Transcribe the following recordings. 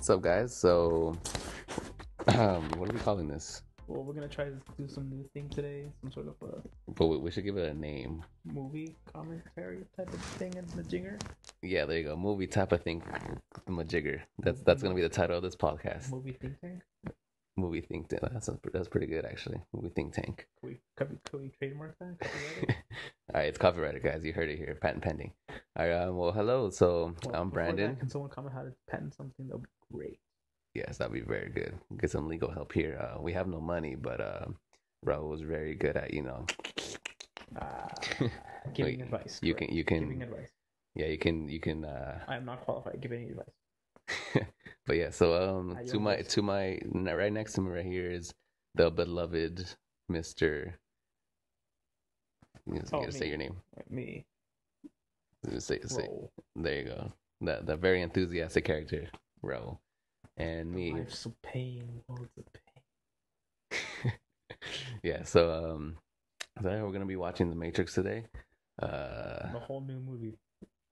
What's up, guys? So, what are we calling this? Well, we're gonna try to do some new thing today, some sort of a But we should give it a name. movie commentary type of thing in the jinger. Yeah, there you go. Movie type of thing. Majigger. That's gonna be the title of this podcast. Movie think tank. Movie think tank. That's pretty good actually. Movie think tank. Could we trademark that? All right, it's copyrighted, guys. You heard it here. Patent pending. All right. Well, hello. So I'm Brandon. That, can someone comment how to patent something? That would be great. Yes, that'd be very good. Get some legal help here. We have no money, but Raul was very good at giving advice. You can giving advice. Yeah, you can. I am not qualified to give any advice. But yeah, so to my right next to me right here is the beloved Mr. You gotta say your name. Me. Say. There you go. That very enthusiastic character, Raul. And me. Life's of pain, worlds of pain. Yeah, so we're gonna be watching The Matrix today. The whole new movie.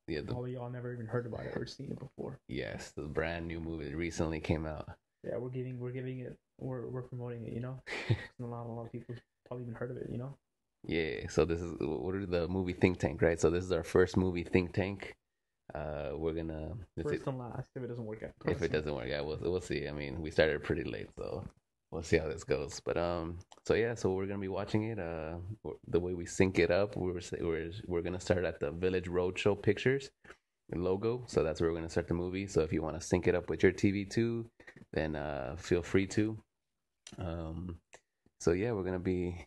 Yeah, all of y'all never even heard about it or seen it before. Yes, the brand new movie that recently came out. Yeah, we're promoting it, you know. a lot of people probably even heard of it, you know. Yeah, so this is what are the movie think tank, right? So this is our first movie think tank. We're gonna first and last if it doesn't work out. If it doesn't work out, we'll see. I mean, we started pretty late, so we'll see how this goes. But so we're gonna be watching it. The way we sync it up, we're gonna start at the Village Roadshow Pictures logo. So that's where we're gonna start the movie. So if you want to sync it up with your TV too, then feel free to. So yeah, we're gonna be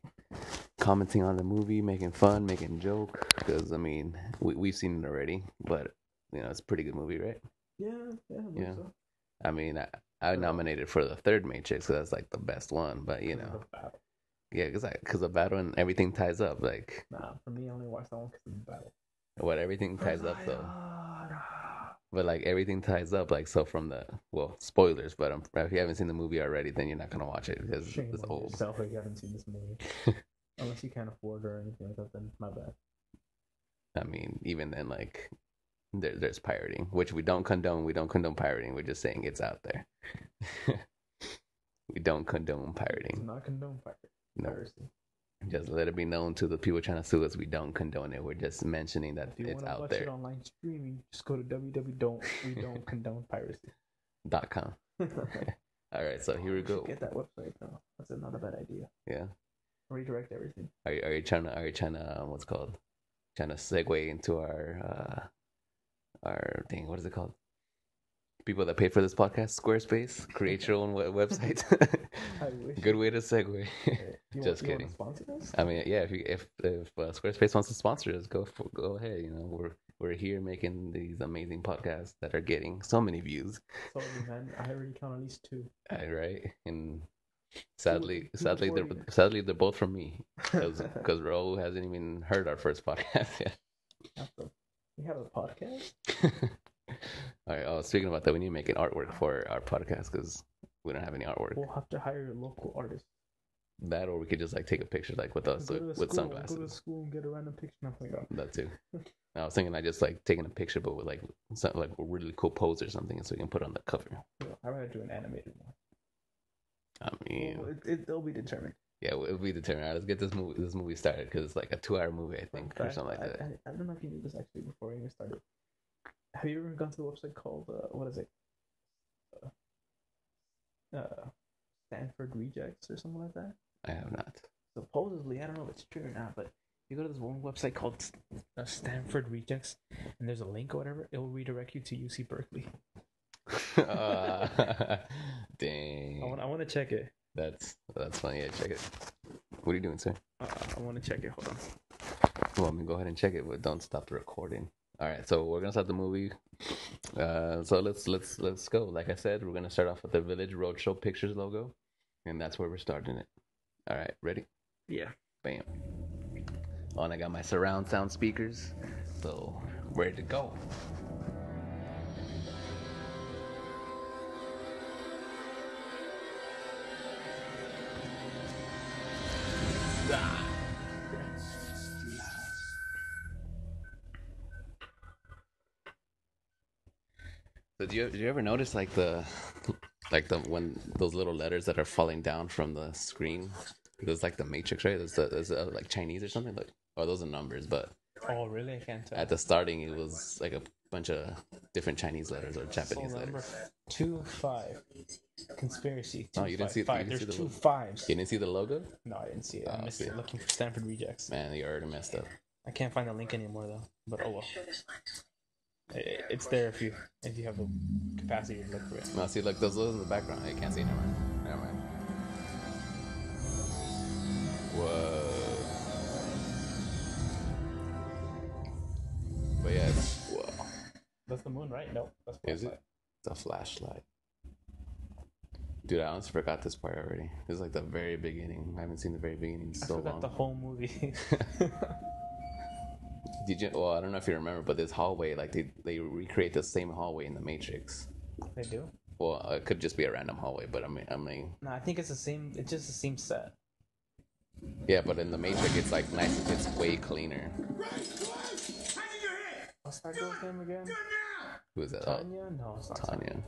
commenting on the movie, making fun, making joke, because I mean we've seen it already, but you know it's a pretty good movie, right? Yeah. So. I mean, I nominated for the third Matrix because that's like the best one, but you know, yeah, because the battle and everything ties up. Like, nah, for me, I only watched that one because of the battle. What everything ties up though. But like everything ties up, like so from the spoilers. But if you haven't seen the movie already, then you're not gonna watch it because it's old. Yourself if you haven't seen this movie, unless you can't afford it or anything like that, then my bad. I mean, even then, like. There's pirating, which we don't condone. We don't condone pirating. We're just saying it's out there. We don't condone pirating. It's not condone piracy. No. Just let it be known to the people trying to sue us. We don't condone it. We're just mentioning that it's out there. If you want to watch it online streaming, just go to www.wedon'tcondonePiracy.com. All right, so here we go. Get that website though. That's not a bad idea. Yeah. Redirect everything. Are you trying to what's called? Trying to segue into our thing, what is it called? People that pay for this podcast, Squarespace, create your own website. Good way to segue. Just kidding. Want to sponsor us? I mean, yeah. If Squarespace wants to sponsor us, go ahead. You know, we're here making these amazing podcasts that are getting so many views. Sorry, man. I already count at least 2. Right, and sadly, they're both from me because Raul hasn't even heard our first podcast yet. We have a podcast? All right. Oh, speaking about that, we need to make an artwork for our podcast because we don't have any artwork. We'll have to hire a local artist. That, or we could just like take a picture like with us with sunglasses. Go to school and get a random picture. That too. I was thinking I just like taking a picture, but with like something like a really cool pose or something, so we can put on the cover. Yeah, I would do an animated one. I mean, it'll be determined. Yeah, it'll be determined. All right, let's get this movie started because it's like a 2-hour movie, I think, or something like that. I don't know if you knew this actually before we even started. Have you ever gone to the website called what is it? Stanford Rejects or something like that? I have not. Supposedly, I don't know if it's true or not, but you go to this one website called Stanford Rejects, and there's a link or whatever. It will redirect you to UC Berkeley. Dang. I want to check it. That's funny. Yeah, check it. What are you doing, sir? I want to check it. Hold on. Well, I mean, go ahead and check it, but don't stop the recording. All right, so we're gonna start the movie. So let's go. Like I said, we're gonna start off with the Village Roadshow Pictures logo, and that's where we're starting it. All right, ready? Yeah. Bam. Oh, and I got my surround sound speakers, so ready to go. So Did you ever notice like the when those little letters that are falling down from the screen? There's like the Matrix, right? There's like Chinese or something like. Oh, those are numbers, but Oh, really? I can't tell. at the starting it was like a bunch of different Chinese letters or Japanese So number letters. 2-5. Conspiracy. Oh, you didn't see. You Five. didn't see There's the two logo. fives. You didn't see the logo? No, I didn't see it. Oh, I missed see. it looking for Stanford Rejects. Man, you already messed up. I can't find the link anymore though. But oh well. It's there if you have the capacity to look for it. No, see, look, those in the background. You can't see. Never mind. Never mind. Whoa. But yeah, whoa. That's the moon, right? No, that's Is it? The flashlight. Dude, I honestly forgot this part already. This is like the very beginning. I haven't seen the very beginning in so I forgot long. the whole movie. Did you? Well, I don't know if you remember, but this hallway, like they recreate the same hallway in the Matrix. They do? Well, it could just be a random hallway, but I mean, No, I think it's the same. It's just the same set. yeah, but in the Matrix, it's like nice. It's way cleaner. What's that girl's name again? Who is that? Tanya? No, it's not Tanya.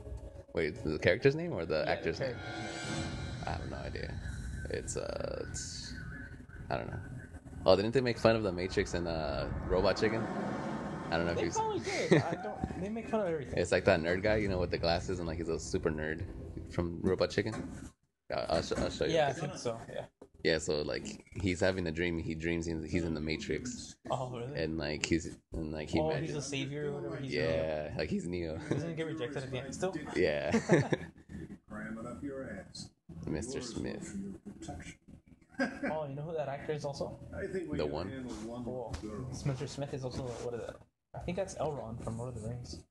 Wait, the character's name or the Yeah, actor's name? name. I have no idea. It's I don't know. Oh, didn't they make fun of the Matrix and Robot Chicken? I don't know if They you. probably did. I don't. They make fun of everything. It's like that nerd guy, you know, with the glasses and like he's a super nerd from Robot Chicken. I'll show you. Yeah, I think so. Yeah. Yeah, so like he's having a dream. He dreams he's in the Matrix, Oh, really? and like he Oh, imagines. he's a savior or whatever. He's Yeah, like he's Neo. Doesn't he get rejected at the end still? Yeah, Cramming up your ass. Mr. Smith. Oh, you know who that actor is also? I think we The can one? handle one Oh, girl. Mr. Smith is also what is that? I think that's Elrond from Lord of the Rings.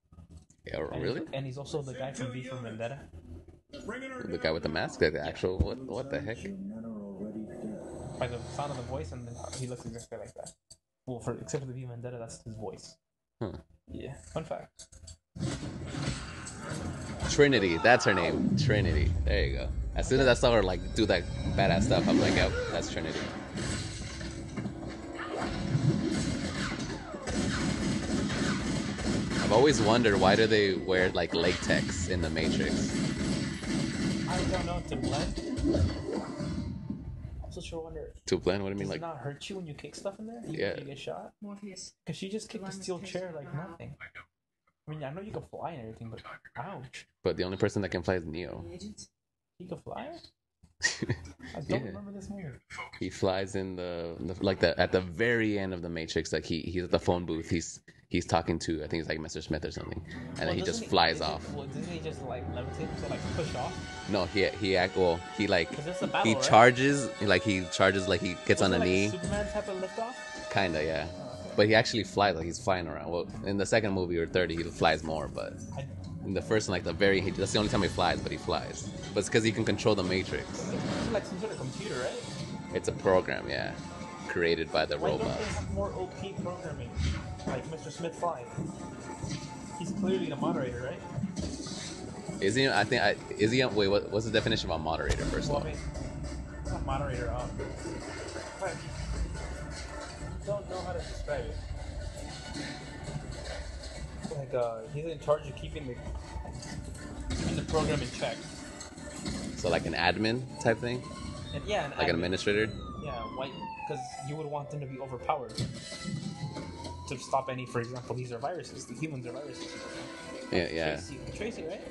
Yeah, And really? And he's also the guy from V for Vendetta. The guy with the mask, like the actual what the heck? By the sound of the voice, and he looks exactly like that. Well, except for the V Vendetta, that's his voice. Huh. Yeah. Fun fact. Trinity, that's her name. Trinity. There you go. As soon as I saw her like do that badass stuff, I'm like, yep, that's Trinity. I've always wondered why do they wear like latex in the Matrix? I don't know to blend. I'm so sure wonder. To blend? What do you mean Does like? it not hurt you when you kick stuff in there? Even Yeah. if you get shot? Morpheus. Because she just kicked a steel chair like nothing. I mean, I know you can fly and everything, but ouch. But the only person that can fly is Neo. Agent. He can fly? I don't Yeah. remember this movie. He flies in the like the at the very end of the Matrix. Like he's at the phone booth. He's talking to I think it's like Mr. Smith or something, and then he just flies off. Well, doesn't he just like levitate so like push off? No, he like Because it's a battle, he right? charges like he gets on a Wasn't it like knee, Superman type of lift off? kinda yeah. But he actually flies like he's flying around. Well, in the second movie or third, he flies more, but in the first one, like that's the only time he flies. But he flies. But it's because he can control the Matrix. It's like some sort of computer, right? It's a program, yeah, created by the Why don't robot. they have more OP programming? Like Mr. Smith flying. He's clearly the moderator, right? Is he? Is he? Wait, what's the definition of a moderator? First of Well, all, I mean, not moderator. Like, don't know how to describe it. Like, he's in charge of keeping the program in check. so like an admin type thing, And yeah, like an administrator. Yeah, why? Because you would want them to be overpowered to stop any. For example, these are viruses. The humans are viruses. Yeah, yeah. Tracy, right?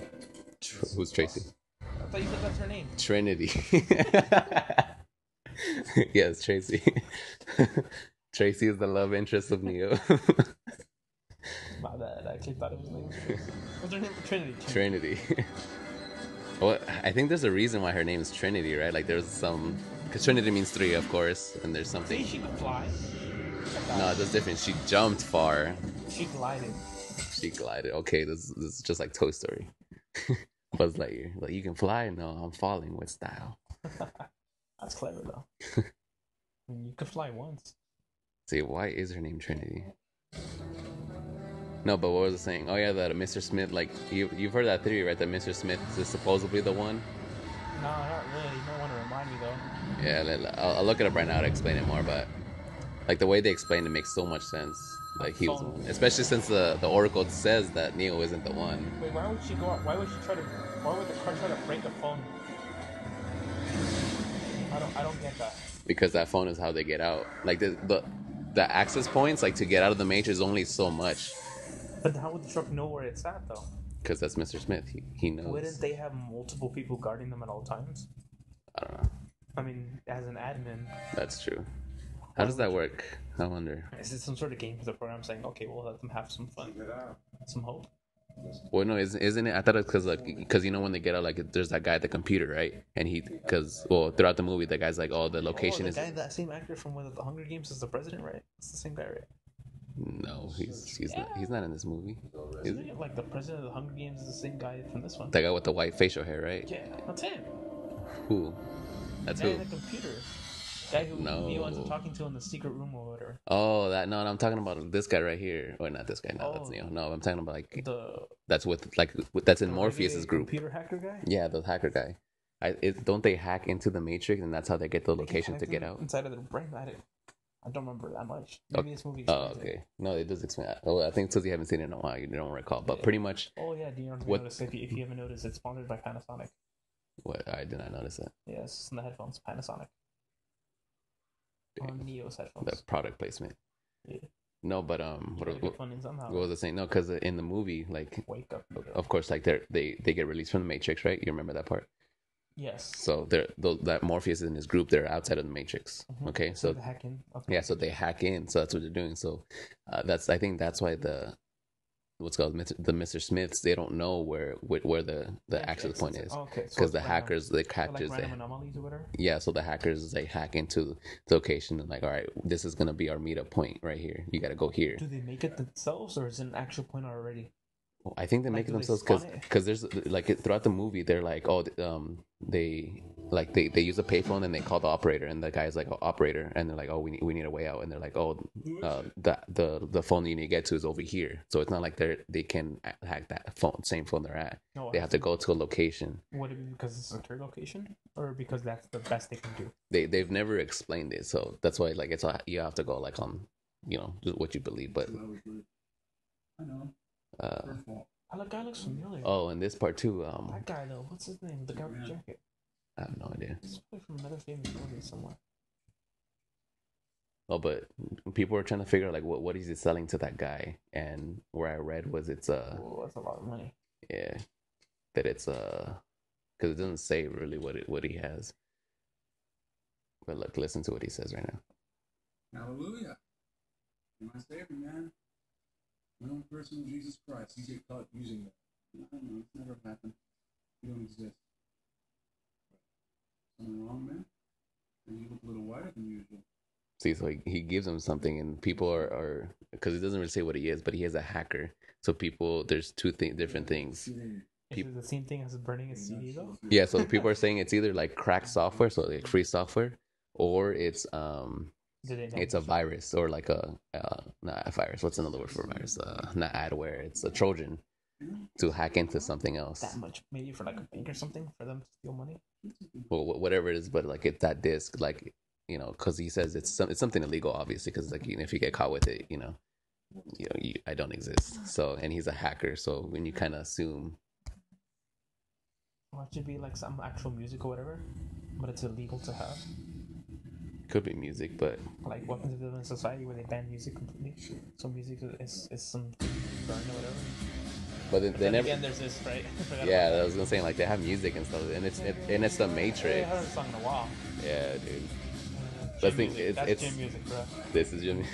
Who's Tracy? I thought you said that's her name. Trinity. Yes, Tracy. Tracy is the love interest of Neo. My bad. I actually thought it was name. What's her name? Trinity. Trinity. Well, I think there's a reason why her name is Trinity, right? Like there's some, because Trinity means three, of course, and there's See, something. she could fly. No, that's different. She jumped far. She glided. She glided. Okay, this is just like Toy Story. Buzz Lightyear. Like you can fly. No, I'm falling with style. That's clever though. I mean, you could fly once. See, why is her name Trinity? No, but what was I saying? Oh yeah, that Mr. Smith. Like you've heard that theory, right? That Mr. Smith is supposedly the one. No, not really. You might want to remind me though. Yeah, I'll look it up right now to explain it more. But like the way they explain it makes so much sense. Like he was the phone. one, especially since the Oracle says that Neo isn't the one. Wait, why would she go out? Why would she try to? Why would the car try to break the phone? I don't get that. Because that phone is how they get out. Like the access points, like to get out of the matrix, is only so much. But how would the truck know where it's at, though? Because that's Mr. Smith. He knows. Wouldn't they have multiple people guarding them at all times? I don't know. I mean, as an admin, That's true. How does that work? I wonder. is it some sort of game for the program saying, okay, we'll let them have some fun, Keep it out. some hope? Well, no, isn't it? I thought it's because you know when they get out, like there's that guy at the computer, right? And throughout the movie, the guy's like, oh, the location the is. guy, that same actor from one of the Hunger Games is the president, right? It's the same guy, right? No, he's not in this movie. Isn't it like the president of the Hunger Games is the same guy from this one? The guy with the white facial hair, right? Yeah, that's him. Who? That's The guy who. in the computer. Guy who No. Neo ends up talking to in the secret room or whatever. Oh, that no, I'm talking about this guy right here. Or not this guy. No, that's Oh. Neo. No, I'm talking about like The that's that's in the Morpheus's regular group. computer hacker guy. Yeah, the hacker guy. Don't they hack into the Matrix and that's how they get the They can location to connect get them out? inside of their brain. I don't remember that much. Maybe this movie Oh, explains it. okay. No, it does explain. Oh, I think since you haven't seen it in a while, you don't recall. But pretty much, Oh yeah, do you What- notice if you haven't noticed, it's sponsored by Panasonic. what I did not notice that Yes, in the headphones, Panasonic. On Neo's headphones. the product placement. Yeah. No, but You gotta get funding somehow. what was I saying? No, because in the movie, like Wake up. of course, like they get released from the Matrix, right? You remember that part? Yes. So that Morpheus and his group, they're outside of the Matrix. Mhm. Okay, So so the hacking. Okay. yeah, so they hack in. So that's what they're doing. So I think that's why what's called the Mr. Smiths, they don't know where the access point is. Okay. Because the hackers, like random anomalies or whatever. yeah, so the hackers they hack into the location and like, all right, this is gonna be our meetup point right here. You gotta go here. Do they make it themselves, or is it an actual point already? Well, I think they make it do they themselves spawn it? because there's like throughout the movie they're like, oh, they use a payphone and they call the operator and the guy's like, oh, operator, and they're like, oh, we need a way out, and they're like, oh, the phone you need to get to is over here. So it's not like they can hack that same phone they're at. No, They have to go to a location. Would it be because it's a third location, or because that's the best they can do? They've never explained it, so that's why like you have to go like on just what you believe. But I know. Her fault. That guy looks familiar. oh, and this part too, That guy though, what's his name? The guy with the jacket. I have no idea. He's probably from another famous movie somewhere. Oh, but people are trying to figure out like what is he selling to that guy, and where I read was it's Oh, that's a lot of money. yeah, that it's because it doesn't say really what he has. But look, listen to what he says right now. Hallelujah. You're my savior, man. My own person, Jesus Christ. You get caught using that. I don't know. It's never happened. You don't exist. Something wrong, man? And you look a little whiter than usual. See, so he gives him something, and people are because it doesn't really say what he is, but he is a hacker. So people, there's different things. Is it the same thing as burning a CD though? Yeah, so people are saying it's either like cracked software, so like free software, or it's a virus or like not a virus. What's another word for a virus? Not adware. It's a Trojan to hack into something else. that much, maybe for like a bank or something, for them to steal money. Well, whatever it is, but like it's that disc, like because he says it's something illegal, obviously, because like if you get caught with it, I don't exist. So and he's a hacker, so when you kind of assume. Or it should be like some actual music or whatever, but it's illegal to have. Could be music, but Like weapons of the society where they ban music completely. So music is some burn or whatever. but they Then never. again, there's this, right? I forgot Yeah, about I was gonna say like they have music and stuff, and it's the that. I Matrix. haven't sung in a while. Yeah, dude. Gym But think music. That's it's gym music, bro. this is Jimmy.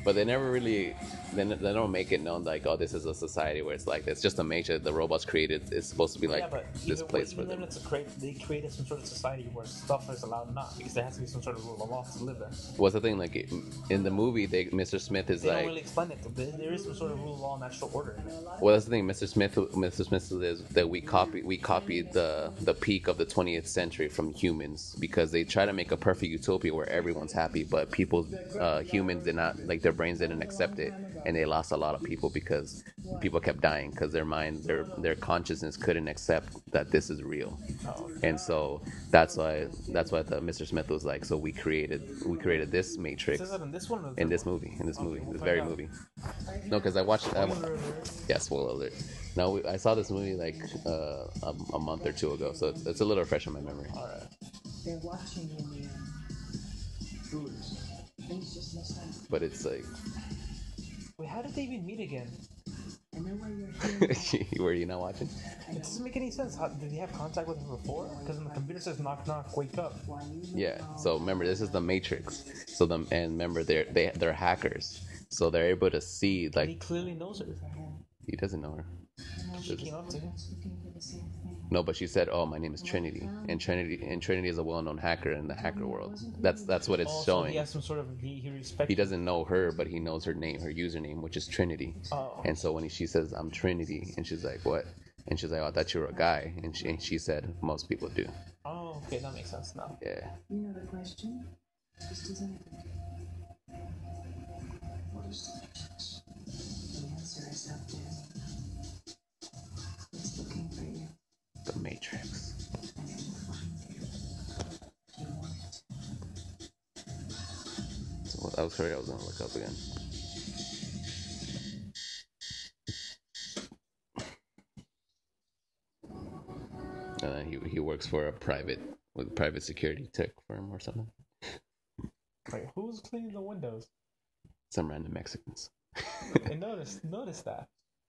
But they never really they don't make it known like, oh, this is a society where it's like this. Just a Matrix the robots created is supposed to be like Yeah, but this place for even them. it's they created some sort of society where stuff is allowed not, because there has to be some sort of rule of law to live there. What's the thing like in the movie? Mr. Smith is They like, don't really explain it. There is some sort of rule of law and natural order in it. well, that's the thing. Mr. Smith is that we copied the peak of the 20th century from humans because they try to make a perfect utopia where everyone's happy, but humans did not, like, their brains didn't accept it. and they lost a lot of people because people kept dying because their mind, their consciousness couldn't accept that this is real. Oh, And so that's why the Mr. Smith was like, so we created this is Matrix that in this one or the in third this one? movie, We'll this find very out. movie. No, because I watched. Spoiler alert. Yeah, spoiler alert. No, I saw this movie like a month or two ago, so it's a little fresh in my memory. All right. They're watching in the Truths. things just listen. But it's like, Wait, how did they even meet again? I know why you're here. were you not watching? It doesn't make any sense. How, did he have contact with her before? Because the computer says knock knock, wake up. Why you Yeah. So remember, this is the Matrix. So and remember, they're hackers, so they're able to see And he like clearly knows her. he doesn't know her. She came up to him. looking for the same thing. No, but she said, "Oh, my name is Trinity," and Trinity is a well-known hacker in the hacker world. That's what it's Also, showing. he has some sort of he respects. He doesn't know her, but he knows her name, her username, which is Trinity. Oh. And so when she says, "I'm Trinity," and she's like, "What?" And she's like, "Oh, I thought you were a guy," and she said, "Most people do." Oh, okay, that makes sense now. Yeah. You know the question? Just as I do. What is the Matrix? The answer is up there. It's looking for you, The Matrix. and it will find you. You want it. So I was afraid I was gonna look up again. And then he works for a private security tech firm or something. Like, who's cleaning the windows? Some random Mexicans. And notice that.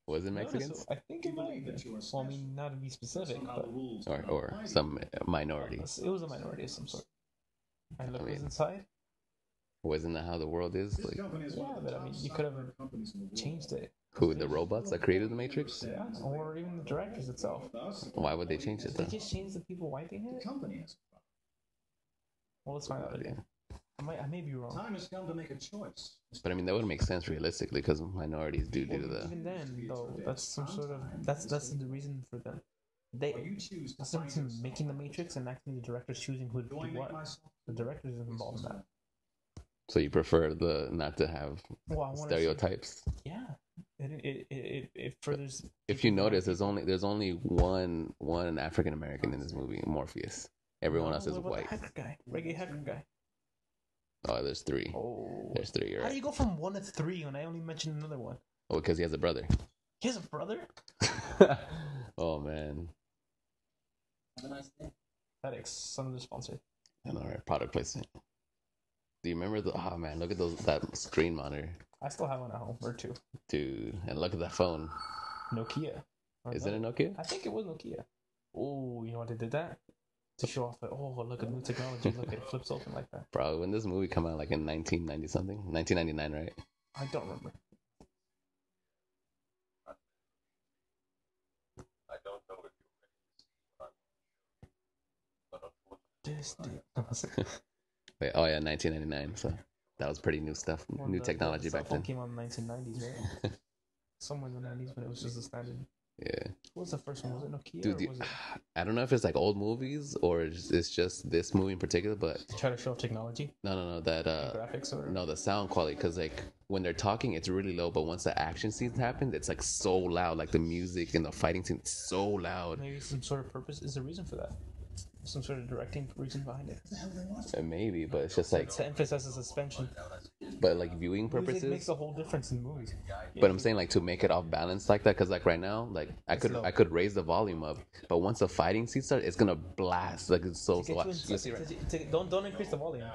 Was it Notice- Mexicans? I think it might have been. Well, I mean, not to be specific, Somehow but the rules Or some minority? it was a minority of some sort. And look I who's mean, inside. Wasn't that how the world is? This Like, company is one Yeah, of the but I top mean, you could have software companies in the world. changed it. who, the robots that created the Matrix? Yeah, or even the directors itself. Why would they change it They though? just changed the people wiping The it. company has a Well, let's find out again. I may be wrong. problem. Time has come to make a choice. But I mean, that would make sense realistically because minorities do Well, the. even then, though, that's some sort of that's the reason for them. Or They you choose to that's the find reason yourself. making the Matrix and actually the directors choosing who to Do I do make what. myself? The directors is involved in that. So you prefer the not to have Well, I want to stereotypes. yeah, it furthers. If you notice, there's only one African American in this movie, Morpheus. Everyone else is What about white. the hacker guy, reggae hacker guy. Oh, there's three. Oh, There's three. You're how do right. you go from 1 to 3 when I only mentioned another one? Oh, because he has a brother. He has a brother. Oh man. Have a nice day. FedEx, some of the sponsor. I know, right? Product placement. Do you remember the? Oh man, look at that screen monitor, I still have one at home or two. dude, and look at that phone. Nokia. Or Is it a no? Nokia? I think it was Nokia. Oh, you know what they did that? To show off that, oh, look at new technology. Look, it flips open like that. Bro, when this movie come out, like in 1990 something, 1999, right? I don't remember. I don't know if This dude. Wait, oh yeah, 1999. So that was pretty new stuff, Well, new the technology cell back phone then. came out in the 1990s, right? Somewhere in the 90s, but it was just a standard. Yeah, What was the first one? Was it Nokia dude, or was it I don't know if it's like old movies or it's just this movie in particular, but to try to show off technology, no, that graphics, or no, the sound quality, because like when they're talking, it's really low, but once the action scenes happen, it's like so loud, like the music and the fighting scene, it's so loud. maybe some sort of purpose is the reason for that. Some sort of directing reason behind it. Maybe, but it's just like, To emphasize the suspension. but like viewing Music makes purposes. a whole difference in movies. But I'm saying like to make it off balance like that, because like right now, like low. I could raise the volume up, but once the fighting scene starts, it's gonna blast. Like it's so. To get you You see, right? don't increase the volume.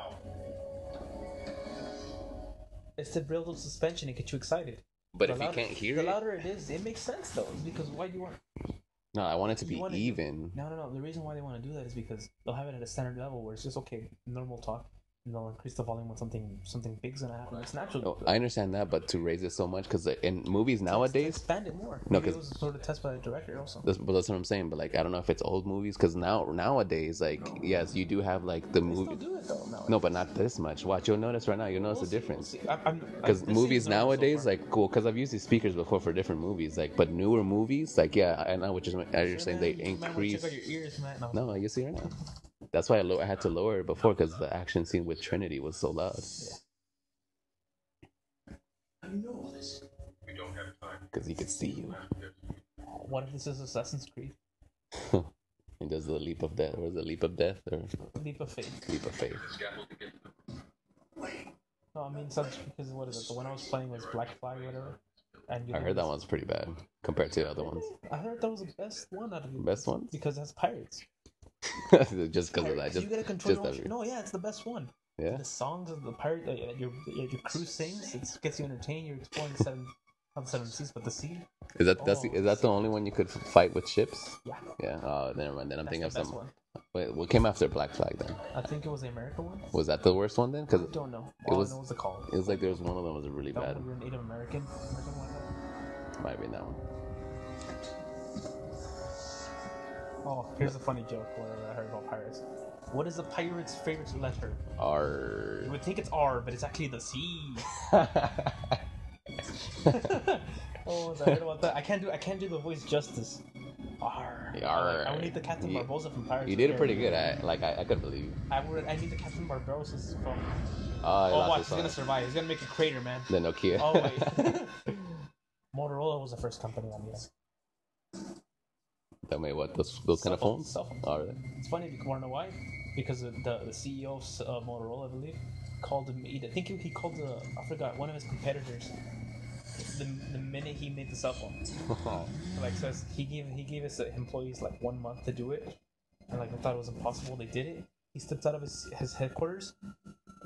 It's to build up suspension and get you excited. But The if you louder- can't hear the it, louder it is, it makes sense though. Because why do you want? no, I want it to be You want it- even. No. The reason why they want to do that is because they'll have it at a standard level where it's just okay, normal talk, and they'll increase the volume when something big's gonna happen. It's natural. Oh, I understand that, but to raise it so much, because in movies To nowadays, expand it more. No, Maybe it 'cause- was sort of test by the director also. that's what I'm saying. But like, I don't know if it's old movies, because nowadays, like, yes, you do have like the They still movie. do it though now. No, but not this much. Watch, you'll notice right now. You'll notice the difference. Because This movies seems normal so nowadays, far. like, cool, because I've used these speakers before for different movies, like, but newer movies, like, yeah, I know what you're saying, they You might wanna increase. check out your ears, man. No. No, you see right now. That's why I had to lower it before, because the action scene with Trinity was so loud. How do you know all this? because he could see you. What if this is Assassin's Creed? He does the leap of death, or is it leap of death, or Leap of Faith. leap of faith? No, I mean Assassin's Creed because what is it? The one I was playing was Black Flag or whatever. And you I do heard that this- one's pretty bad compared to the other ones. I heard that was the best one out of the Best ones? because it has pirates. Just because of that, You just gotta control just your own that. shit. No, yeah, it's the best one. Yeah. The songs of the pirate, your crew sings. It gets you entertained. You're exploring the not the seven seas, but the sea. Is that the only one you could fight with ships? Yeah, Yeah. Oh, never mind. Then I'm that's thinking the of best some. one. Wait, what came after Black Flag then? I think it was the American one. Was that the worst one then? Because I don't know. it All was- I know is the call. it was like there was one of them was really That bad. one, you're Native American or something like that. Might be that one. Oh, here's a funny joke where I heard about pirates. What is a pirate's favorite letter? R. You would think it's R, but it's actually the C. Oh, I heard about that. I can't do the voice justice. R. R. I would need the Captain You- Barbosa from Pirates. You of did the it pretty Caribbean. good. I could believe you. I need the Captain Barbosa from. Oh, Oh, watch, he's gonna survive. He's gonna make a crater, man. The Nokia. Oh wait. Motorola was the first company on the. That made what? Those kind of Cell phones? Cell phones. Oh, really? It's funny because wanna know why? Because the CEO of Motorola, I believe, called him. I think he called I forgot one of his competitors. The minute he made the cell phone, like says he gave his employees like 1 month to do it, and like they thought it was impossible. They did it. He stepped out of his headquarters.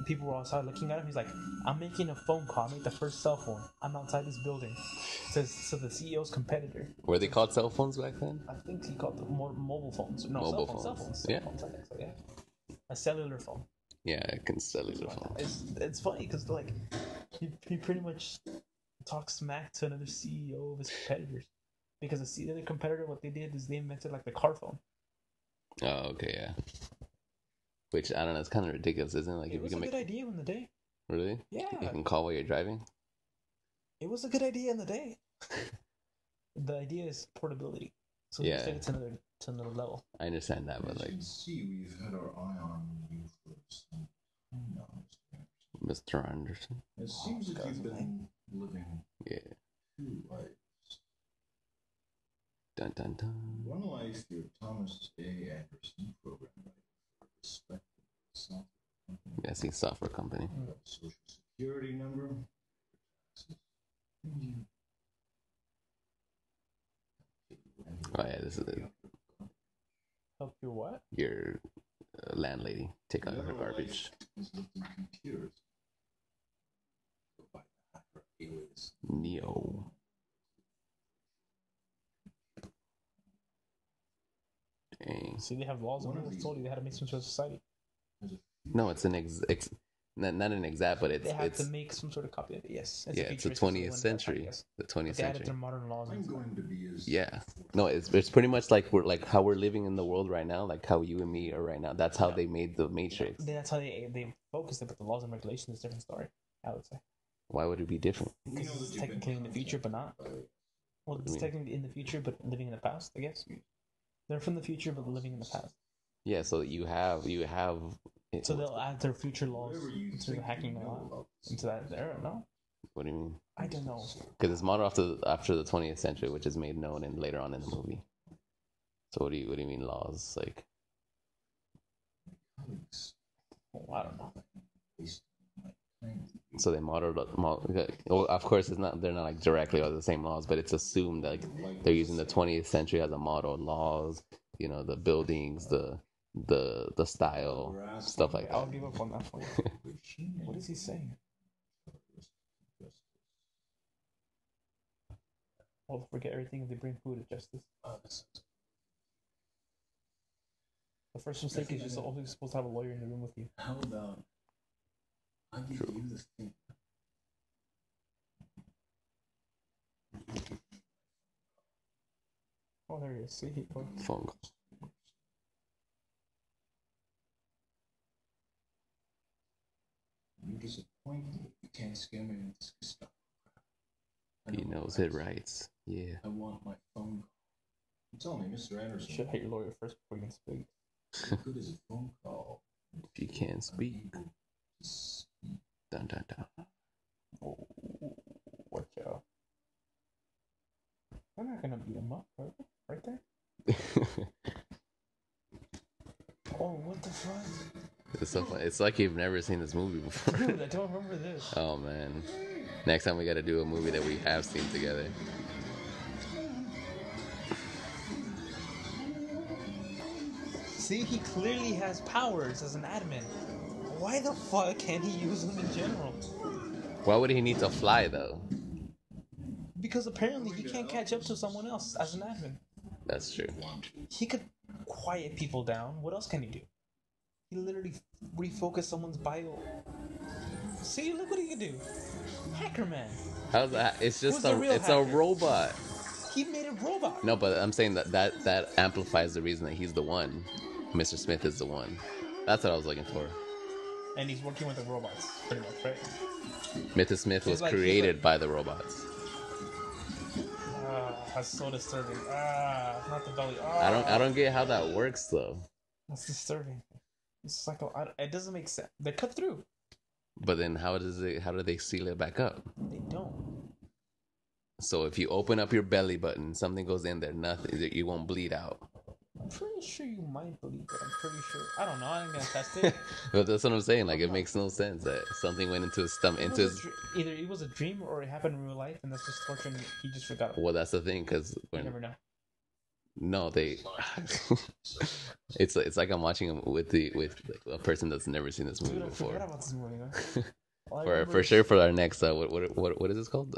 People were outside looking at him. He's like, "I'm making a phone call. I made the first cell phone. I'm outside this building." Says so the CEO's competitor. Were they called cell phones back then? I think he called them mobile phones. No, Mobile cell phones. Cell Yeah. phones, I think so, yeah. A cellular phone. Yeah, I can cellular phone. It's funny because like he pretty much talks smack to another CEO of his competitors because the other competitor what they did is they invented like the car phone. Oh, okay, yeah. Which I don't know, it's kind of ridiculous, isn't it? Like It if you was a can good make idea in the day. really, Yeah, you can call while you're driving. it was a good idea in the day. The idea is portability, so Yeah. just take it to another level. I understand that, but As you like can see, we've had our eye on you for some time now, Mr. Mr. Anderson. Anderson. It seems that you've been living Yeah. two lives. Dun dun dun. One life, you're Thomas A. Anderson, program writer for a respected software company. Yeah, see, software company. You have a social security number. And Oh yeah, this is Help you what? your landlady take out The her other garbage. life is lifting computers. Go by the hacker alias. Neo. Dang. See, they have laws. I always told you they had to make some sort of society. There's a few No, it's an not an exact, but They had it's to make some sort of copy of it. Yes. yeah, it's the futuristic, so they 20th went back, century. yes. The But 20th they added century. their modern laws. I'm into it. going to be as Yeah. No, it's pretty much like we're like how we're living in the world right now, like how you and me are right now. That's how they made the Matrix. That's how they focused it, but the laws and regulations is a different story. I would say Why would it be different? We because know it's that you've been technically in the future, but not. contacted Well, do it's you mean? technically in the future, but living in the past. I guess they're from the future, but living in the past. Yeah, so you have So they'll add their future laws whatever you into the think hacking you a know lot about this. into that era. No, what do you mean? I don't know. Because it's modeled after the 20th century, which is made known and later on in the movie. So what do you mean laws like? Colleagues, Well, I don't know. based on my time with you. So they modeled well, of course they're not like directly the same laws, but it's assumed that like they're using the 20th century as a model. Laws, you know, the buildings, the style, stuff like I'll that. give up on that one. What is he saying? Well, forget everything if they bring food to justice. The first mistake is just always supposed to have a lawyer in the room with you. How about I give True. you the thing? Oh, there he is. See, he Phone call. You disappoint me. You can't scare me with this stuff. I He know knows what it I- rights. Yeah. I want my phone call. You tell me, Mr. you Anderson. should hit your lawyer first before you can speak. How good is a phone call? If you can't speak, Unable to speak. dun dun dun. Oh, watch out. beat him up, right there. Oh, what the fuck? It's so fun. It's like you've never seen this movie before. Dude, I don't remember this. Oh man. Next time we gotta do a movie that we have seen together. See, he clearly has powers as an admin. Why the fuck can't he use them in general? Why would he need to fly though? Because apparently he can't catch up to someone else as an admin. That's true. He could quiet people down. What else can he do? He literally refocused someone's bio. See, look what he can do. Hacker Man. How's that? It's just Who's the real it's hacker? a robot. He made a robot. No, but I'm saying that amplifies the reason that he's the one. Mr. Smith is the one. That's what I was looking for. And he's working with the robots, pretty much, right? Mr. Smith was created by the robots. That's so disturbing. Not the belly. I don't get how that works though. That's disturbing. It's like it doesn't make sense. They cut through. But then how do they seal it back up? They don't. So if you open up your belly button, something goes in there, nothing, you won't bleed out. I'm pretty sure you might believe it. I'm pretty sure. I don't know. I ain't gonna test it. But that's what I'm saying. Like, it makes no sense that something went into his stomach. Either it was a dream or it happened in real life, and that's just torture. And he just forgot. Well, that's the thing, because You never know. No, they. it's like I'm watching them with like a person that's never seen this movie Dude, I before. forgot about this movie. Man. For sure, for our next what is this called?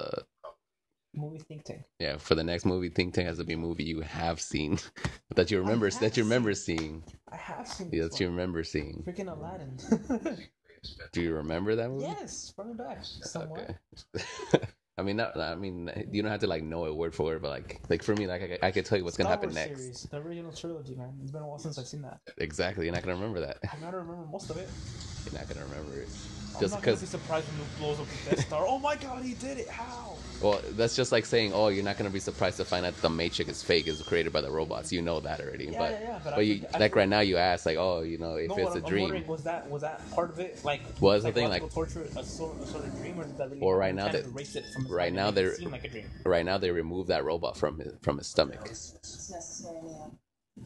Movie Think Tank. Yeah, for the next movie, Think Tank has to be a movie you have seen that you remember seeing. I have seen. Yeah, that you remember seeing. Freaking Aladdin. Do you remember that movie? Yes, from the back. Somewhat. Okay. I mean, you don't have to like know it word for word, but like for me, like I could tell you what's gonna happen next. Series, the original trilogy, man. It's been a while since I've seen that. Exactly, you're not gonna remember that. I gotta remember most of it. You're not gonna remember it. I'm not gonna be surprised when Luke blows up the Death Star. Oh my god, he did it! How? Well, that's just like saying, oh, you're not gonna be surprised to find out that the Matrix is fake, is created by the robots. You know that already. But right now you ask like, oh, you know, if it's a dream. Was that part of it? Like, well, that's the thing. Like, torture, a sort of dream, or did that really? Well, right now right now they remove that robot from his stomach. It's necessary now.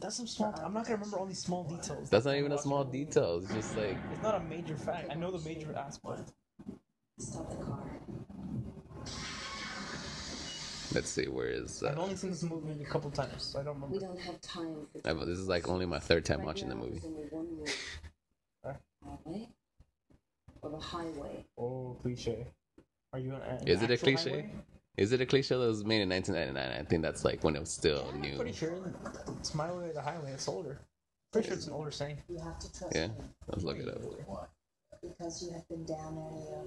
That's some small. I'm not gonna remember all these small details. That's not even a small detail. It's just like it's not a major fact. I know the major aspect. Stop the car. Let's see, where is I've only seen this movie a couple times, so I don't remember. We don't have time for this is like only my third time watching the movie. There's only one rule. Highway or the highway. Oh, cliche. Are you an Is it a cliche? highway? Is it a cliche that was made in 1999? I think that's like when it was still new. I'm pretty sure it's my way or the highway. It's older. Pretty sure it's an older saying. You have to trust Yeah, me let's look it up. because you have been down there.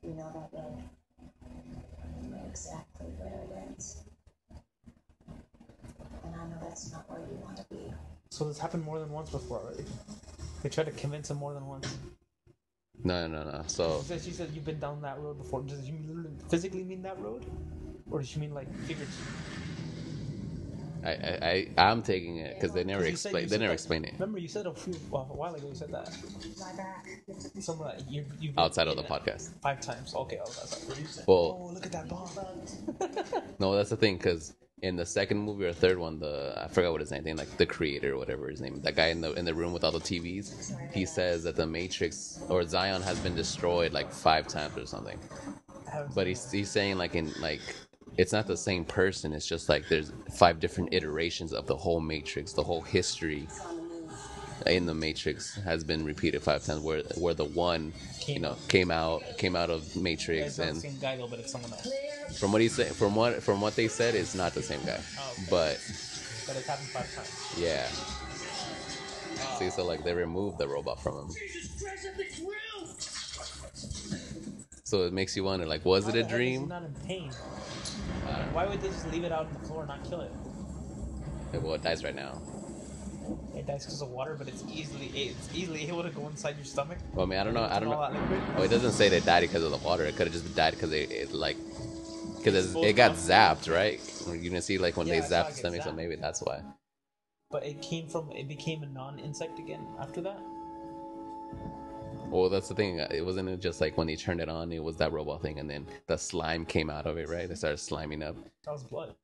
You know that road. You know exactly where it ends. And I know that's not where you want to be. So this happened more than once before already. They tried to convince him more than once. No. So She said you've been down that road before. Does she literally physically mean that road, or does she mean like figuratively? I'm taking it because they never explain. They never explain it. Remember, you said a while ago. You said that. My back. Somewhere like you Outside of the podcast. 5 times. Okay, that's what you said. Well, Oh, look at that bomb. no, that's the thing, because in the second movie or third one, I forgot what his name, like the creator or whatever his name, that guy in the room with all the TVs, he says that the Matrix or Zion has been destroyed like 5 times or something. But he's saying like it's not the same person. It's just like there's 5 different iterations of the whole Matrix. The whole history in the Matrix has been repeated 5 times. Where the one, came out of Matrix, It's not and the same guy though, but it's someone else. from what he said, from what they said, it's not the same guy. Oh, okay. But it's happened 5 times. yeah. See, so like they removed the robot from him. So it makes you wonder, like, was it a Why the heck is he dream? not in pain? Why would they just leave it out on the floor and not kill it? Well, it dies right now. It dies because of water, but it's easily able to go inside your stomach. Well, I mean, I don't know. All that liquid. Oh, it doesn't say they died because of the water. It could have just died because because it got zapped, right? You can see like when they Yeah, I saw zap it the get stomach, so zapped. maybe that's why. But it became a non-insect again after that. Well, that's the thing. It wasn't just like when they turned it on, it was that robot thing, and then the slime came out of it, right? They started sliming up. That was blood.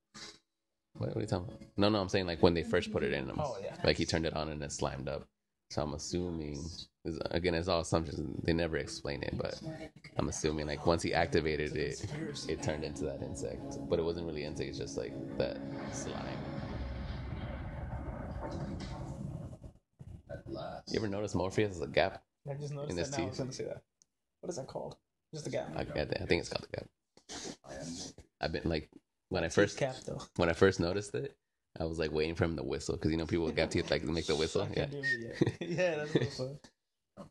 What are you talking about? No, I'm saying like when they first put it in him. Oh, yeah. Like he turned it on and it slammed up. So I'm assuming, again, it's all assumptions. They never explain it, but I'm assuming like once he activated it, it turned into that insect. But it wasn't really insect. It's just like that slime. At last. You ever notice Morpheus has a gap I just in noticed his that now. I teeth? was going to say that. What is that called? Just a gap. I think it's called a gap. I am Morpheus. I've been like when I Teeth first gap, though. noticed it, I was like waiting for him to whistle because you know people with gap teeth like make the whistle. I Yeah, can't do it yet. Yeah, that's what fun.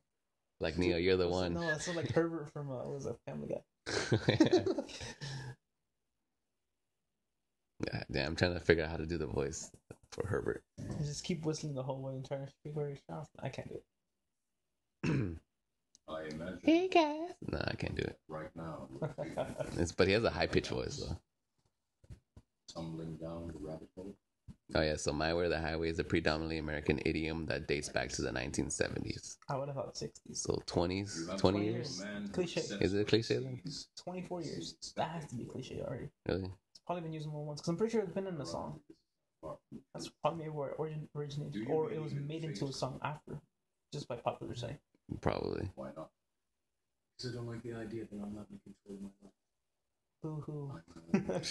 like Neo, you're the one. No, that's like Herbert from what was that, Family Guy? God damn, I'm trying to figure out how to do the voice for Herbert. You just keep whistling the whole way and trying to figure it out. I can't do it. I imagine Hey guys. No, I can't do it. right now, But he has a high pitched voice though. tumbling down the rabbit hole. Oh yeah, so my way or the highway is a predominantly American idiom that dates back to the 1970s. I would have thought 60s. So 20s, You have 20 20 years. years. Man who Cliche. sets Is it a what cliche he then? sees. 24 years. That has to be cliche already. Really? It's probably been used more once because I'm pretty sure it's been in the song. That's probably where it originated, or it was made into a song after, just by popular saying. Probably. Why not? Because I don't like the idea that I'm not in control of my life. Boo hoo. I'm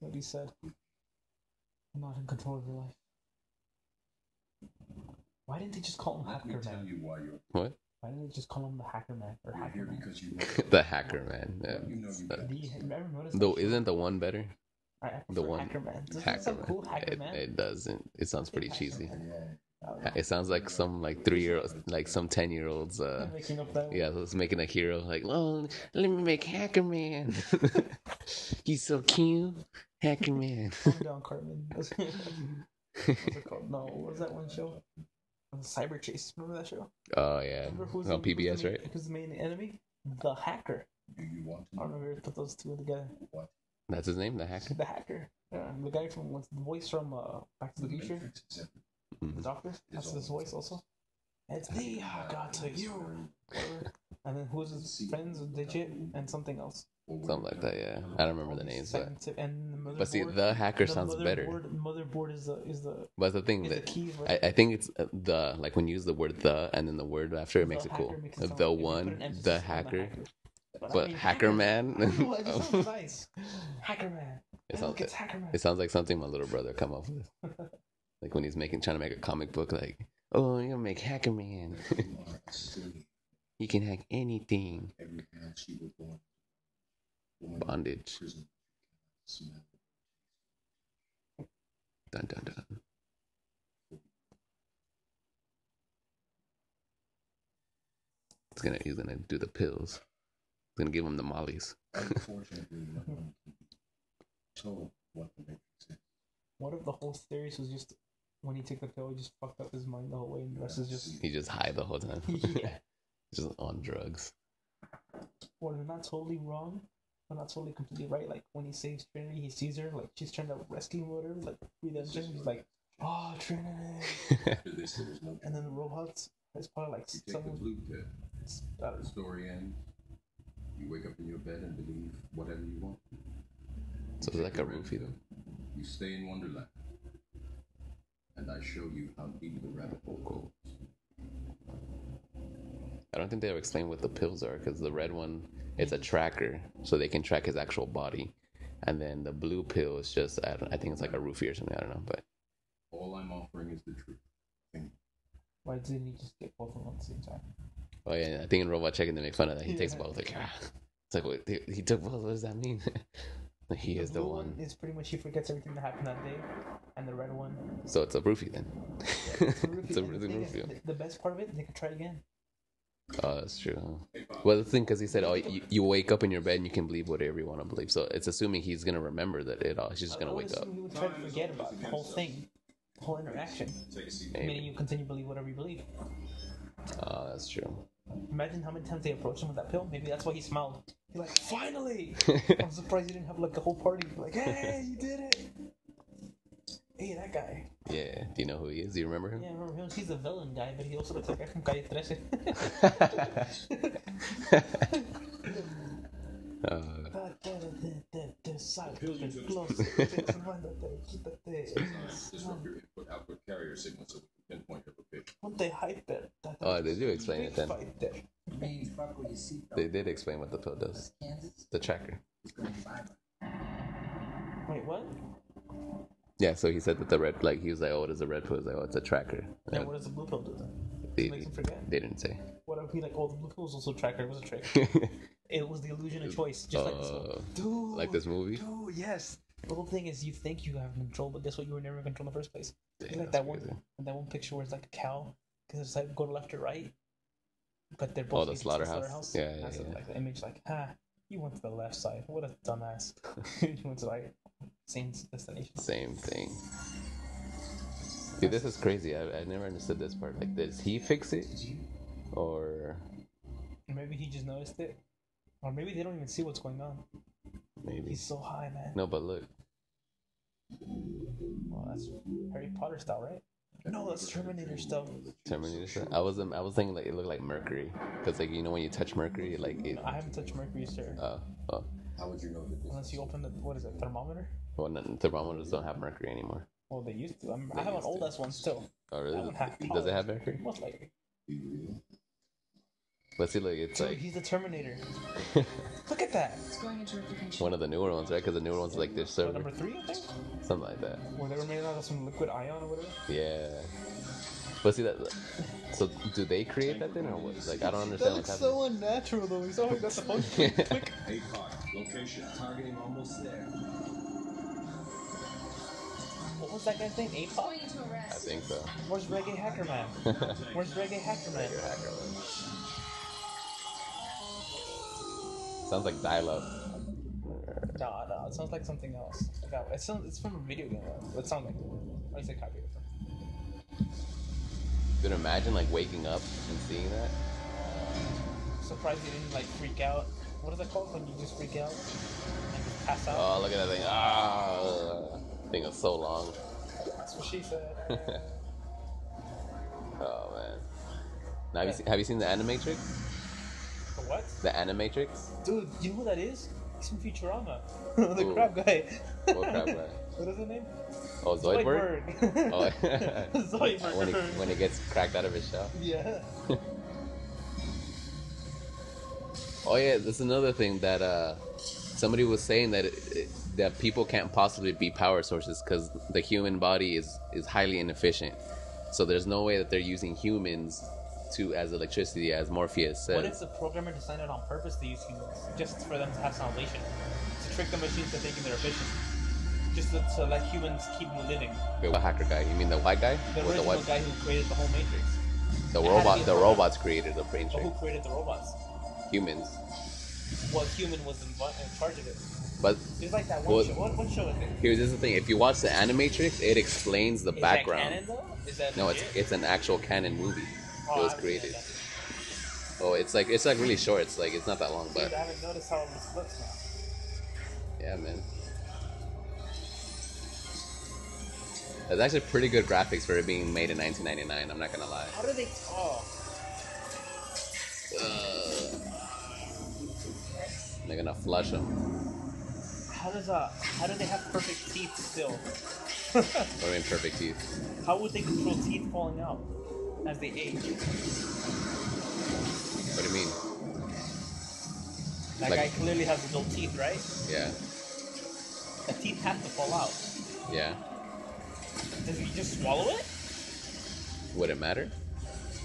What he said. I'm not in control of your life. Why didn't they just call him Let me Hacker tell Man? you why you're What? Why didn't they just call him the Hacker Man or you're Hacker here Man? because you The hacker man. Yeah. you know you Uh, got Do you ever notice that? Though show? isn't the one better? I prefer the one- Hacker Man. Doesn't Hacker that sound man. cool? Hacker Man. It doesn't. It sounds pretty Hacker cheesy. Man. I don't know. It sounds like some like 3-year-olds, like some 10-year-olds. I'm making up that. Yeah, so it's making a hero like, oh, let me make Hacker Man. He's so cute, Hacker Man. Calm down, Cartman. What's it called? No, what was that one show? Cyber Chase. Remember that show? Oh yeah, Remember on PBS, right? Who's the main enemy? The Hacker. Do you want to I don't know if you put those two together. what That's his name, the hacker. The Hacker. Yeah, the guy from what's the voice from Back to the Future, Matrix is everything. the Doctor. That's his voice also. It's the I got to you. Whatever. And then who's his friends? Digit and something else. Something like that. Yeah, I don't remember the names, but And the motherboard. but see, the hacker the sounds better. Motherboard is the But the thing is the that key. Right? I think it's the like when you use the word the and then the word after it makes it hacker cool. makes it sound The like if you put one, an emphasis the on hacker, But, but Hacker Man. I don't know, it just sounds nice. Hacker Man. It Hey, sounds look, it's Hacker Man. It sounds like something my little brother come up with. Like when he's trying to make a comic book, like, oh, you're gonna make Hacker Man. You are a slave. He can hack anything. Every man she was born. Woman in Bondage. prison. Smell. Dun dun dun. He's gonna do the pills. He's gonna give him the mollies. Unfortunately, no one can be told what the Matrix is. What if the whole series was just when he took the pill, he just fucked up his mind the whole way, and the rest is just He's just high the whole time. yeah. Just on drugs. Well, they're not totally wrong, but not totally completely right. Like when he saves Trinity, he sees her, like she's trying to rescue him or whatever, like redemption. He's like, oh, Trinity. After this, there is no And then the robots, it's probably like you take the someone. blue pill. I don't The know. story ends. You wake up in your bed and believe whatever you want. So it's like a roofie though. You stay in Wonderland. And I show you how deep the rabbit hole goes. I don't think they ever explain what the pills are because the red one is a tracker, so they can track his actual body, and then the blue pill is just I think it's like a roofie or something. I don't know, but All I'm offering is the truth. Why didn't he just get both of them at the same time? oh yeah, I think in Robot Chicken they make fun of that. He takes Yeah. both. Like it's like what he took both. What does that mean? He is the blue one. is pretty much he forgets everything that happened that day, and the red one. So it's a roofie then. It's a And the really thing is, roofie. the best part of it, they can try it again. Oh, that's true. Huh? Well, the thing, because he said, "Oh, you wake up in your bed and you can believe whatever you want to believe." So it's assuming he's gonna remember that it all. He's just gonna I would wake up. assume he would try to forget about the whole thing, the whole interaction, Maybe. meaning you continue to believe whatever you believe. Oh, that's true. Imagine how many times they approached him with that pill. Maybe that's why he smiled. He's like, finally! I'm surprised you didn't have like a whole party. Like, hey, you did it! Hey, that guy. Yeah. Do you know who he is? Do you remember him? Yeah, I remember him. He's a villain guy, but he also looks like a guy from Calle 13. salte close. Disrupt your input-output carrier signal so we can pinpoint your location. Ponte hyper. Oh, did you explain it then? Fighter. They did explain what the pill does. The tracker. Wait, what? Yeah, so he said that the red, like, he was like, oh, what is a red pill? He's like, oh, it's a tracker. And what does the blue pill do then? They, Makes him forget. they didn't say. What if he like, oh, the blue pill was also a tracker. It was a trick. It was the illusion of choice, just like this one. Dude, like this movie? Dude, yes. The whole thing is you think you have control, but guess what? You were never in control in the first place. Damn, It's like that's that crazy. one picture where it's like a cow, because it's like go to left or right, but they're both the agents of slaughterhouse? Yeah, That's yeah. like the image, like, you went to the left side. What a dumbass. You went to like same destination. Same thing. Dude, this is crazy. I never understood this part. Like, does he fix it? Or Maybe he just noticed it, or maybe they don't even see what's going on. maybe. He's so high, man. No, but look. Well, that's Harry Potter style, right? No, that's Terminator stuff. Terminator stuff. I was thinking like it looked like Mercury. Because, like, you know, when you touch Mercury, like it. I haven't touched Mercury, sir. Oh. How would you know that this Unless you open the, what is it, thermometer? Well, thermometers don't have Mercury anymore. Well, they used to. I have an old ass one still. Oh, That one really? half Does it have Mercury? Most likely. Let's see, look, it's Dude, like he's the Terminator. Look at that. It's going into replication. one of the newer ones, right? Because the newer ones, like, their What, server. number 3, I think? Something like that. Where they were made out of some liquid ion or whatever. Yeah. But see that. So do they create that then, or what? Like, I don't understand what's happening. unnatural though. He's always got the function. Click. APOC location targeting almost there. What was that guy's name? It's APOC? going into I arrest. think so. Where's Reggae Hacker Man? Where's Reggae Hacker Man? Sounds like dial-up. No, it sounds like something else. It's from a video game. It sounds like. Or is it copyright? Dude, imagine like waking up and seeing that. Surprised you didn't like freak out. What is it called when you just freak out and just pass out? Oh, look at that thing. Thing is so long. That's what she said. Oh man. Now have you seen the Animatrix? The what? The Animatrix? Dude, you know who that is? He's from Futurama. The Ooh. crab guy. What crab guy? What is his name? Oh, Zoidberg? Oh, Zoidberg. when he gets cracked out of his shell. Yeah. Oh yeah, that's another thing that somebody was saying that that people can't possibly be power sources because the human body is highly inefficient. So there's no way that they're using humans to as electricity, as Morpheus says. What if the programmer designed it on purpose to use humans, just for them to have salvation, to trick the machines to thinking they're efficient, just to let humans keep living? Wait, what hacker guy? You mean the white guy? The Or original the white? guy who created the whole Matrix. The It had to robot. be a The program. robots created the brain But who trick. created the robots? Humans. What human was in charge of it? But There's like that one Well, show. What show is it? here's the thing: if you watch the Animatrix, it explains the Is background. that canon though? Is that No, legit? it's an actual canon movie. Oh, It I was haven't seen created. that. Oh, it's like really short. It's like it's not that long, Dude, but I haven't noticed how this looks now. yeah, man. That's actually pretty good graphics for it being made in 1999. I'm not gonna lie. How do they? Oh, They're gonna flush them. how do they have perfect teeth still? Or in perfect teeth. How would they control teeth falling out as they age? What do you mean? That Like- guy clearly has adult teeth, right? Yeah, The teeth have to fall out. yeah. Does he just swallow it? Would it matter?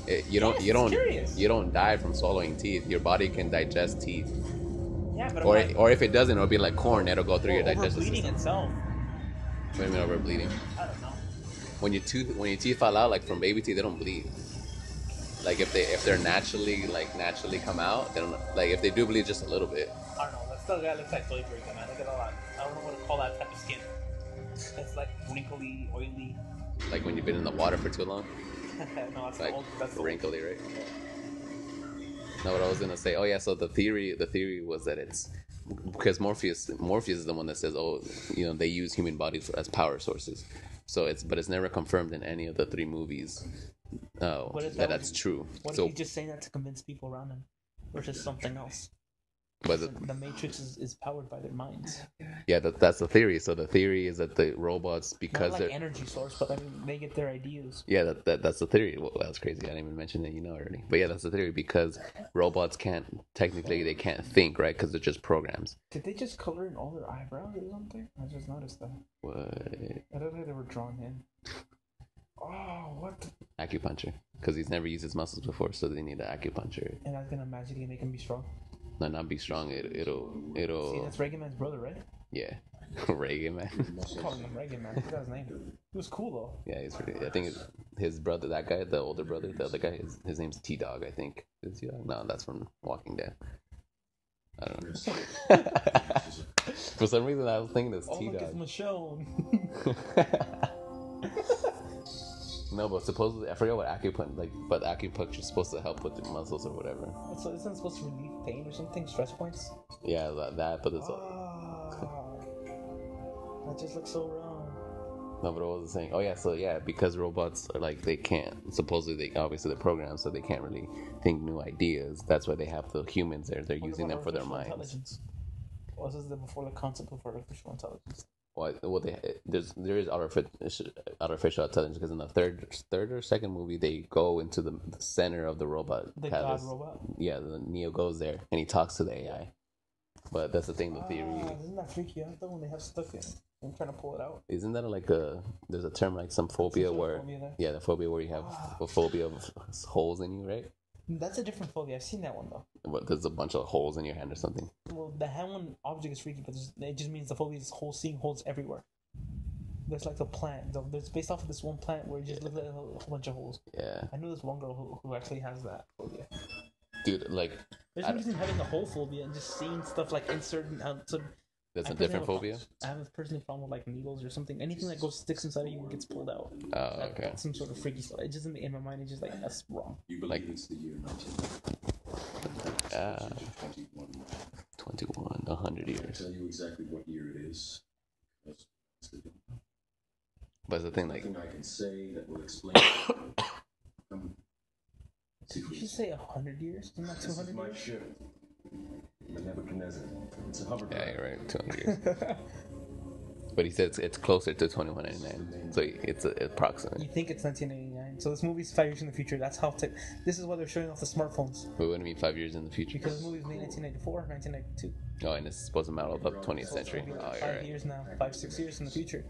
You Yes, curious. don't die from swallowing teeth. Your body can digest teeth. Yeah, but Or I'm like, or if it doesn't, it'll be like corn. It'll go through your digestive bleeding system. itself. What do you mean over bleeding? I don't know. When your teeth fall out, like from baby teeth, they don't bleed. Like if they're naturally come out, they don't, like if they do bleed just a little bit. I don't know. That still guy looks like Zoidberg, man. Look at all that. I don't know what to call that type of skin. It's like wrinkly, oily. Like when you've been in the water for too long, No, that's like old. That's old. wrinkly, right? No, what I was gonna say. Oh yeah, so the theory was that it's because Morpheus is the one that says, oh, you know, they use human bodies as power sources. So it's never confirmed in any of the 3 movies What if that that that's was- true. What So if he's just saying that to convince people around him? Or just something else? But The Matrix is powered by their minds. yeah, that's the theory. So the theory is that the robots, Not because like they're energy source, but I mean, they get their ideas. yeah, that's the theory. Well, that's crazy. I didn't even mention that, already. But yeah, that's the theory because robots can't technically they can't think, right? Because they're just programs. Did they just color in all their eyebrows or something? I just noticed that. What? I don't think they were drawn in. Oh, what? Acupuncture, because he's never used his muscles before, so they need an acupuncture. And that's gonna magically make him be strong. No, not be strong. It'll. See, that's Reagan Man's brother, right? Yeah, Reagan man. I'm calling him Reagan Man. I forgot his name. He was cool though. Yeah, he's pretty. I think his brother, that guy, the older brother, the other guy, his name's T Dog. I think. Is T-Dog? No, that's from Walking Dead. I don't know. For some reason, I was thinking it's Oh, T look, it's Dog. Michonne. No, but supposedly I forget what acupuncture but acupuncture is supposed to help with the muscles or whatever. So isn't it supposed to relieve pain or something? Stress points? Yeah, that. But it's That just looks so wrong. no. But what was I saying? Oh yeah, so yeah, because robots are they can't supposedly obviously they're programmed, so they can't really think new ideas. That's why they have the humans there. They're using them for their minds. Intelligence? Or is this before the concept of artificial intelligence? Well, there is artificial intelligence because in the third or second movie they go into the center of the robot. The God robot? Yeah, the Neo goes there and he talks to the AI. But that's the thing, the theory. Isn't that freaky out though when they have stuck in and trying to pull it out? Isn't that there's a term like some phobia where the phobia where you have a phobia of holes in you, right? That's a different phobia. I've seen that one though. What, there's a bunch of holes in your hand or something. Well, the hand one object is freaky, but it just means the phobia is seeing holes everywhere. There's like a plant. It's based off of this one plant where you just look at a whole bunch of holes. Yeah. I knew this one girl who actually has that phobia. Dude, like. There's no reason having a whole phobia and just seeing stuff like insert and out. So that's a different phobia? I have a personal problem with like needles or something. Anything that sticks inside of you and gets pulled out. Oh, okay. That's some sort of freaky stuff. It just in my mind, it's just like that's wrong. You believe it's the year 1921. 21, 100 years. I'll tell you exactly what year it is. But But the thing, like, nothing I can say that will explain. Did you say 100 years? Isn't that This is 200 my years? ship. The Nebuchadnezzar. It's a hover. yeah, you're right, 200 years. But he says it's closer to 2199, so it's approximate. You think it's 1989? So this movie's 5 years in the future. That's how. This is why they're showing off the smartphones. But wouldn't it be 5 years in the future? Because the movie's made 1994, 1992. Oh, and it's supposed to model up 20th century. So it'll be Oh, like you're 5 right. years now, 5-6 years in the future.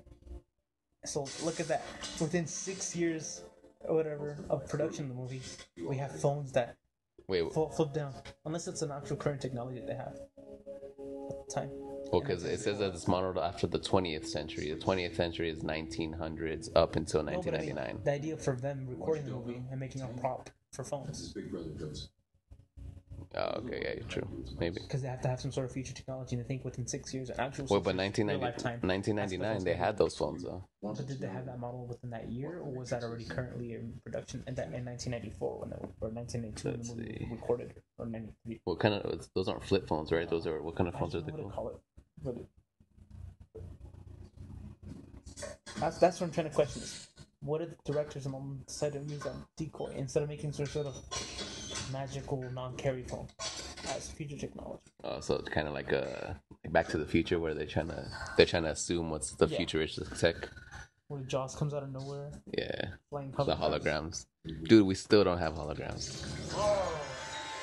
So look at that. Within 6 years, or whatever, of production of the movie, we have phones that Wait, flip down. Unless it's an actual current technology that they have at the time. well, because it says that it's modeled after the 20th century. The 20th century is 1900s up until No, but I mean, 1999. the idea for them recording the movie and making a prop for This phones. is Big Brother Joseph. Oh, okay, yeah, true. Maybe. Because they have to have some sort of future technology, and I think within 6 years, an actual Well, but 6 years, real lifetime. 1999, they had those phones, though. But did they have that model within that year, or was that already currently in production in 1994 when or 1992 when the movie Let's see. was recorded, or 93? What kind of, those aren't flip phones, right? Those are, what kind of I phones are don't they know what to called? call it. That's what I'm trying to question. Is what if the directors and them decided to use that decoy instead of making some sort of magical non-carry phone as future technology? So it's kind of like Back to the Future, where they're trying to assume what's the Yeah. futuristic tech. Where Jaws comes out of nowhere, Yeah, flying the holograms. holograms. Dude, we still don't have holograms. Oh,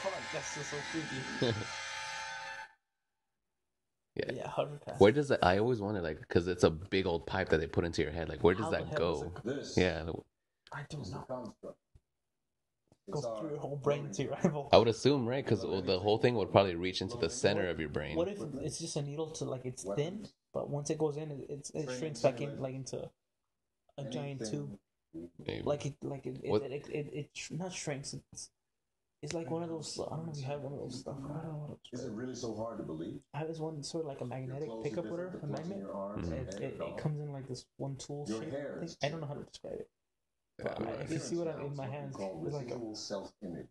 fuck! That's just so freaky. Yeah. Hovercraft. Where does that? I always wonder, like, because it's a big old pipe that they put into your head. Like, where does How the that hell does go? This Yeah, I don't is the know. construct. Goes It's our through your whole brain to your eyeball. I would assume, right? Because the whole thing would probably reach into the center of your brain. What if it's just a needle to like it's thin, but once it goes in, it shrinks back in like into a giant tube. Maybe. Like it What- not shrinks. It's like one of those. I don't know if you have one of those stuff. I don't know what it's Is it really so hard to believe? I have this one sort of like a magnetic pickup whatever, a magnet. It comes in like this one tool Your shape. hair Thing. is I don't know how to describe it. But if you see what I'm in my hands, it's like self-image.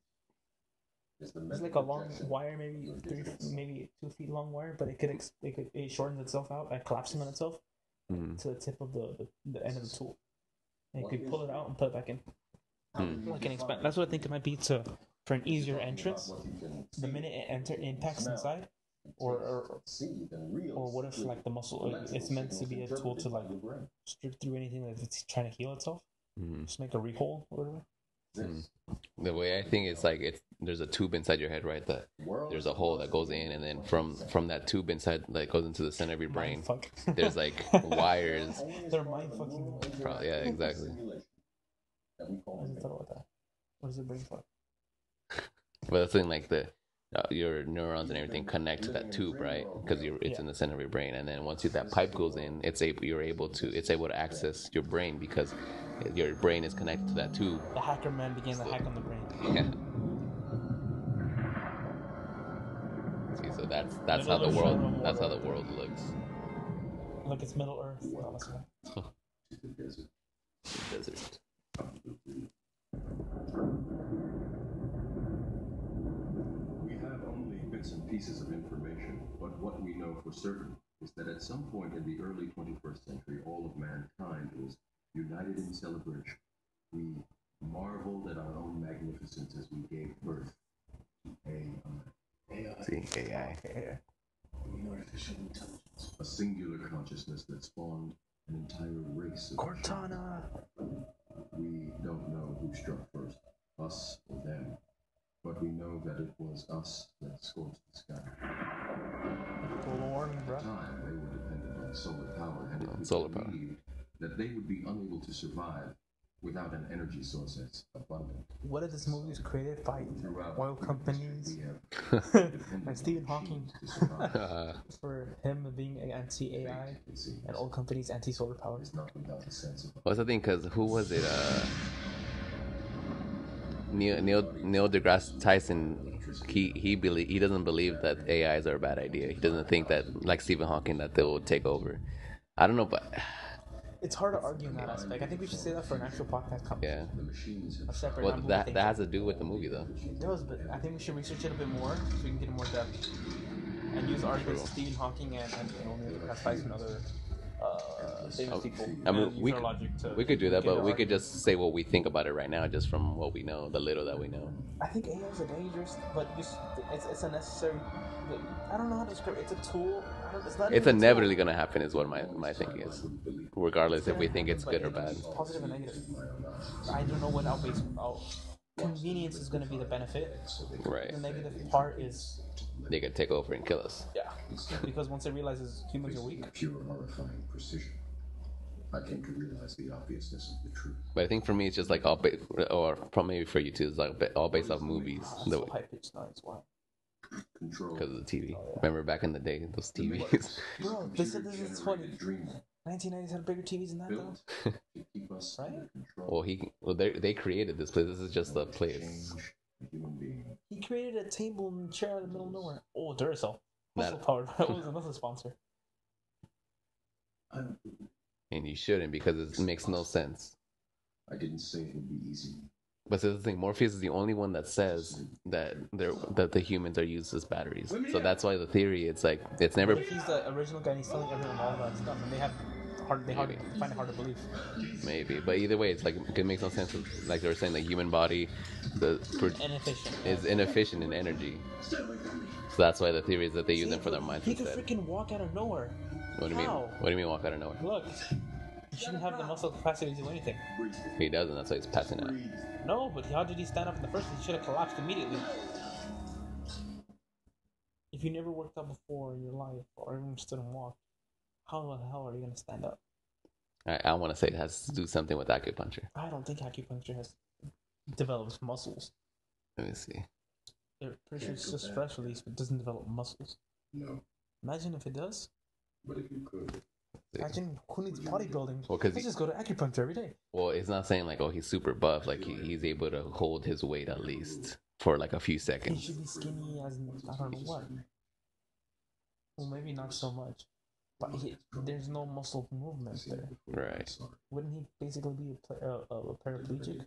it's like a long wire, maybe 2 feet long wire, but it shortens itself out by collapsing on itself Mhm. to the tip of the end of the tool. And you could pull it out and put it back in. Like an expand. That's what I think it might be for an easier entrance. The minute it impacts inside, Or what if like the muscle, it's meant to be a tool to like strip through anything that it's trying to heal itself, just make a rehole or whatever. The way I think it's like there's a tube inside your head, right? That there's a hole that goes in, and then from that tube inside that goes into the center of your brain, Fuck. there's like wires. They're mind fucking. Yeah, exactly. I didn't thought about that. What is it brain fuck? But that's the thing, like your neurons and everything connect to that tube, right? Because it's in the center of your brain, and then once that pipe goes in, it's able to access your brain because your brain is connected to that tube. The hacker man began to hack on the brain. Yeah. See, so that's how the world looks. Like it's Middle Earth. Well, that's right. Desert. We have only bits and pieces of information, but what we know for certain is that at some point in the early 21st century, all of mankind was united in celebration. We marveled at our own magnificence as we gave birth to AI. See, AI. Artificial intelligence. A singular consciousness that spawned an entire race of Cortana. We don't know who struck first, us or them, but we know that it was us that scorched the sky. Lord, bro. At the time, they were dependent on solar power, and it was Solar power. believed that they would be unable to survive without an energy source that's abundant. What if this movie was created by Throughout oil companies we have depended and Stephen on Hawking machines to survive. for him being anti-AI It seems and oil companies anti-solar power? is not without a sense of What's the thing? Because who was it? Neil deGrasse Tyson. He doesn't believe that AIs are a bad idea. He doesn't think that, like Stephen Hawking, that they will take over. I don't know, but It's hard to argue in that aspect. I think we should say that for an actual podcast. yeah. the machines A separate Well, non-movie that thing. has to do with the movie though. It does, but I think we should research it a bit more so we can get in more depth and use arguments of Stephen Hawking and Neil deGrasse Tyson and other famous people. I mean, and use we our logic to we could do that, get but our we could arguments. just say what we think about it right now, just from what we know, the little that we know. I think AI is a dangerous, but just it's a necessary. I don't know how to describe it. It's a tool. It's not. It's even a tool. inevitably gonna happen, is what my thinking is, regardless if we think it's good or bad. It's positive and negative. I don't know what outweighs. Convenience is going to be the benefit. Right? The negative part is They could take over and kill us. yeah, because once it realizes humans are weak. pure horrifying precision. I came to realize the obviousness of the truth. But I think for me, it's just like or probably maybe for you too, it's like all based off movies, So high pitched noise. Wow. Control. because of the TV. Remember back in the day, those TVs. Bro, they said this is funny. Dream 1990s had bigger TVs than that, though. built to keep us Right? under control. They created this place. This is just a place. Change a human being. He created a table and chair in the middle of nowhere. Oh, Duracell. That- Muscle powered. That was another sponsor. I don't believe. And you shouldn't, because it makes no sense. I didn't say it would be easy. But see, the thing, Morpheus is the only one that says that the humans are used as batteries. So that's why the theory, it's like it's never. What if he's the original guy and he's telling everyone all that stuff and they find it hard to believe. Maybe, but either way, it's like it makes no sense. Like they were saying, the human body Inefficient. is inefficient in energy. So that's why the theory is that they use them for their minds He could instead. freaking walk out of nowhere. What do you mean? How? What do you mean walk out of nowhere? Look. He shouldn't have the muscle capacity to do anything. He doesn't. That's why he's passing out. No, but how did he stand up in the first place? He should have collapsed immediately. If you never worked out before in your life or even stood and walked, how the hell are you going to stand up? I want to say it has to do something with acupuncture. I don't think acupuncture has developed muscles. Let me see. They're pretty sure it's just stress release, but it doesn't develop muscles. No. Imagine if it does. But if you could. Imagine who needs bodybuilding. Well, 'cause Let's just go to acupuncture every day. Well, it's not saying like, oh, he's super buff. Like he's able to hold his weight at least for like a few He seconds. should be skinny as I don't know what. Well, maybe not so much. But there's no muscle movement there. Right. Wouldn't he basically be a paraplegic?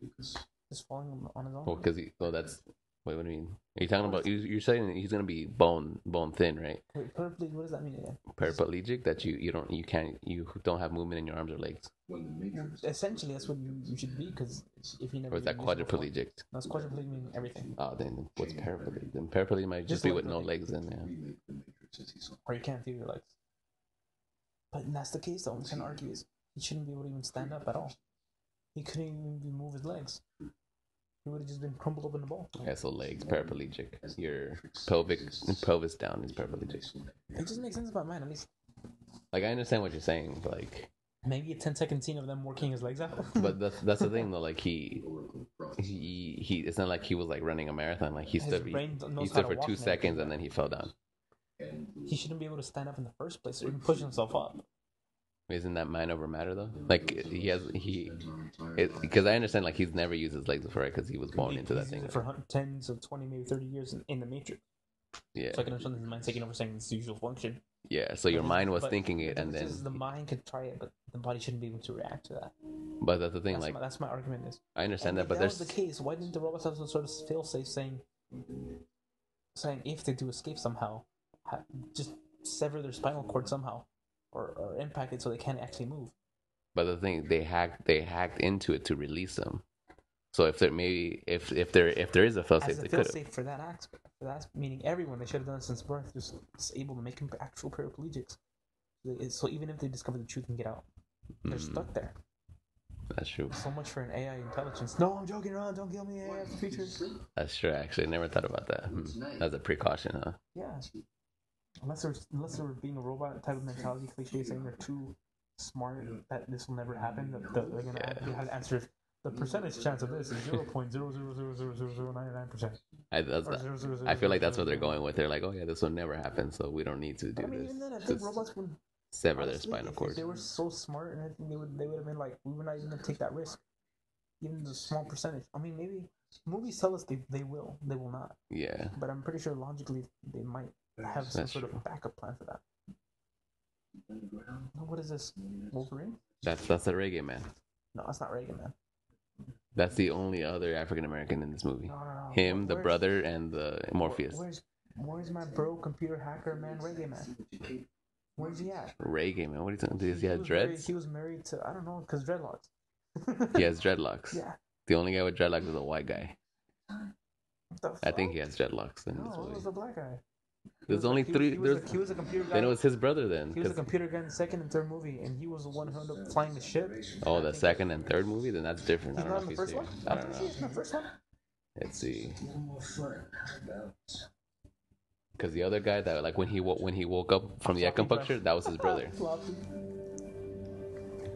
Just falling on his own? Well, because that's. Wait, what do you mean? Are you talking about? You're saying that he's gonna be bone thin, right? Wait, paraplegic, what does that mean again? Paraplegic, that you don't have movement in your arms or legs, Essentially, that's what you should be, because if you never. or is that been used before. quadriplegic? No, it's quadriplegic meaning everything. Oh, then what's paraplegic? Then paraplegic might just Just be like with no the- legs in there. Remake the Matrix since he saw. Or you can't feel your legs. But that's the case, though. I'm trying to argue is he shouldn't be able to even stand up at all. He couldn't even move his legs. He would have just been crumpled up in the ball. Yeah, so legs paraplegic. Your pelvis down is paraplegic. It just makes sense about man, at least. Like I understand what you're saying, but like maybe a 10-second scene of them working his legs out. but that's the thing though. Like he it's not like he was like running a marathon. Like he stood for 2 seconds and then he fell down. He shouldn't be able to stand up in the first place or even push himself up. Isn't that mind over matter though? Like because I understand like he's never used his legs before, right? Because he was born into that thing. Used it for tens of 20, maybe 30 years in the Matrix. Yeah. So I can understand his mind taking over, saying it's the usual function. Yeah. So your mind was thinking it, and then the mind could try it, but the body shouldn't be able to react to that. But that's the thing. That's my argument is. I understand that, but if that was the case, why didn't the robots have some sort of fail-safe saying if they do escape somehow, just sever their spinal cord somehow, or impact it so they can't actually move. But the thing, they hacked into it to release them. So if there is a fail-safe, they could have. For that aspect, meaning everyone, they should have done it since birth, just able to make them actual paraplegics. So even if they discover the truth and get out, they're stuck there. That's true. So much for an AI intelligence. No, I'm joking around. Don't kill me, AI of the future. That's true. Actually, I never thought about that. That's a precaution, huh? Yeah. Unless they're being a robot type of mentality cliche, saying they're too smart that this will never happen. They're gonna have to answer. The percentage chance of this is 0.0000099%. I feel like that's what they're going with. They're like, oh yeah, this will never happen, so we don't need to do this. Even then, I think robots would sever their spinal cord. If they were so smart, and I think they would have been like, we were not even gonna take that risk, even the small percentage. I mean, maybe movies tell us they will not. Yeah. But I'm pretty sure logically they might have some sort of backup plan for that. What is this? Wolverine? That's the Reggae Man. No, that's not Reagan, man. That's the only other African American in this movie. No. Him, the brother, and the Morpheus. Where's my bro, computer hacker man, Reggae Man? Where's he at? Reggae Man. What are you talking? Does he have dreads? He was married to, I don't know, because dreadlocks. He has dreadlocks. Yeah. The only guy with dreadlocks is a white guy. I think he has dreadlocks in this movie. No, it was the black guy. There's only three. He was a computer guy. Then it was his brother. Then he was a computer guy in the second and third movie, and he was the one who ended up flying the ship. Oh, the second and third movie. Then that's different. He's not in the first one. I don't know. He's in the first one. Let's see. Because the other guy that like when he woke up from the acupuncture, that was his brother.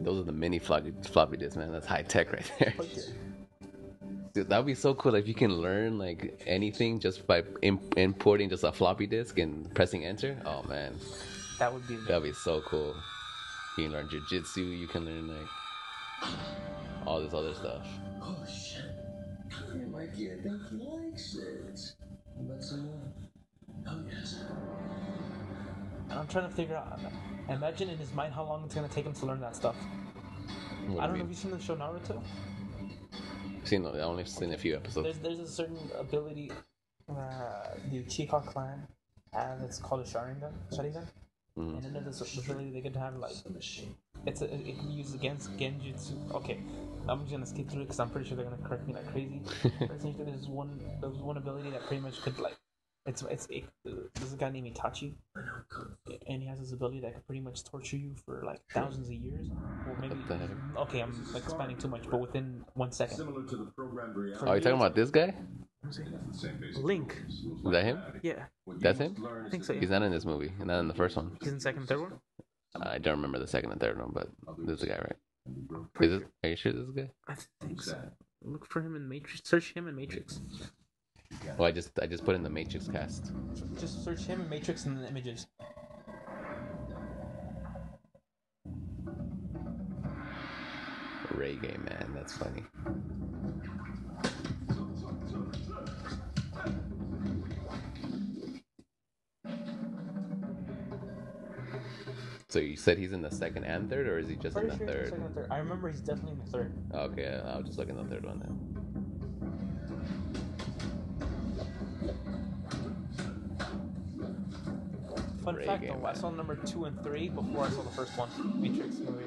Those are the mini floppy disks, man. That's high tech right there. Okay. Dude, that would be so cool if you can learn like anything just by importing just a floppy disk and pressing enter. Oh man, that'd be so cool. You can learn jiu-jitsu. You can learn like all this other stuff. Oh shit! Hey Mikey, I think he likes it. But some more. Oh yes. I'm trying to figure out. Imagine in his mind how long it's gonna take him to learn that stuff. I don't know if you've seen the show Naruto. I've only seen a few episodes. There's a certain ability the Uchiha clan have. It's called a Sharingan. Mm-hmm. And then there's this ability they can have like it can be used against Genjutsu. Okay, I'm just gonna skip through it because I'm pretty sure they're gonna correct me like crazy. But essentially, there was one ability that pretty much could like there's a guy named Itachi, and he has this ability that could pretty much torture you for like thousands of years, or maybe. Okay, I'm like expanding too much, but within 1 second. Similar to the programmed reality. Are you talking about this guy? Link. Is that him? Yeah. That's him? I think so. Yeah. He's not in this movie. He's not in the first one. He's in the second and third one? I don't remember the second and third one, but this is the guy, right? Are you sure this is the guy? I think so. Look for him in Matrix. Search him in Matrix. Well, I just put in the Matrix cast. Just search him in Matrix and the images. Reggae Man, that's funny. So you said he's in the second and third, or is he just in the third? Second and third? I remember he's definitely in the third. Okay, I'll just look in the third one then. Fun fact though, I saw number 2 and 3 before I saw the first one, Matrix movie.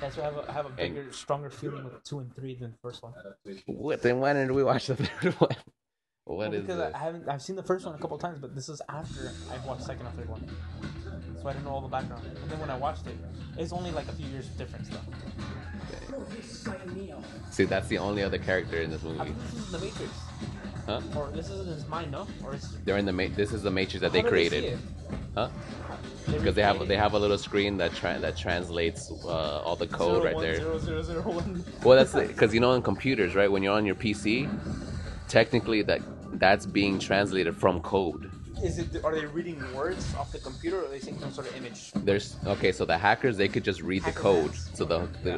That's why I have a bigger, stronger feeling with 2 and 3 than the first one. What? Then why didn't we watch the third one? What is because this? I've seen the first one a couple times, but this is after I've watched second and third one, so I didn't know all the background. And then when I watched it, it's only like a few years difference though. See, that's the only other character in this I movie. think this is in the Matrix, Huh? or this isn't his mind, no? Or it's They're in the This is the Matrix that they how do see created. it? Huh? Because they have a little screen that translates all the code right there. 01001. Well, that's because you know in computers, right? When you're on your PC, technically that's being translated from code. Are they reading words off the computer, or are they seeing some sort of image? So the hackers, they could just read the code. So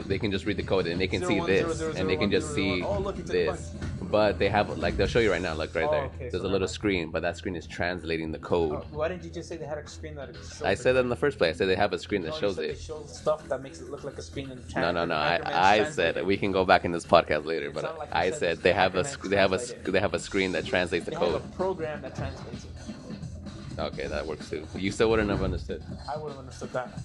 they can just read the code and they can see this, and they can just see this. But they have they'll show you right now. Look right there. Okay, There's so a little screen, but that screen is translating the code. Why didn't you just say they had a screen that shows I said that in the first place. I said they have a screen that shows They it. show stuff that makes it look like a screen and No. I said we can go back in this podcast later, but sounded like you I said said this they have Hackerman they have a screen that translates the They code. have a program that translates it. Okay, that works too. You still wouldn't have understood. I would have understood that.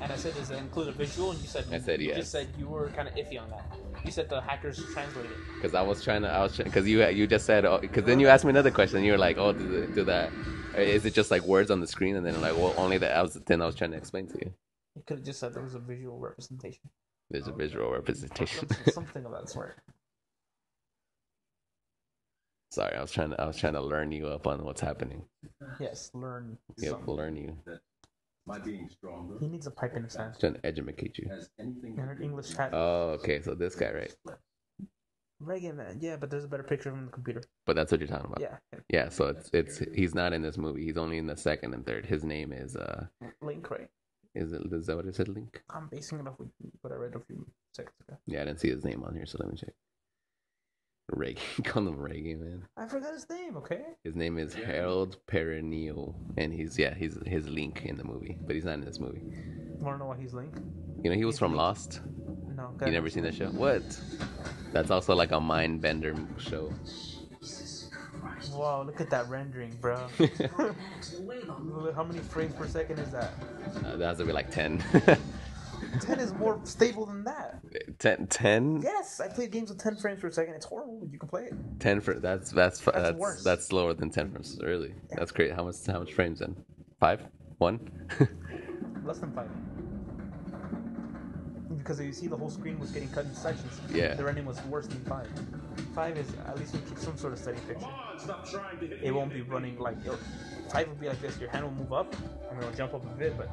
And I said, does it include a visual? And you said, I said you yes. just said you were kind of iffy on that. You said the hackers translated it. Because because you just said, because then you asked me another question. You were like, oh, do that. Is it just like words on the screen? And then I'm like, well, only that. I was trying to explain to you. You could have just said there was a visual representation. There's a visual representation. Something of that sort. Sorry, I was trying to learn you up on what's happening. Yes, learn. Yep, something. learn you. My being stronger He needs a pipe in his hand. Trying to educate you. has anything And an English hat. Oh, okay. So this guy, right? Reagan, man. Yeah, but there's a better picture of him on the computer. But that's what you're talking about. Yeah. Yeah. So it's he's not in this movie. He's only in the second and third. His name is Link, right? is that what it said? Link? I'm basing it off with what I read a few seconds ago. Yeah, I didn't see his name on here, so let me check. Reagan, call him Reagan, man. I forgot his name, okay? His name is Harold Perrineau, and he's his Link in the movie, but he's not in this movie. Want to know why he's Link? You know, he was from Lost. No. You never seen that show? What? That's also like a mind bender show. Wow, look at that rendering, bro. How many frames per second is that? That has to be like 10. 10 is more stable than that. 10? Yes, I played games with 10 frames per second. It's horrible. You can play it. 10 for that's worse. that's slower than 10 frames. Really? That's great. How much frames then? 5? 1? Less than 5. Because you see the whole screen was getting cut into sections. Yeah. The rendering was worse than 5. 5 is at least we keep some sort of steady picture. It won't be running like 5 would be like this. Your hand will move up and it'll jump up a bit, but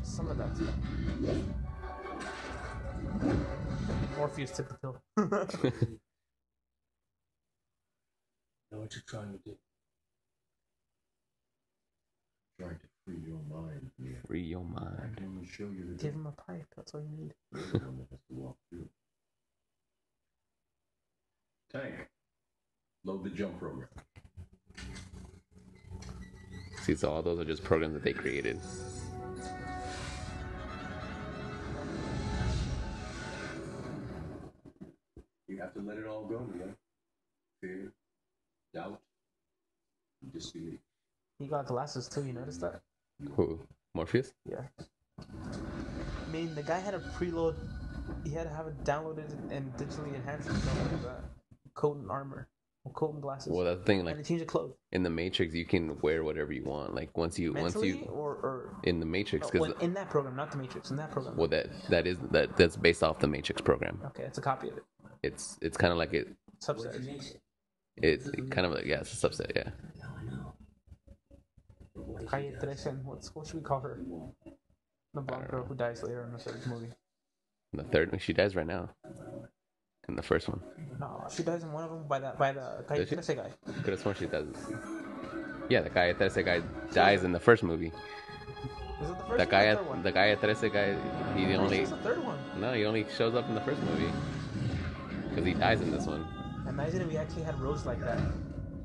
some of that stuff. Morpheus tipped the pill. Know what you're trying to do. trying to free your mind. Yeah. Free your I mind. can only show you the Give him a pipe. That's all you need. You're the one that has to walk through. Tank, load the jump program. See, so all those are just programs that they created. You have to let it all go, man. Fear, doubt, disbelief. He got glasses too. You noticed that? Who? Morpheus? Yeah. I mean, the guy had a preload. He had to have it downloaded and digitally enhanced and stuff like that. Coat and armor. Or coat and glasses. Well, that's the thing. Like and to change the clothes. in the Matrix, you can wear whatever you want. Like once you or in the Matrix, no, because in that program, not the Matrix. In that program. well, that's based off the Matrix program. Okay, it's a copy of it. It's kind of like Subset. it kind of like, yeah, it's a subset, yeah. Calle 13. What should we call her? The blonde girl who dies later in the third movie. In the third one, she dies right now. In the first one, No, she dies in one of them by the Calle Does she? 13 guy. could have sworn she does. Yeah, the guy 13 guy dies in the first movie. Is it the first The one or guy the third one? the guy 13 guy, he only It's the third one. no, he only shows up in the first movie because he dies in this one. Imagine if we actually had roads like that.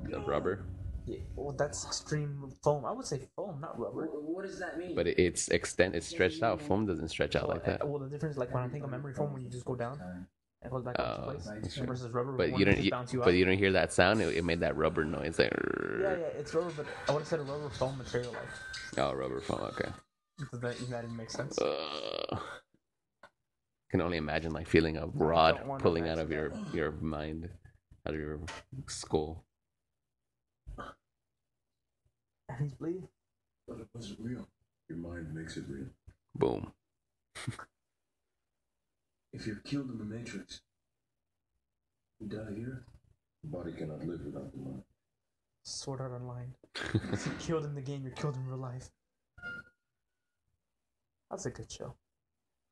The rubber, Yeah, well, that's extreme foam. I would say foam, not rubber. What does that mean? but it's stretched out. Foam doesn't stretch out like that. Well, the difference, like when I think of memory foam, when you just go down, it goes back up to place. that's true. Versus rubber, But one you can don't, just bounce you but out. you don't hear that sound. It made that rubber noise, like. Yeah, it's rubber, but I would have said a rubber foam material, like. Oh, rubber foam. Okay. Does that even make sense? Can only imagine like feeling a rod don't wanna pulling out of imagine your mind. out of your skull. And he's bleeding. But it wasn't real. Your mind makes it real. Boom. If you're killed in the Matrix, you die here. The body cannot live without the mind. Sword Art Online. If you're killed in the game, you're killed in real life. That's a good show.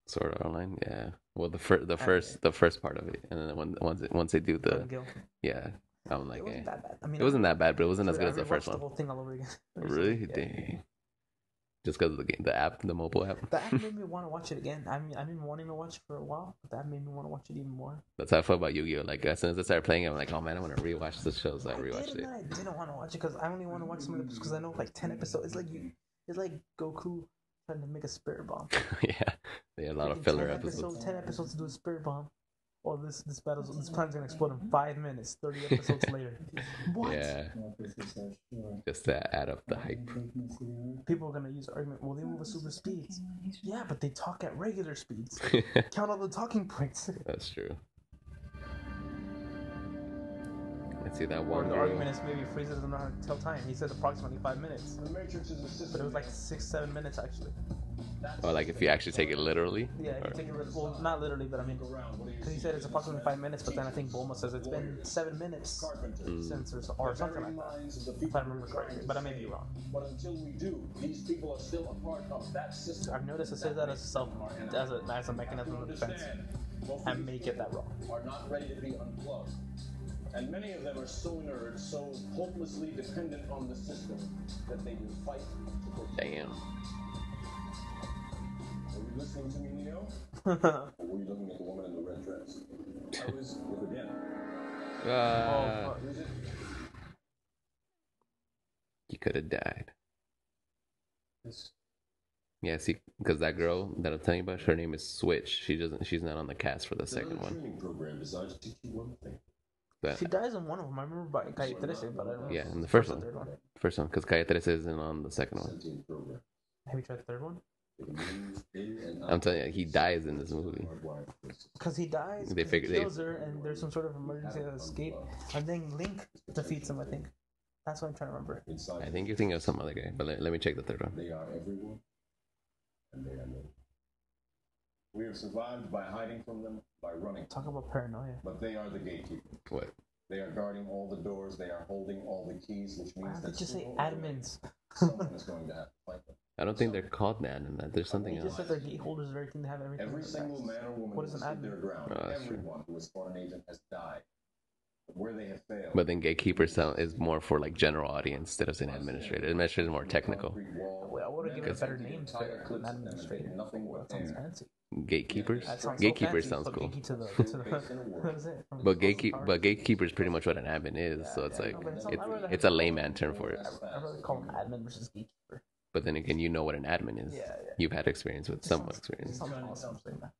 Sword Art Online, yeah. Well, the first part of it, and then once they do the Gil. yeah, I'm like, It wasn't that bad. I mean, it wasn't that bad, but it wasn't as I good as the first rewatched the one. whole thing all over again. Really? Yeah. Dang. Just because of the game, the app, the mobile app. The app made me want to watch it again. I mean, I've been wanting to watch it for a while, but that made me want to watch it even more. That's how I felt about Yu-Gi-Oh. Like as soon as I started playing it, I'm like, oh man, I want to rewatch this show, so I I did, rewatched and it. then I didn't want to watch it because I only want to watch some of the because I know like 10 episodes. It's like Goku trying to make a spirit bomb. Yeah, they had a lot of filler episodes. 10 episodes to do a spirit bomb. Well, this planet's gonna explode in 5 minutes. 30 episodes later. What? Yeah, just to add up the hype. People are gonna use the argument. Well, they move at super speeds. Yeah, but they talk at regular speeds. Count all the talking points. That's true. Let's see that Or one the girl. argument is maybe Frieza doesn't know how to tell time. He said approximately 5 minutes, The Matrix is a system. but it was like 6-7 minutes actually. Or like if you actually take it literally. Yeah, if you take it well, not literally, but I mean, because he said it's approximately 5 minutes, but then I think Bulma says it's been 7 minutes since or something like that. If I remember correctly, but I may be wrong. But until we do, these people are still a part of that system. I've noticed it says that as a mechanism of defense. I may get that wrong. Are not ready to be unplugged. And many of them are so inert, so hopelessly dependent on the system that they will fight to protect. Damn. Are you listening to me, Neo? Or were you looking at the woman in the red dress? I was with again. Oh, Who's it? He could have died. This Yeah, see, because that girl that I'm telling you about, her name is Switch. She's not on the cast for the second one. Training program designed to teach you one thing. But she dies in one of them. I remember by Calle 13, but I don't know. yeah, in the first or one. third one. First one, because Calle 13 isn't on the second one. Sentient program. Have you tried the third one? It moves in and out. I'm telling you, he dies in this movie. Hardwired systems. Because he dies, They 'cause figured he they- kills her, and there's some sort of emergency escape, and then Link defeats him, I think. That's what I'm trying to remember. Inside I think you're thinking of some other guy, but let me check the third one. they are everyone, and they are none. We have survived by hiding from them, by running. Talk about paranoia. But they are the gatekeepers. What? They are guarding all the doors. They are holding all the keys, which Why means don't they that just say sooner or later, admins? someone is going to have to fight them. I don't think they're called admin. There's something He just else. said they're gateholders of everything to have everything. Every on single their man or woman What who is has an stood admin? their ground, Oh, that's true. everyone who has fought an agent has died. But where they have failed, But then gatekeeper is more for like general audience instead of saying administrator. Administrator is more technical. Well, I would have given a better name to it than administrator. Nothing That but sounds air. fancy. Gatekeepers. That sounds Gatekeeper so fancy, sounds but cool. gatekeep to the what is it? From But House of Cards? gatekeeper is pretty much what an admin is. So it's Yeah, like no, but I'd rather it's a have- layman term for it. I'd rather call him admin versus gatekeeper. But then again, you know what an admin is. Yeah, yeah. You've had experience with some experience. Sounds awesome saying that.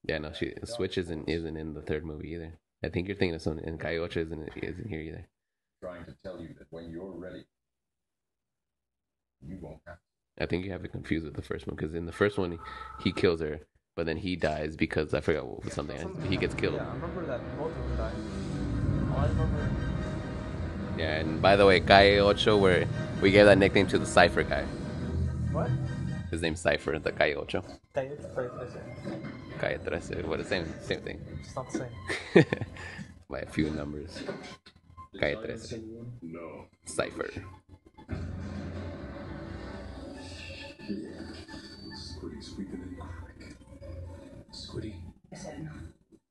Yeah, no, Switch isn't in the third movie either. I think you're thinking of something, and Kaiocha isn't here either. trying to tell you that when you're ready, you won't have to. I think you have it confused with the first one because in the first one he kills her, but then he dies because I forgot what was something. He gets killed. Yeah, I remember that both of them died. All I remember. Yeah, and by the way, Kaiocha, where we gave that nickname to the Cipher guy. What? His name's Cipher, the Kaiocha. Calle 13. Calle 13. What the same thing. It's not the same. By a few numbers. Calle 13. No. Cipher. Yeah. Squiddy's squeaking in quick. Squiddy. I said no.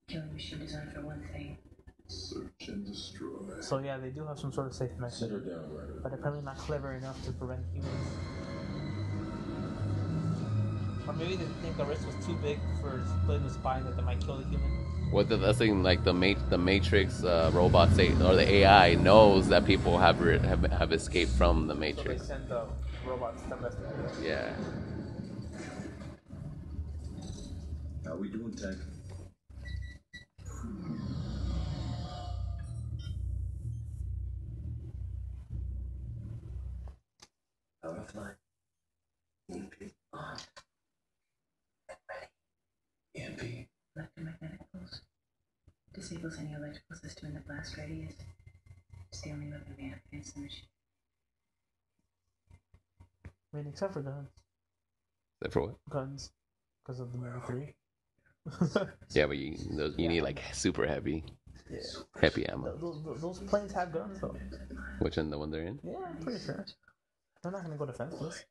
Killing machine designed for one thing. Search and destroy. So yeah, they do have some sort of safe Sit method, her down, Ryder. but apparently not clever enough to prevent humans. Or maybe they think the risk was too big for splitting the spine that they might kill the human. What the thing like the Matrix robots say, or the AI knows that people have escaped from the So they Matrix. send the robots to investigate it. Yeah. How we doing, Tech? Power fly. EMP on. And ready. EMP. Electromagnetic pulse. disables any electrical system in the blast radius. It's the only weapon we have against the machine. I mean, except for guns. Except for what? Guns. Because of the movie 3. Yeah, but you need like super heavy ammo. Those planes have guns, though. Which one? The one they're in? Yeah, I'm pretty sure. They're not going to go defenseless.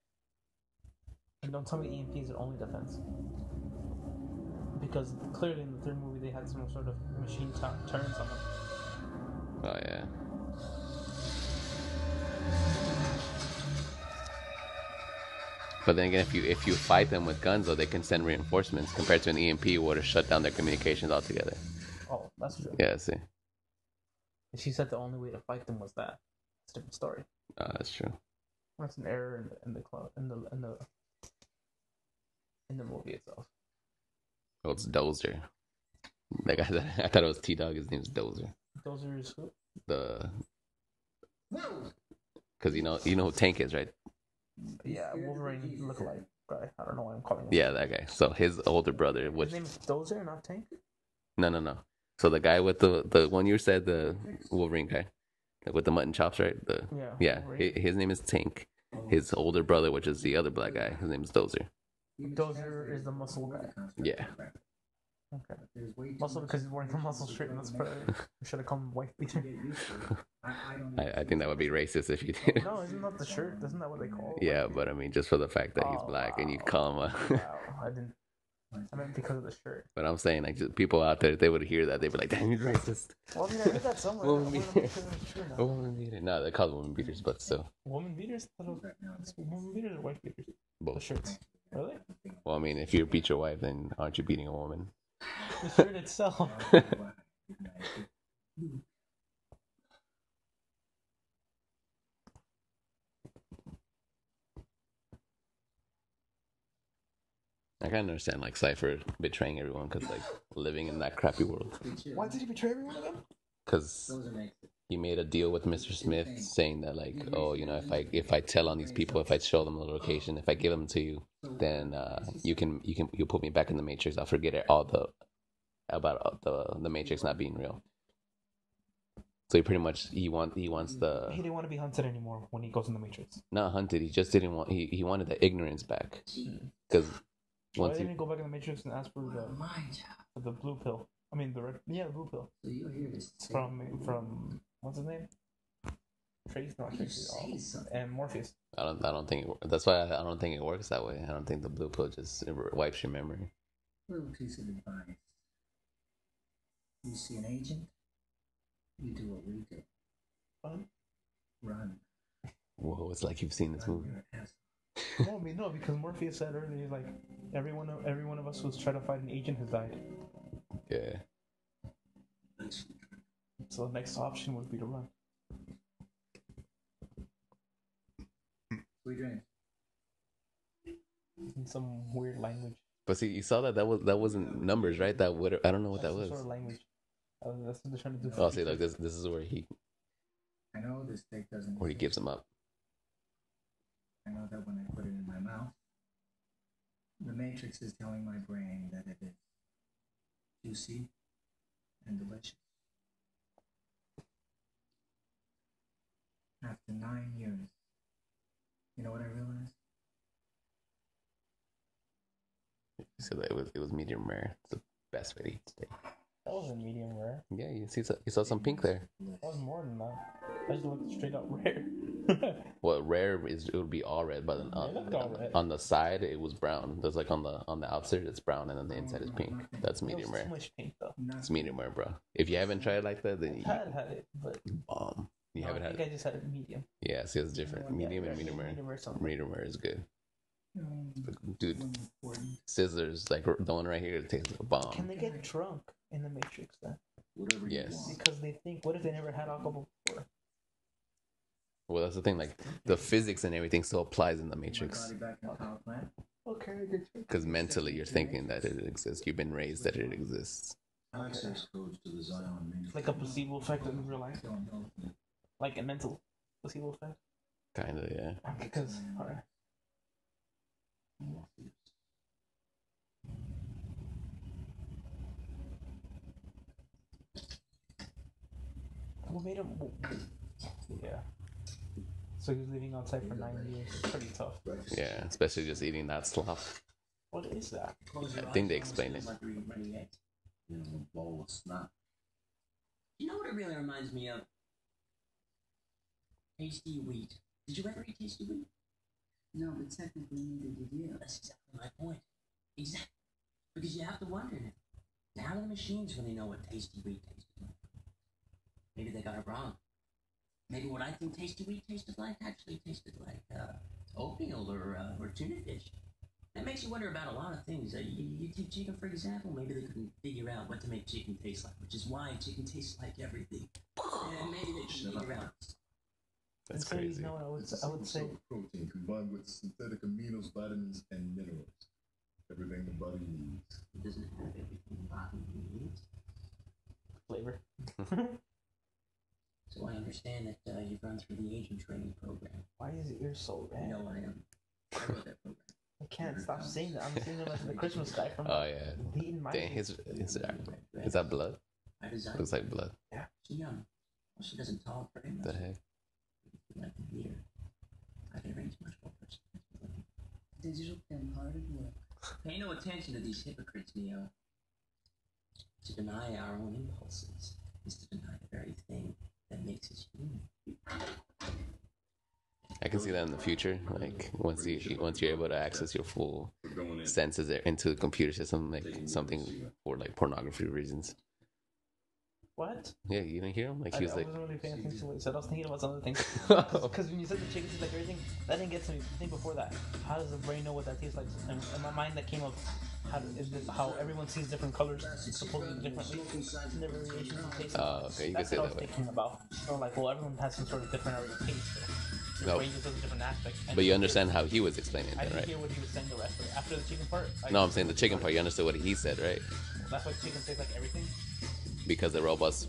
And don't tell me EMPs are only defense. Because clearly in the third movie they had some sort of machine turns on them. Oh yeah. But then again, if you fight them with guns, though, they can send reinforcements. Compared to an EMP, who would have shut down their communications altogether. Oh, that's true. Yeah, see. And she said the only way to fight them was that. It's a different story. That's true. That's an error in the movie itself. Oh, it's Dozer. Like I thought it was T-Dog. His name's Dozer. Dozer is who? Because you know who Tank is, right? Yeah, Wolverine lookalike guy. I don't know why I'm calling him. Yeah, that guy. So his older brother, His name is Dozer, not Tank? No. So the guy with the one you said, the Wolverine guy, like with the mutton chops, right? Yeah. His name is Tank. His older brother, which is the other black guy, his name is Dozer. Dozer is the muscle guy. Yeah. Okay. Muscle because he's wearing the muscle shirt and that's probably should have called him wife beater. I think that would be racist if you did. No, isn't that the shirt? Isn't that what they call it? Yeah, but I mean, just for the fact that he's black and you call him Wow, I meant because of the shirt. But I'm saying, like, just people out there, if they would hear that, they'd be like, damn, you're racist. Well, I mean, I heard that somewhere. Woman beater. Woman beater. No, they call them woman beaters, but still. Woman beaters? Woman beaters or wife beaters? The Both. shirts. Really? Well, I mean, if you beat your wife, then aren't you beating a woman? The shirt itself. I kind of understand, like, Cypher betraying everyone because, like, living in that crappy world. Why did he betray everyone again? Because he made a deal with Mr. Smith saying that, like, oh, you know, if I tell on these people, if I show them the location, if I give them to you, then you'll put me back in the Matrix. I'll forget about the Matrix not being real. So he pretty much he wants the. He didn't want to be hunted anymore when he goes in the Matrix. Not hunted. He just didn't want. He wanted the ignorance back. Because why didn't he go back in the Matrix and ask for the blue pill? I mean the red. Yeah, the blue pill. From what's his name? Trace, not Trace. And Morpheus. I don't think that's why I don't think it works that way. I don't think the blue pill just wipes your memory. Little piece of advice. You see an agent, you do what we do. Run. Whoa, it's like you've seen this movie. No, I mean no, because Morpheus said earlier, like every one of us who's trying to fight an agent has died. Yeah. So the next option would be to run. We drink. In some weird language. But see, you saw that wasn't numbers, right? That would I don't know what that was. Sort of language. That's what they're trying to do. Oh, see, like this is where I know this steak doesn't. he gives them up. I know that when I put it in my mouth, the Matrix is telling my brain that it is juicy and delicious. After 9 years, you know what I realized? So that it was medium rare. It's the best way to eat steak. That wasn't medium rare. Yeah, you saw some pink there. That was more than that. I just looked straight up rare. Well, rare it would be all red, but on the side it was brown. There's like on the outside it's brown, and on the inside is pink. That's medium rare. Too much pink though. It's medium rare, bro. If you haven't tried it like that, then I've had it, but you haven't had I think it. I just had it medium. Yeah, see, it's different. Medium and medium rare. Medium rare is good. Dude, scissors, like the one right here, tastes like a bomb. Can they get drunk in the Matrix then? Yes. Because they think, what if they never had alcohol before? Well, that's the thing. Like the physics and everything still applies in the Matrix. Okay. Because mentally, you're thinking that it exists. You've been raised that it exists. Access codes to the Zion Matrix. Like a placebo effect in real life. Like a mental placebo effect. Kind of, yeah. Because, alright. What made him? Yeah. So he was living outside for 9 years. It's pretty tough. Yeah, especially just eating that slop. What is that? I think they explained it. You know, a bowl of snot. You know what it really reminds me of? Tasty wheat. Did you ever eat tasty wheat? No, but technically neither did you. That's exactly my point. Exactly. Because you have to wonder, how do the machines really know what tasty wheat tastes like? Maybe they got it wrong. Maybe what I think tasty wheat tasted like actually tasted like oatmeal or tuna fish. That makes you wonder about a lot of things. You take chicken, for example, maybe they couldn't figure out what to make chicken taste like, which is why chicken tastes like everything. And maybe they couldn't figure out. That's So, crazy. No, I would say Protein combined with synthetic aminos, vitamins, and minerals. Everything the body needs. It doesn't have everything the body needs. flavor. So I understand that you've run through the agent training program. Why is your ear so red? No, I wrote that program. I can't stop saying that. I'm seeing him as the Christmas guy from Oh yeah. Beaten My Dang, Face. is that blood? I designed Looks like blood. She she doesn't talk very much. The heck? If you like to hear, I can arrange much more personality. Digital and hard at work. Pay no attention to these hypocrites, Neo. To deny our own impulses is to deny the very thing that makes us human. I can see that in the future. Like once you're able to access your full senses into the computer system, like something for like pornography reasons. What? Yeah, you didn't hear him? Like he was I like, wasn't really paying attention to what you said. I was thinking about some other things. Because when you said the chicken tastes like everything, that didn't get to me. Think before that. How does the brain know what that tastes like? And in my mind, that came up. How everyone sees different colors supposedly differently in their variations of taste. okay, you can That's say what I that was way. thinking about. So like, well, everyone has some sort of different taste. So your No. brain just has a different aspect. But you understand how he was explaining I it, didn't right? hear what he was saying the rest of it. After the chicken part. No, I'm saying the chicken part. You understood what he said, right? That's why chicken tastes like everything. Because the robots,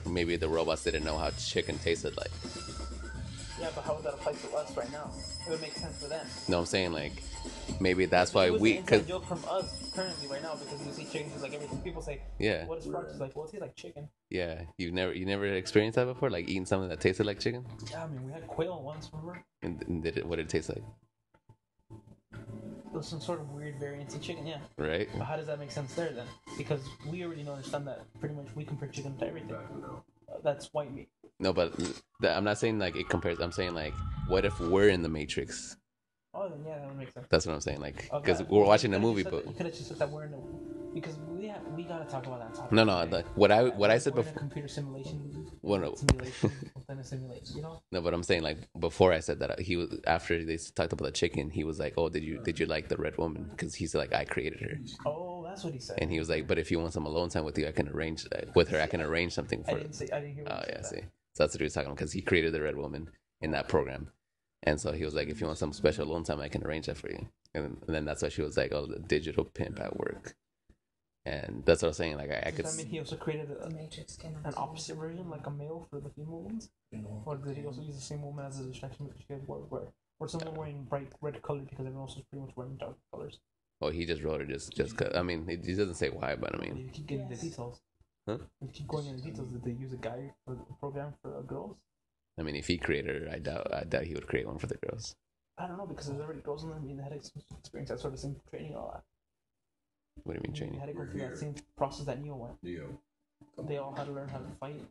maybe the robots didn't know how chicken tasted like. Yeah, but how would that apply to us right now? It would make sense for them. No, I'm saying like maybe that's why It was we an inside cause joke from us currently right now because we see chicken tastes like everything. People say, yeah. "What is fried?" It's like, "Well, it tastes like chicken." Yeah, you never experienced that before, like eating something that tasted like chicken. Yeah, I mean, we had quail once, remember? And what did it taste like? It was some sort of weird variance of chicken, yeah. Right? But how does that make sense there then? Because we already understand that pretty much we compare chicken to everything. That's white meat. No, but I'm not saying like it compares. I'm saying like, what if we're in the Matrix? Oh, then yeah, that would make sense. That's what I'm saying. Like, Okay. because we're watching a You could've movie, just but said you could have just said that we're in a because we gotta talk about that topic. no, today. what I said We're in a before. computer simulation. Well, no. Simulation within a simulation, you know? No, but I'm saying like before I said that he was after they talked about the chicken, he was like, "Oh, did you like the red woman?" Because he said like I created her, Oh, that's what he said. and he was like, "But if you want some alone time with you, I can arrange that with her. I can arrange something I for." didn't hear what Oh he yeah, said. see, so that's what he was talking about because he created the red woman in that program, and so he was like, "If you want some special alone time, I can arrange that for you." And then that's why she was like, "Oh, the digital pimp at work," and that's what I was saying. Like I could. Does that mean he also created Matrix cannot an see opposite version, like a male for the female ones? Or did he also use the same woman as a distraction because she has or someone wearing bright red color because everyone else was pretty much wearing dark colors? Oh, he just wrote it just cause. I mean, he doesn't say why, but I If mean, you keep getting the details. Huh? If you keep going into details, did they use a guy for the program for girls? I mean, if he created her, I doubt he would create one for the girls. I don't know because there's already girls in there. I mean, they had experience that sort of same training and all that. What do you mean They training? had to go through that same process that Neo went. Neo. They all had to learn how to fight,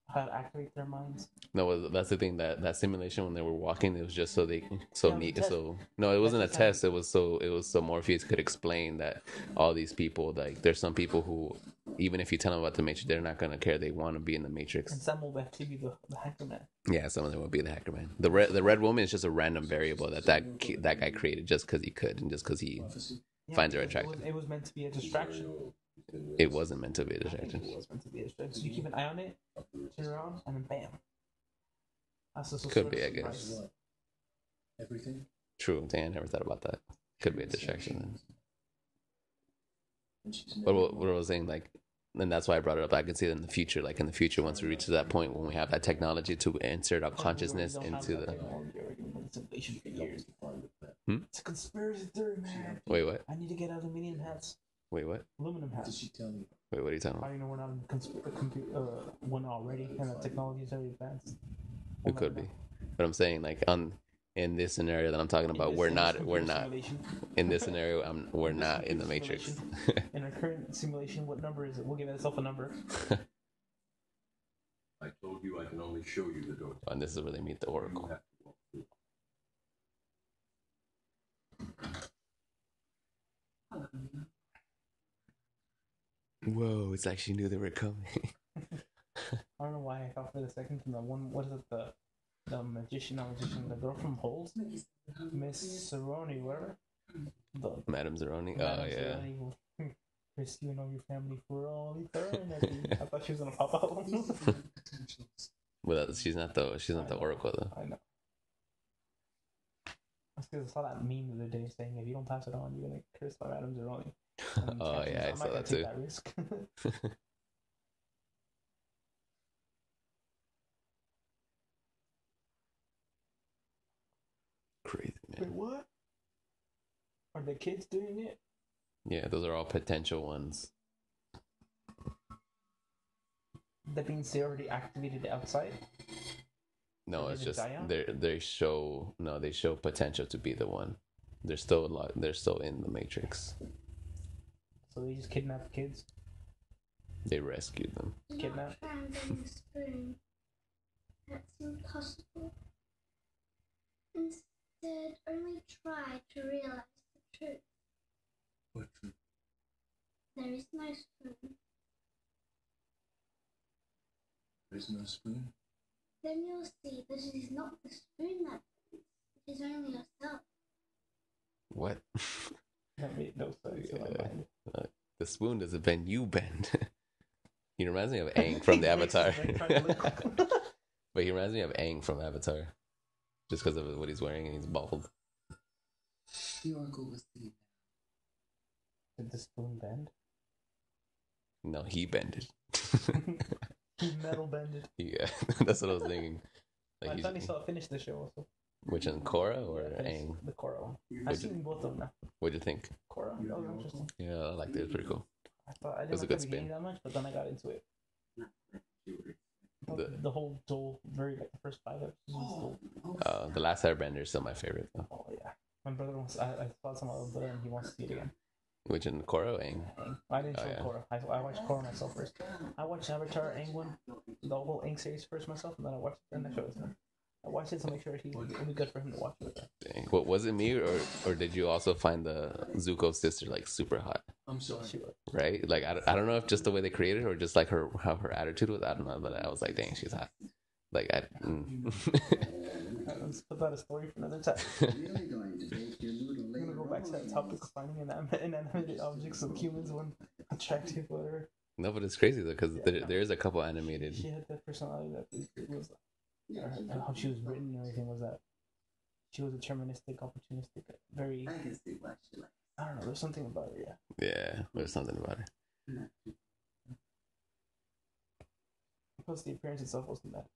how to activate their minds. No, that's the thing. That simulation when they were walking, it was just so they Yeah, it was a test. no, it wasn't a That's just test. It was so Morpheus could explain that all these people, like there's some people who even if you tell them about the Matrix, they're not gonna care. They want to be in the Matrix. And some will actually be the hacker man. Yeah, some of them will be the hacker man. The red woman is just a random variable that guy created just because he could and just because he Yeah, finds her because attractive. It was meant to be a distraction. It wasn't meant to be a I think distraction. it was meant to be a distraction. So you keep an eye on it, turn around, and then bam. That's just a Could sort be, of I guess. surprise. Everything? True. Dang, I never thought about that. Could be a distraction then. And she's But what I was saying, like, and that's why I brought it up. I can see that in the future, like in the future, once we reach to that point when we have that technology to insert our consciousness We don't have into that the. technology already. We've been in simulation for years. Hmm? It's a conspiracy theory, man. Wait, what? I need to get aluminum hats. Wait, what? Aluminum What did hats. she tell you? Wait, what are you talking How about? do you know we're not in one already and the technology is already advanced? It could be, but I'm saying like on in this scenario that I'm talking about, we're not simulation. in this scenario. We're not in the Matrix. Simulation. In our current simulation, what number is it? We'll give itself a number. I told you I can only show you the door. And this is where they meet the You Oracle. have to walk through. Whoa! It's like she knew they were coming. I don't know why I thought for the second from the one. What is it? The magician, not magician. The girl from Holes, Miss Cerrone, whatever. Madame Zeroni. Madame Oh yeah. Cerrone will risk you and your family for all eternity. I thought she was gonna pop out. Well, she's not the Oracle though. I know. That's because I saw that meme the other day saying if you don't pass it on, you're gonna get cursed by Madame Zeroni. Oh yeah, I saw that too. Take that risk. Crazy Wait, man. what? Are the kids doing it? Yeah, those are all potential ones. That means they already activated it outside. No, Or it's did it just die out? they show potential to be the one. They're still in the Matrix. So they just kidnap kids. They rescued them. Kidnap. Not try and bring the spoon. That's impossible. Instead, only try to realize the truth. What truth? There is no spoon. There's no spoon? Then you'll see that it is not the spoon that bends. It is only yourself. What? That made no sense in my Yeah. mind. The spoon doesn't bend, you bend. He reminds me of Aang from the Avatar. But he reminds me of Aang from Avatar. Just because of what he's wearing and he's bald. The Oracle was the... Did the spoon bend? No, he bended. He metal bended. Yeah, that's what I was thinking. Like I thought he saw finish the show also. which one, Korra or Yeah, finished Aang? the Korra one. I've What'd you- seen both of them now. What'd you think? Korra, that was interesting. Yeah, I liked it. It was pretty cool. I thought I was didn't a like good the beginning spin. that much, but then I got into it. The whole Joel, very like the first 5 episodes. The Last Airbender is still my favorite though. Oh yeah, my brother wants. I saw some of brother and he wants to see it again. Which in Korra or Aang? I didn't Oh, show yeah. Korra. I watched Korra myself first. I watched Avatar Aang one, the whole Aang series first myself, and then I watched it and I showed it to him. I watched it to make sure it would be good for him to watch it. Dang. What was it, me or did you also find the Zuko sister like super hot? I'm sorry. Right? Like I don't know if just the way they created her or just like how her attitude was. I don't know, but I was like, dang, she's hot. Like Let's put that a story for another time. I'm gonna go back to that topic of finding inanimate objects of humans when attractive, whatever. No, but it's crazy though because there is a couple animated. She had that personality that it was how she was written and everything was that she was deterministic, opportunistic, very. I can see why she likes. I don't know. There's something about her. Yeah. Yeah, there's something about her. Plus, the appearance itself wasn't that.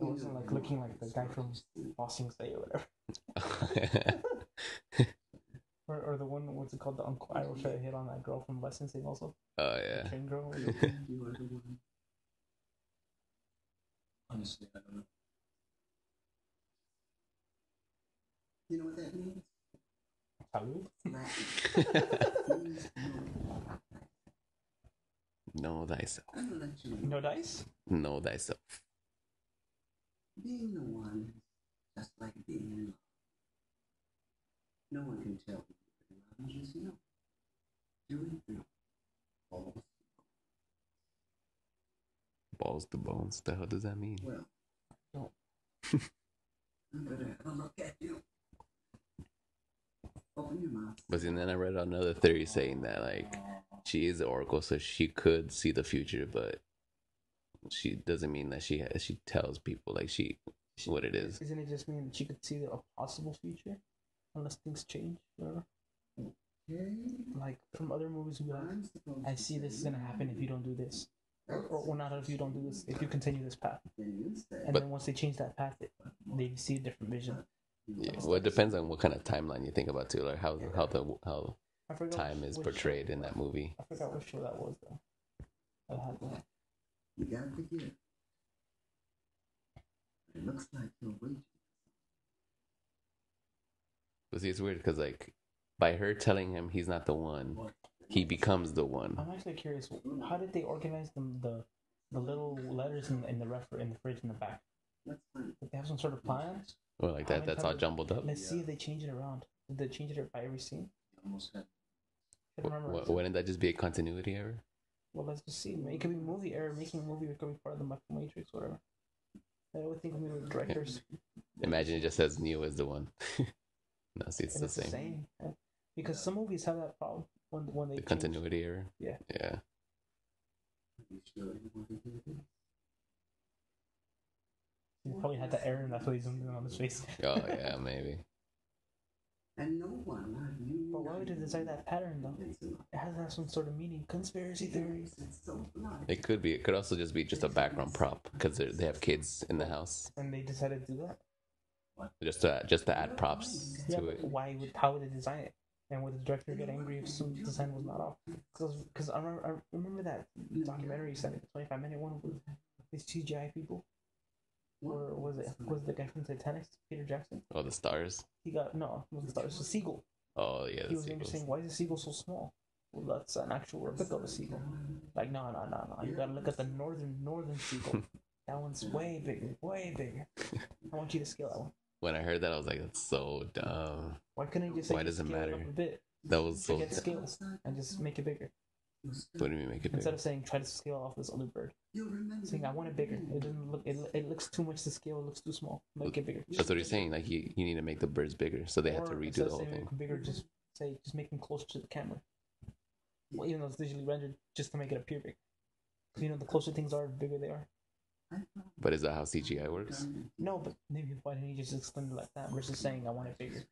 It wasn't like looking like the guy from Bossing Say or whatever. Or the one, what's it called? The uncle. I will try to hit on that girl from Lesson Sing also. Oh yeah. Train girl. You are the one. Honestly, I don't know. You know what that means? Salud. Know thyself. I'm gonna let you know. No dice? Know thyself. Being the one, just like being in love. No one can tell you love you just know. Doing through all. Balls to bones. The hell does that mean? Well, No. I'm gonna have a look at you. Open your mouth. But then I read another theory saying that like she is the Oracle, so she could see the future, but she doesn't mean that she tells people like what it is. Isn't it just mean that she could see a possible future? Unless things change, whatever. Like from other movies, we like, I see this is gonna happen if you don't do this, or not if you don't do this. If you continue this path, and But- then once they change that path, they see a different vision. Yeah. Well, it depends on what kind of timeline you think about too, like how I forgot time is which portrayed show- in that movie. I forgot which show that was though. ahead. Go ahead. You gotta forgive. It looks like you're waiting. But see, it's weird because like by her telling him he's not the one, he becomes the one. I'm actually curious. How did they organize the little letters in the fridge in the back? Did they have some sort of plan? Or like that? That's all jumbled up. Let's see if they change it around. Did they change it by every scene? Almost had. Wouldn't that just be a continuity error? Well, let's just see. It could be movie error. Making a movie, it could be part of the Matrix, whatever. I would think maybe the directors. Imagine it just says Neo is the one. No, see, it's the same. Yeah. Because some movies have that problem when they The change. continuity error. Yeah. Yeah. He probably had that error, and that's why he zoomed in on his face. Oh yeah, maybe. And no one, not you. But why would it design that pattern though? It has to have some sort of meaning. Conspiracy theories. It could be. It could also just be just a background prop because they have kids in the house. And they decided to do that. Just to add props to it. How would they design it? And would the director get angry if some design was not off? Because I remember that documentary said it, 25-minute one with these CGI people. Or was the guy from Titanic, Peter Jackson? Oh, the stars. He got no, it wasn't stars. It was a seagull. Oh yeah, He the was seagulls. saying, why is the seagull so small? Well, that's an actual replica of a seagull. Like no. You gotta look at the northern seagull. That one's way bigger, way bigger. I want you to scale that one. When I heard that, I was like, "That's so dumb." Why couldn't you just Why does it scale matter? up a bit? That was so. Get scales and just make it bigger. What do you mean make it Instead bigger? of saying try to scale off this other bird, saying I want it bigger. It doesn't look. It looks too much to scale. It looks too small. Make it bigger. That's what you're saying. Like you need to make the birds bigger, so they have to Or redo instead the of whole saying thing. make them bigger. Just make them closer to the camera. Well, even though it's digitally rendered, just to make it appear big. Because the closer things are, the bigger they are. But is that how CGI works? No, but maybe why didn't he just explain it like that versus saying I want it bigger?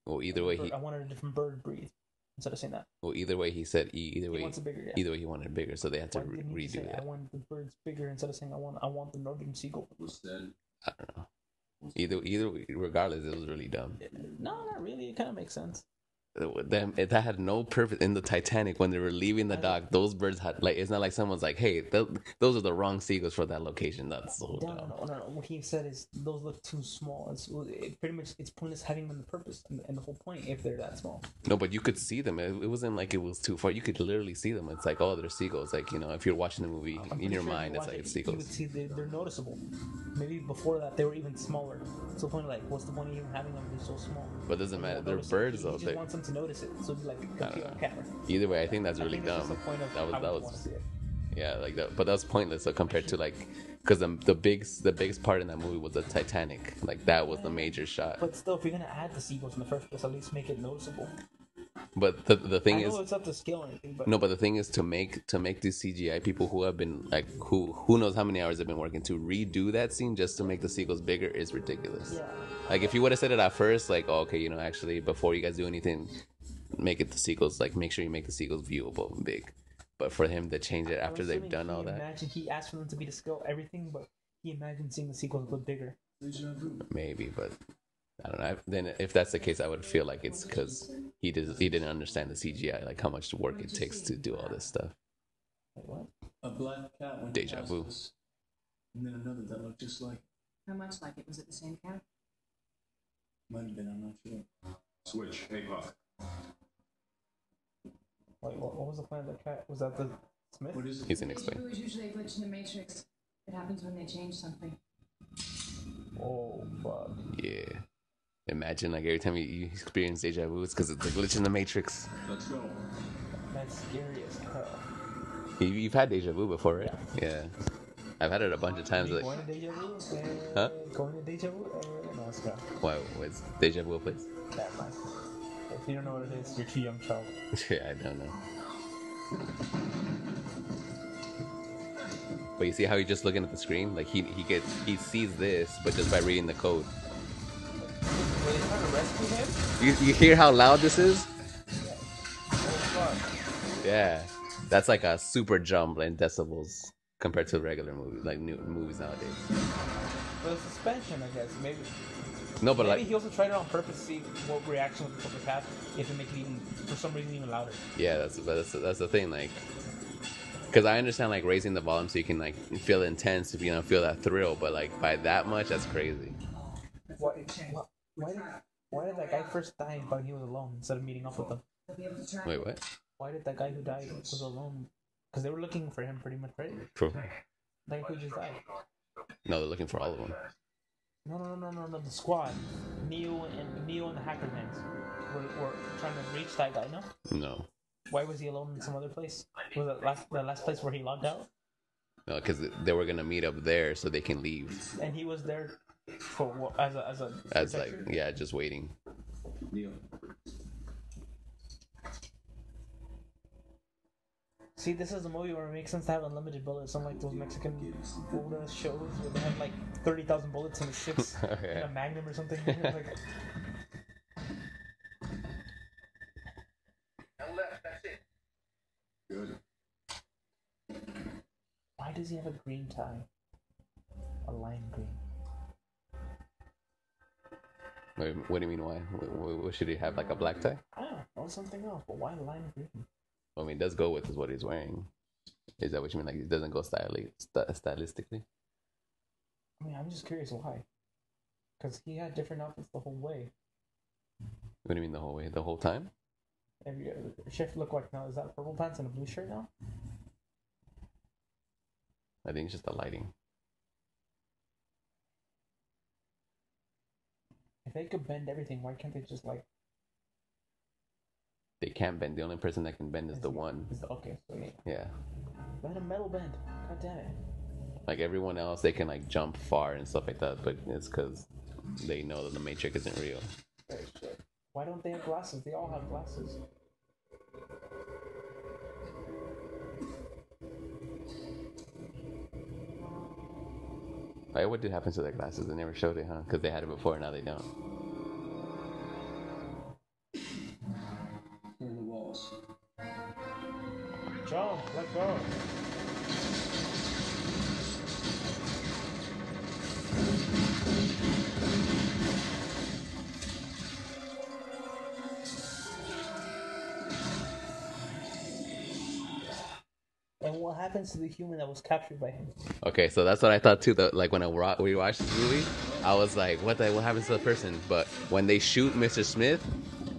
Well, either way he. I wanted a different bird breed instead of saying that. Well, either way he said. Either He way. wants it bigger. Yeah. Either way he wanted it bigger, so they had to Why didn't he just redo say, that. I want the birds bigger instead of saying I want the northern seagull. Was that I don't know. Either regardless, it was really dumb. No, not really. It kind of makes sense. That had no purpose in the Titanic when they were leaving the dock. Those birds had like it's not like someone's like, hey, those are the wrong seagulls for that location. That's so dumb. No. What he said is those look too small. Pretty much it's pointless having them the purpose and the whole point if they're that small. No, but you could see them. It wasn't like it was too far. You could literally see them. It's like, oh, they're seagulls. Like if you're watching the movie in your mind, it's like it's You would seagulls. see they're noticeable. Maybe before that they were even smaller. So the point like, what's the point of even having them? They're so small. But it doesn't matter. They're Notice it. birds He though. just wants them to notice it. So it'd be like I don't appear on know. camera. Either way, I think that's I really think that's dumb. just the point of That how was we want to see it. yeah, like that. But that was pointless. So compared to like, because the biggest part in that movie was the Titanic. Like that was the major shot. But still, if you're gonna add the seagulls in the first place, at least make it noticeable. But the thing I is, know it's up to scale or anything, but no, but the thing is to make these CGI people who have been like who knows how many hours they've been working to redo that scene just to make the seagulls bigger is ridiculous. yeah. Like if you would have said it at first, like oh, okay, actually before you guys do anything, make it the seagulls. Like make sure you make the seagulls viewable and big. But for him to change it after I'm they've assuming done all that, Imagine he asked for them to be to scale everything, but he imagined seeing the sequels look bigger. maybe. But I don't know. Then if that's the case, I would feel like it's because he didn't understand the CGI, like how much work it takes to do all this stuff. Like what? A black cat went Deja past vu. us, and then another that looked just like it. How much like it? Was it the same cat? Might have been, I'm not sure. switch? Hey, Buck. Like what was the plan of the cat? Was that the Smith? What is it? He's gonna explain. It was usually a glitch in the Matrix. It happens when they change something. Oh fuck! Yeah. Imagine like every time you experience deja vu, it's because it's a glitch in the Matrix. Let's go. That's scary as hell. You've had deja vu before, right? Yeah. I've had it a bunch of times. Like, Going to deja vu? Huh? Going to deja vu? No, it's not. why was deja vu a place? That nice. If you don't know what it is, you're too young, child. Yeah, I don't know. But you see how he's just looking at the screen? Like he sees this, but just by reading the code. Were they trying to rescue him? You hear how loud this is? Oh fuck! Yeah, that's like a super jump in decibels compared to regular movies, like new movies nowadays. For the suspension, I guess. Maybe. No, but Maybe like he also tried it on purpose to see what reaction would the public have if it make it even, for some reason, even louder. yeah, that's the thing. Like Because I understand like raising the volume so you can like feel intense, you know, feel that thrill. But like by that much, that's crazy. Why, why, did, why did that guy first die while he was alone instead of meeting up with them? Wait, what? Why did that guy who died was alone? Because they were looking for him pretty much, right? True. Like who just died? No, they're looking for all of them. No. The squad, Neo and the hacker hands were trying to reach that guy. No. No. Why was he alone in some other place? Was it the last place where he logged out? No, because they were gonna meet up there so they can leave. And he was there for as like yeah, just waiting. Neo, see, this is a movie where it makes sense to have unlimited bullets, unlike those Mexican Buddha shows where they have like 30,000 bullets in a six in a Magnum or something. Like, good. why does he have a green tie? A lime green. Wait, what do you mean? Why? What should he have? Like a black tie? I don't know, or something else, but why lime green? I mean, it does go with is what he's wearing. Is that what you mean? Like it doesn't go stylistically? I mean, I'm just curious why. Because he had different outfits the whole way. What do you mean the whole way? The whole time? Every shift look like now. Is that purple pants and a blue shirt now? I think it's just the lighting. If they could bend everything, why can't they just like? They can't bend. The only person that can bend is the one. Okay, so yeah. Yeah. Let a metal bend. God damn it. Like everyone else, they can like jump far and stuff like that, but it's because they know that the Matrix isn't real. Very shit. Why don't they have glasses? They all have glasses. Like, what did happen to their glasses? They never showed it, huh? Because they had it before, now they don't. On the walls. Jump, let go. And what happens to the human that was captured by him? Okay, so that's what I thought too. Like when we watched this movie, I was like, what happens to the person? But when they shoot Mr. Smith,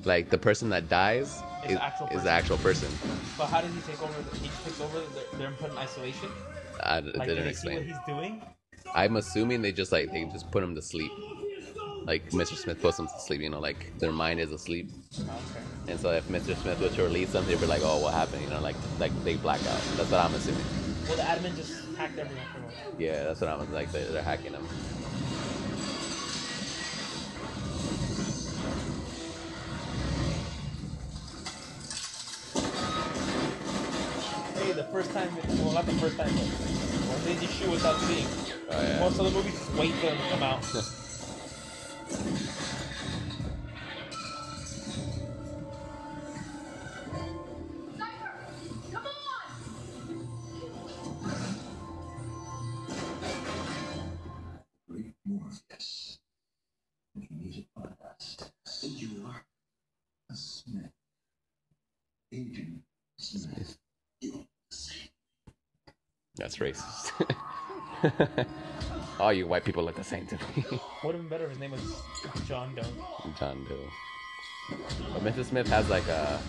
like the person that dies is the actual person. But how does he take over? He takes over. They're put in isolation. I Like, didn't they see what explain. he's doing. I'm assuming they just put him to sleep. Like Mr. Smith puts them to sleep, you know, like their mind is asleep. Okay. And so if Mr. Smith was to release them, they'd be like, oh, what happened? You know, like they black out. That's what I'm assuming. Well, the admin just hacked everyone for him. Yeah, that's what I'm like. They're hacking them. Hey, the first time, well, not the first time, but when they just shoot without seeing. Oh, yeah. Most of the movies just wait for them to come out. Great Morpheus. Making music podcast. And you are a Smith. Agent Smith. That's racist. All you white people look the same to me. Would have been better if his name was John Doe. John Doe. But Mr. Smith has like a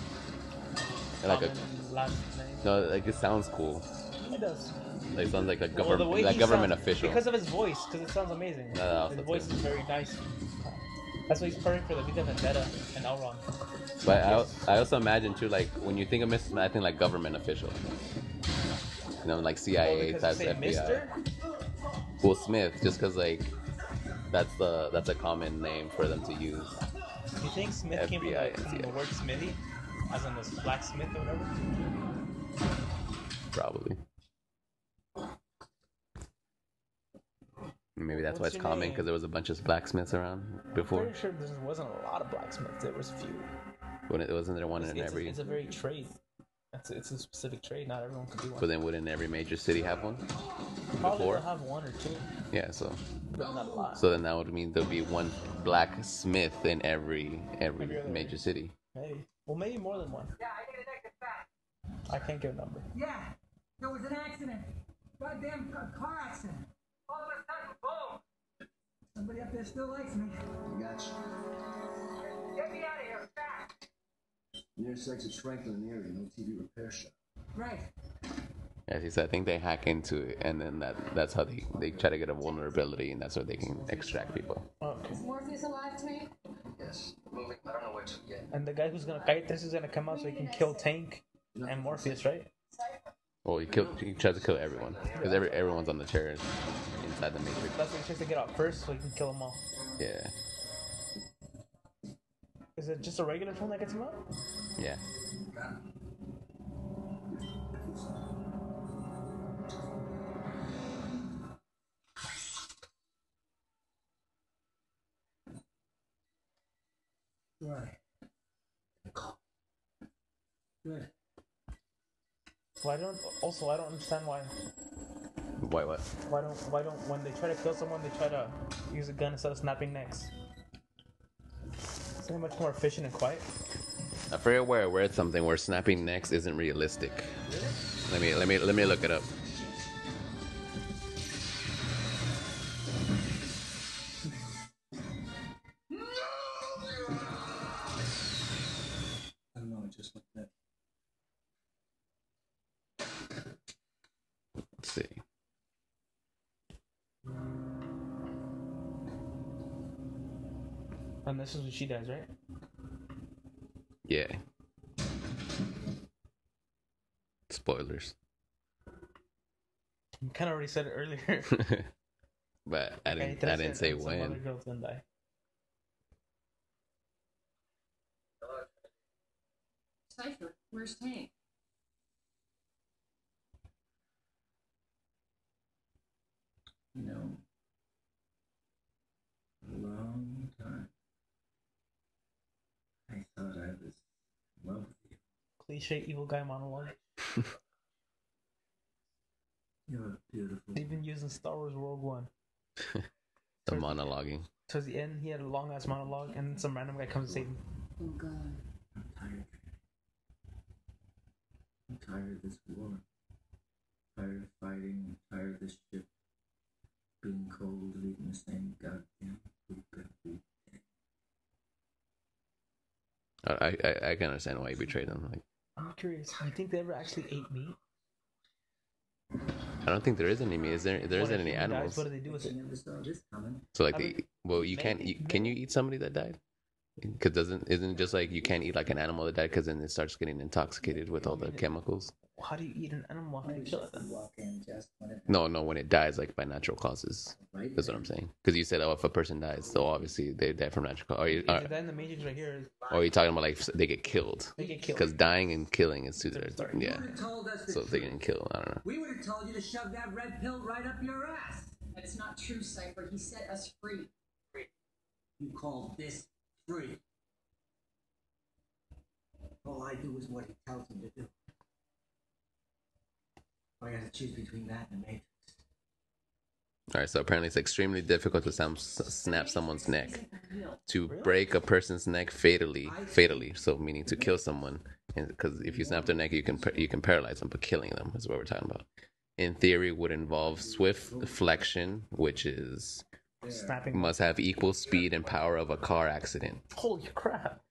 Common last name. no, like it sounds cool. He does. Like it sounds like a Well, government, the way like he government sounds, official. Because of his voice, because it sounds amazing. No, His voice too. is very nice. That's why he's perfect for the Vita Vendetta and Elrond. But I also imagine too, like when you think of Mr. Smith, I think like government official. You know, like CIA because types, you say FBI. Mr.? Well, Smith, just because like that's a common name for them to use. You think Smith came FBI from and the CIA. word smithy? As in the blacksmith or whatever? Probably. Maybe that's why What's it's your common name? because there was a bunch of blacksmiths around I'm before. pretty sure there wasn't a lot of blacksmiths. There was a few. When it wasn't there one in every. It's a very trade. It's a specific trade. Not everyone can do one. But then wouldn't every major city have one? Probably before? they'll have one or two, Yeah, so but not a lot. so then that would mean there'll be one blacksmith in every Every other major city. Maybe. Well, maybe more than one. I can't give a number. There was an accident. Goddamn car accident. All of a sudden, boom. Somebody up there still likes me. Gotcha. Get me out of here, fast. Near sex at Franklin area, no TV repair shop. Right. Yeah, he said I think they hack into it, and then that's how they try to get a vulnerability, and that's where they can extract people. Okay. Is Morpheus alive to me? Yes. Moving. I don't know where to yet. And the guy who's gonna fight this is gonna come out so he can kill Tank and Morpheus, right? Well, he tries to kill everyone because everyone's on the chairs inside the Matrix. That's what he tries to get out first so he can kill them all. Yeah, Is it just a regular phone that gets him out? yeah. Right. Good. I don't understand why Why what? why don't when they try to kill someone they try to use a gun instead of snapping necks. It's so much more efficient and quiet. I forget where I read something where snapping necks isn't realistic. Really? Let me look it up. I don't know, just like that. Let's see. And this is when she dies, right? Yeah. Spoilers. You kind of already said it earlier. But I Okay, didn't say some other when. girl's gonna die. Cypher, where's Tank? You know, a long time. I thought I was in love with you. Cliche evil guy monologue. You're beautiful. Even using Star Wars Rogue One. The monologuing. Towards the end, he had a long ass monologue, and then some random guy comes to save him. Oh God. I'm tired. I'm tired of this war. Tired of fighting. I'm tired of this ship being cold, leaving the same goddamn poop every day. I can understand why you betrayed them. Like, I'm curious. Do you think they ever actually ate meat? I don't think there is any meat. There What isn't if any he dies, animals. what do they do with I it? never saw this coming. So like I mean, you can't maybe- eat. Can you eat somebody that died? Because isn't it just like you can't eat like an animal that died because then it starts getting intoxicated with all the chemicals? How do you eat an animal? How do you kill it then? Walk in just when it No, when it dies like by natural causes. right. That's what I'm saying. Because you said, oh, if a person dies, so obviously they die from natural causes. If they die in the Matrix right here, Or are you talking about like they get killed? they get killed. Because dying and killing is two different. Different Yeah. You would have told us the So if they're truth. getting killed, I don't know. We would have told you to shove that red pill right up your ass. That's not true, Cypher. He set us free. You call this free? All I do is what he tells me to do. I got to choose between that and the Matrix. All right. So apparently it's extremely difficult to snap someone's neck. To break a person's neck fatally. So meaning to kill someone. Because if you snap their neck, you can paralyze them, but killing them is what we're talking about. In theory, would involve swift deflection, which is Snapping. must have equal speed and power of a car accident. Holy crap.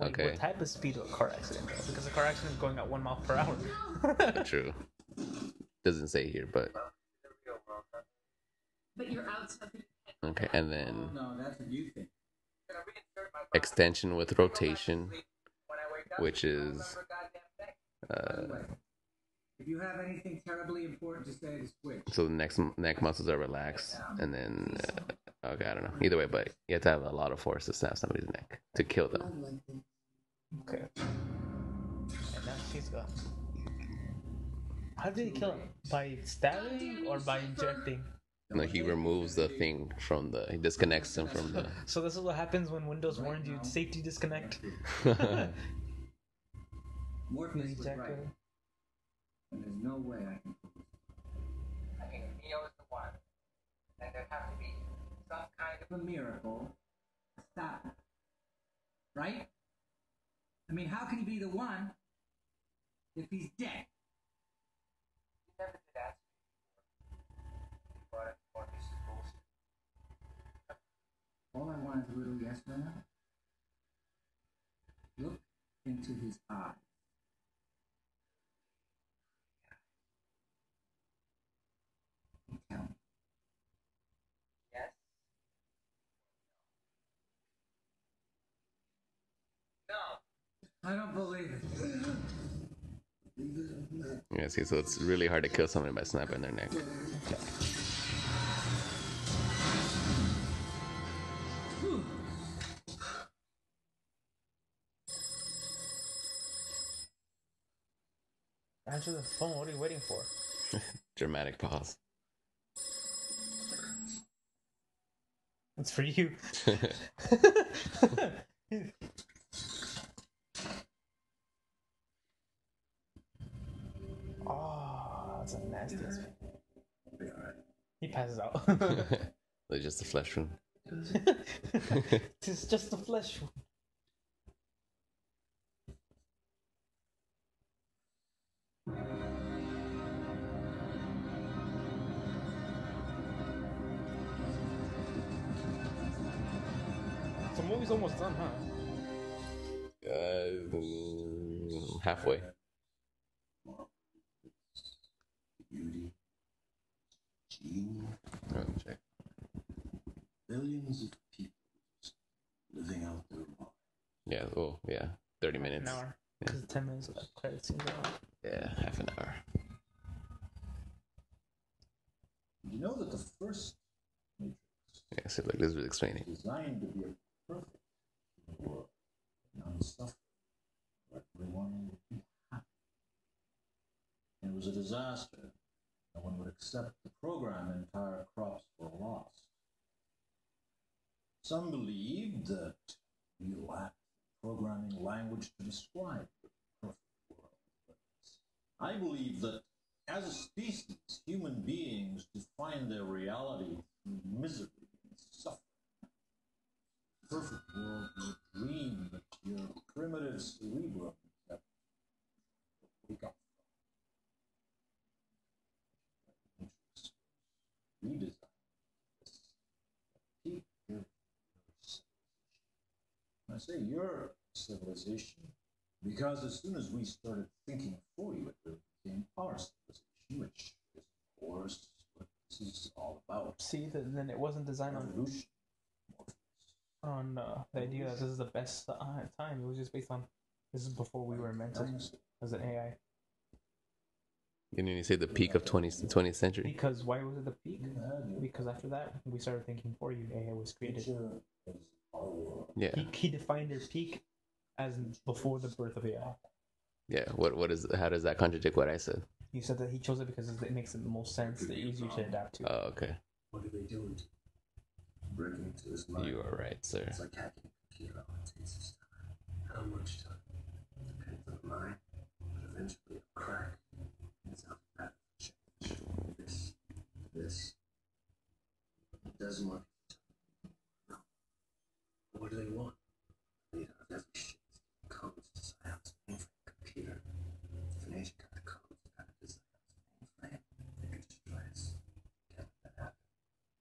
Wait, Okay. What type of speed of a car accident? Though? Because a car accident is going at 1 mile per hour. True. Doesn't say here, but But you're outside the okay. And then No, that's what you think. extension with rotation, which is If you have anything terribly important to say, just switch. so the neck muscles are relaxed, and then okay, I don't know. Either way, but you have to have a lot of force to snap somebody's neck to kill them. Okay. And now she's gone. How did he kill him? By stabbing or by injecting? No, he removes the thing from he disconnects them from the. So this is what happens when Windows warns you safety disconnect. Morpheus was right. Exactly. And there's no way I can. I mean, Neo is the one. Then there has to be some kind of A miracle. Stop it. Right? I mean, how can he be the one if he's dead? He never All I want is a little yes or no. Look into his eyes. And tell me. Yes. No. I don't believe it. Yeah, see, so it's really hard to kill somebody by snapping their neck. Answer the phone. What are you waiting for? Dramatic pause. It's for you. Oh, that's a nasty. He passes out. It's just a flesh wound. It's just a flesh wound. The movie's almost done, huh? Halfway. Beauty, genius, Let me check. billions of people living out their lives. Yeah. Oh, yeah. 30 minutes. An hour. Because 10 minutes of that credit scene. Yeah, half an hour. You know that the first Matrix Yeah, so like this was explaining. was designed to be a perfect world, non-suffering, where everyone would be happy. And it was a disaster. No one would accept the program, entire crops were lost. Some believed that we lacked programming language to describe the perfect world. But I believe that as a species, human beings define their reality through misery and suffering. The perfect world will dream that your primitive cerebrum kept wake up from. Redesign this. Keep your civilization. I say your civilization because as soon as we started thinking for you, it became our civilization, which is, of course, what this is all about. See, then it wasn't designed Evolution. on the idea that this is the best time. It was just based on this is before we were invented as an AI. You know, you say the peak of 20th century. Because why was it the peak? Because after that, we started thinking for you. AI was created. Yeah. He defined their peak as before the birth of AI. Yeah. What is? How does that contradict what I said? He said that he chose it because it makes the most sense, the easier to adapt to. Oh, okay. What are they doing? Breaking into his mind. You are right, sir. It's like hacking a computer. It takes its time. How much time? Depends on the mind, but eventually it'll crack. It's how bad change. This. It doesn't work. What do they want? Leader of every shit codes to silence mainframe computer. If an agent got the codes that to silence mainframe, they could destroy us. Can't let that happen.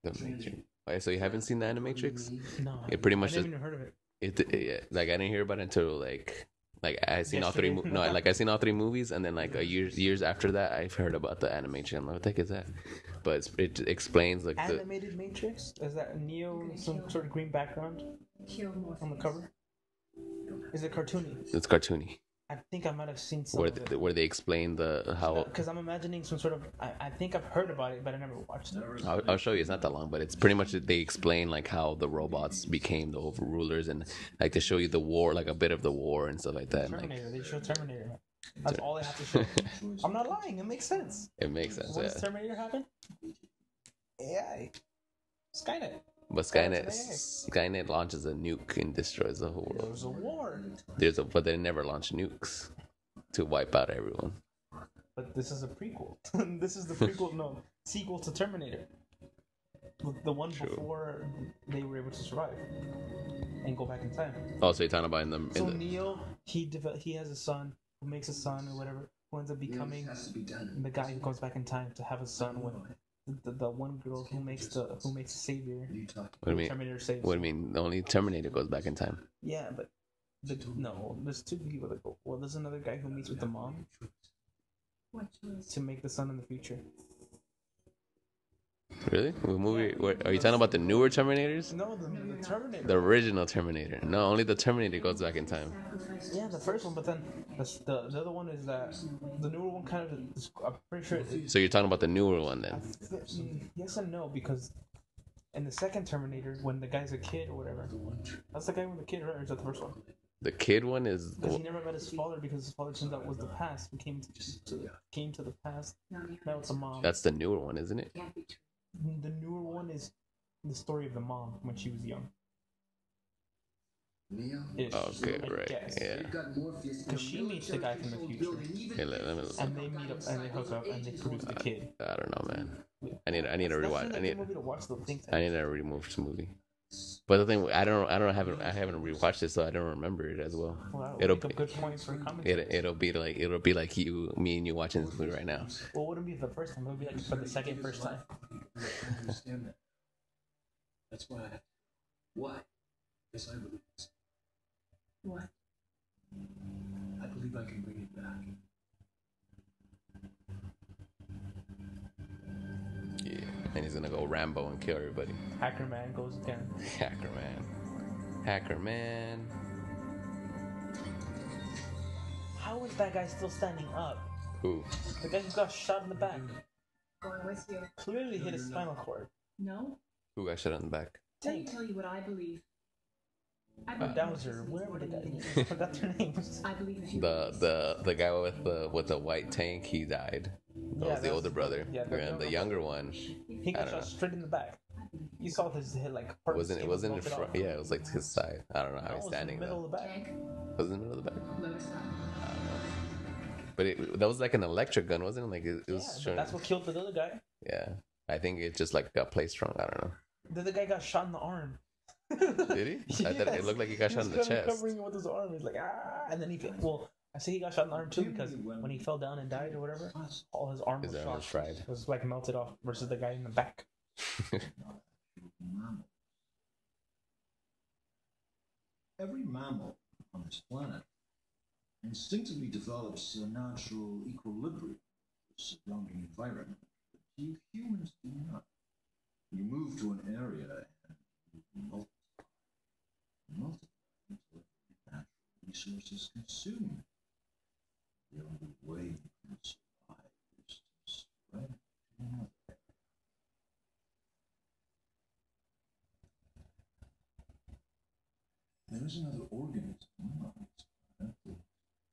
The Matrix. Okay, so you haven't seen the Animatrix? No, It pretty much I never even heard of it. Yeah, like I didn't hear about it until like I seen all three. Yesterday? No, like I seen all three movies, and then like years after that, I've heard about the Animatrix. I'm like, what the heck is that? But it explains like the Animated Matrix? Is that Neo with some sort of green background on the cover? Is it cartoony? it's cartoony I think I might have seen some of it. where they explain the how. Because I'm imagining some sort of. I think I've heard about it, but I never watched it. I'll show you. It's not that long, but it's pretty much they explain like how the robots became the overrulers, and like to show you the war, like a bit of the war and stuff like that. And, like, Terminator. They show Terminator. That's all they have to show. I'm not lying. It makes sense. it makes sense. What Yeah. does Terminator happen? AI. Skynet. But Skynet launches a nuke and destroys the whole world. There's a war. But they never launch nukes to wipe out everyone. But this is a prequel. This is the prequel, no, sequel to Terminator. The one before they were able to survive and go back in time. Oh, so you're talking about in the So Neo, he has a son who makes a son or whatever, who ends up becoming the guy who goes back in time to have a son when the one girl who makes the savior. What are you talking What do you mean? Terminator saves. What do you mean? The only Terminator goes back in time. Yeah, but no, there's two people that go. Well, there's another guy who meets with the mom What choice? to make the son in the future. Really? What movie? What, are you talking about the newer Terminators? No, the Terminator. The original Terminator. No, only the Terminator goes back in time. Yeah, the first one, but then the other one is that the newer one kind of is, I'm pretty sure. So you're talking about the newer one then? Yes and no, because in the second Terminator, when the guy's a kid or whatever, that's the guy with the kid, right? Or is that the first one? The kid one is. Because he never met his father because his father turns out was the past. He came to the past. Now it's the mom. That's the newer one, isn't it? Can't be true. The newer one is the story of the mom when she was young. Neo? Ish, Okay, I right. guess. Yeah. You've got Morpheus in Because she meets the guy from the future. Hey, let me. And they meet up and they hook up and they produce the kid. I don't know, man. I need to That's rewatch. a I good need. movie to watch the think I need to rewatch this movie. But the thing, I haven't rewatched it, so I don't remember it as well. Well, It'll make a good point for commentary. it'll be like me and you watching this movie right now. Well, wouldn't be the first time. It would be like for the first time. I understand that. That's why Why? Because I believe this. What? I believe I can bring it back. Yeah, and he's gonna go Rambo and kill everybody. Hacker Man goes again. Hacker man. How is that guy still standing up? Who? The guy who got shot in the back Going with you? clearly hit his spinal cord. No? Who got shot on the back? Let me tell you what I believe. I Or believe Dowser, whatever the guy. I forgot their names. I believe if you The guy with the white tank, he died. That Yeah, was the that's- older brother. yeah, And the younger one, He I got don't shot know. straight in the back. You saw his head like part of his it skin wasn't in melted front. off. Yeah, it was like his side. I don't know how No, it he's was in standing the middle though. of the back. Tank, Was it in the middle of the back? load us up. But that was like an electric gun, wasn't it? Like it Yeah, was but showing. that's what killed the other guy. Yeah, I think it just like got placed wrong. I don't know. The other guy got shot in the arm. Did he? I thought it looked like he got shot in the was kinda chest. covering it with his arm. He's like and then I say he got shot in the arm too because when he fell down and died or whatever, all his arm His was arm was shot. fried. It was like melted off versus the guy in the back. Mammal. Every mammal on this planet instinctively develops a natural equilibrium with the surrounding environment, but you humans do not. You move to an area and you multiply until natural resources consumed. The only way you can survive is to spread to another. There is another organism on this planet that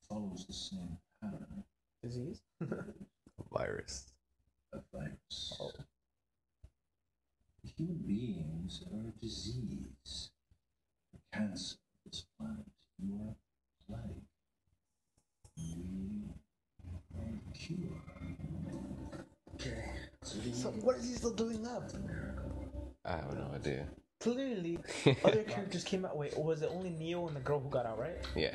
follows the same pattern. Disease? Virus. A virus. Oh. Human beings are a disease. The cancer of this planet. You are a plague. We are a cure. Okay. So what is he still doing up? I have no idea. Clearly, other characters came out. Wait, was it only Neo and the girl who got out, right? Yeah.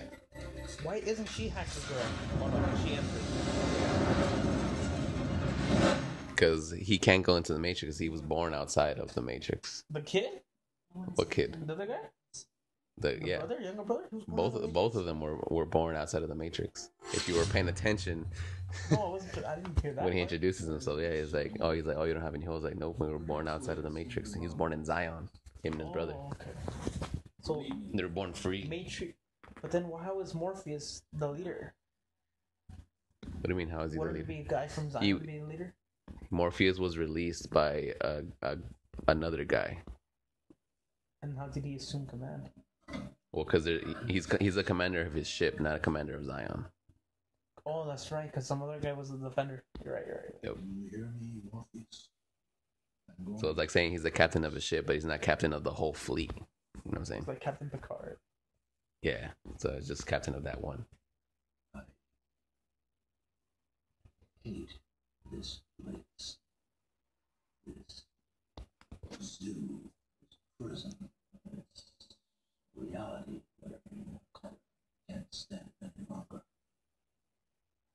Why isn't she Hacker Girl? Oh no, she entered. Because he can't go into the Matrix because he was born outside of the Matrix. The kid? What kid? The other guy? The The yeah. brother? Younger brother? Who's born in the Both of them were born outside of the Matrix. If you were paying attention No, I wasn't. I didn't hear that. when he part. introduces himself, yeah, he's like, oh, you don't have any. He was like, nope, we were born outside of the Matrix. He was born in Zion. Him and his brother. Oh, okay. So They were born free. Matrix. But then how is Morpheus the leader? What do you mean? How is he the Wouldn't it leader? be a guy from Zion being the leader? Morpheus was released by another guy. And how did he assume command? Well, because he's a commander of his ship, not a commander of Zion. Oh, that's right. Because some other guy was the defender. You're right. Yep. You hear me, Morpheus? I'm going So it's like saying he's the captain of a ship, but he's not captain of the whole fleet. You know what I'm saying? It's like Captain Picard. Yeah. So it's just captain of that one. I hate this place. This zoo, this prison, this reality, whatever you want to call it. Can't stand it any longer.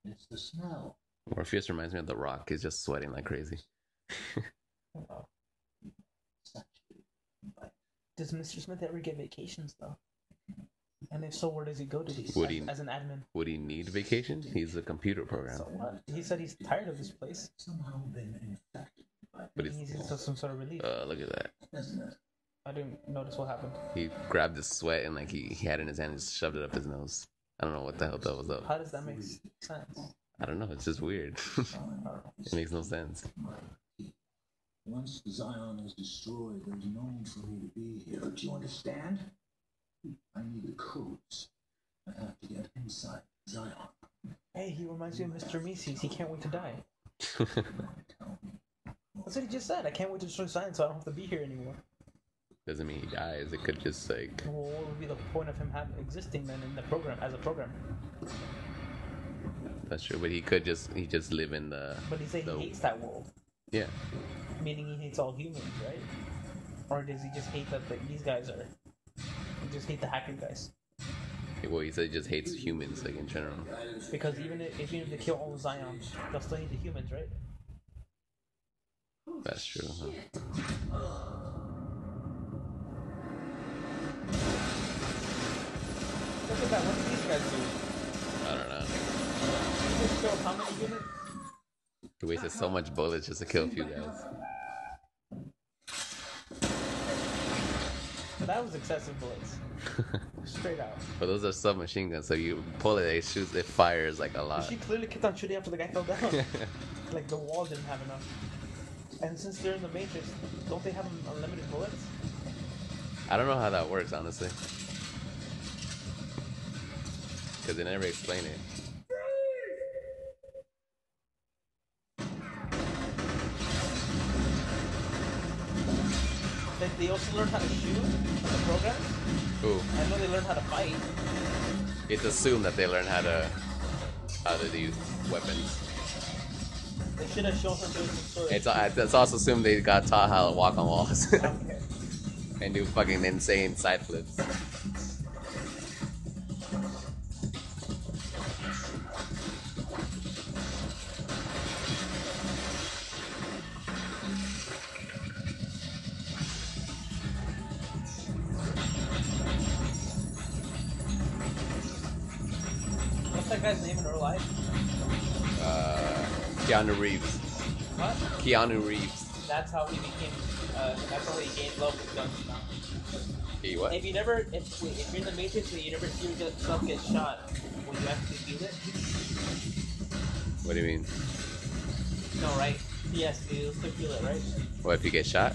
It's the smell. Morpheus reminds me of The Rock. He's just sweating like crazy. Does Mr. Smith ever get vacations though? And if so, where does he go to Would he- as an admin? Would he need vacation? He's a computer program. So what? He said he's tired of this place. Somehow been infected. But He needs some sort of relief. look at that. Isn't it? I didn't notice what happened. He grabbed his sweat and like he had it in his hand and just shoved it up his nose. I don't know what the hell that was up. How does that make sense? I don't know. It's just weird. It makes no sense. Once Zion is destroyed, there's no need for me to be here. Do you understand? I need the codes. I have to get inside Zion. Hey, he reminds me of Mr. Mises. He can't wait to die. Tell me. That's what he just said. I can't wait to destroy science so I don't have to be here anymore. Doesn't mean he dies. It could just like. Well, what would be the point of him existing then in the program as a program? That's true, but he just live in the. But he said he hates that world. Yeah. Meaning he hates all humans, right? Or does he just hate that these guys are? He just hate the hacker guys. Well, he said he just hates humans, like in general. Because even if they kill all the Zions, they'll still hate the humans, right? That's true. Huh? Look at that. What do these guys do? I don't know. They just kill how many humans? He wasted so much bullets just to kill a few guys. That was excessive bullets. Straight out. But those are submachine guns, so you pull it, it fires like a lot. She clearly kept on shooting after the guy fell down. Like the wall didn't have enough. And since they're in the Matrix, don't they have unlimited bullets? I don't know how that works, honestly. Because they never explain it. They also learn how to shoot in the program. Ooh. I know they learn how to fight. It's assumed that they learn how to use weapons. They should have shown her doing some sort of... It's also assumed they got taught how to walk on walls. Okay. And do fucking insane side flips. What's that guy's name in real life? Keanu Reeves. What? Keanu Reeves. That's how he became... that's how he gained love with guns now. He what? If you're in the Matrix and you never see yourself get shot, will you actually feel it? What do you mean? No, right? Yes, you'll still feel it, right? What if you get shot?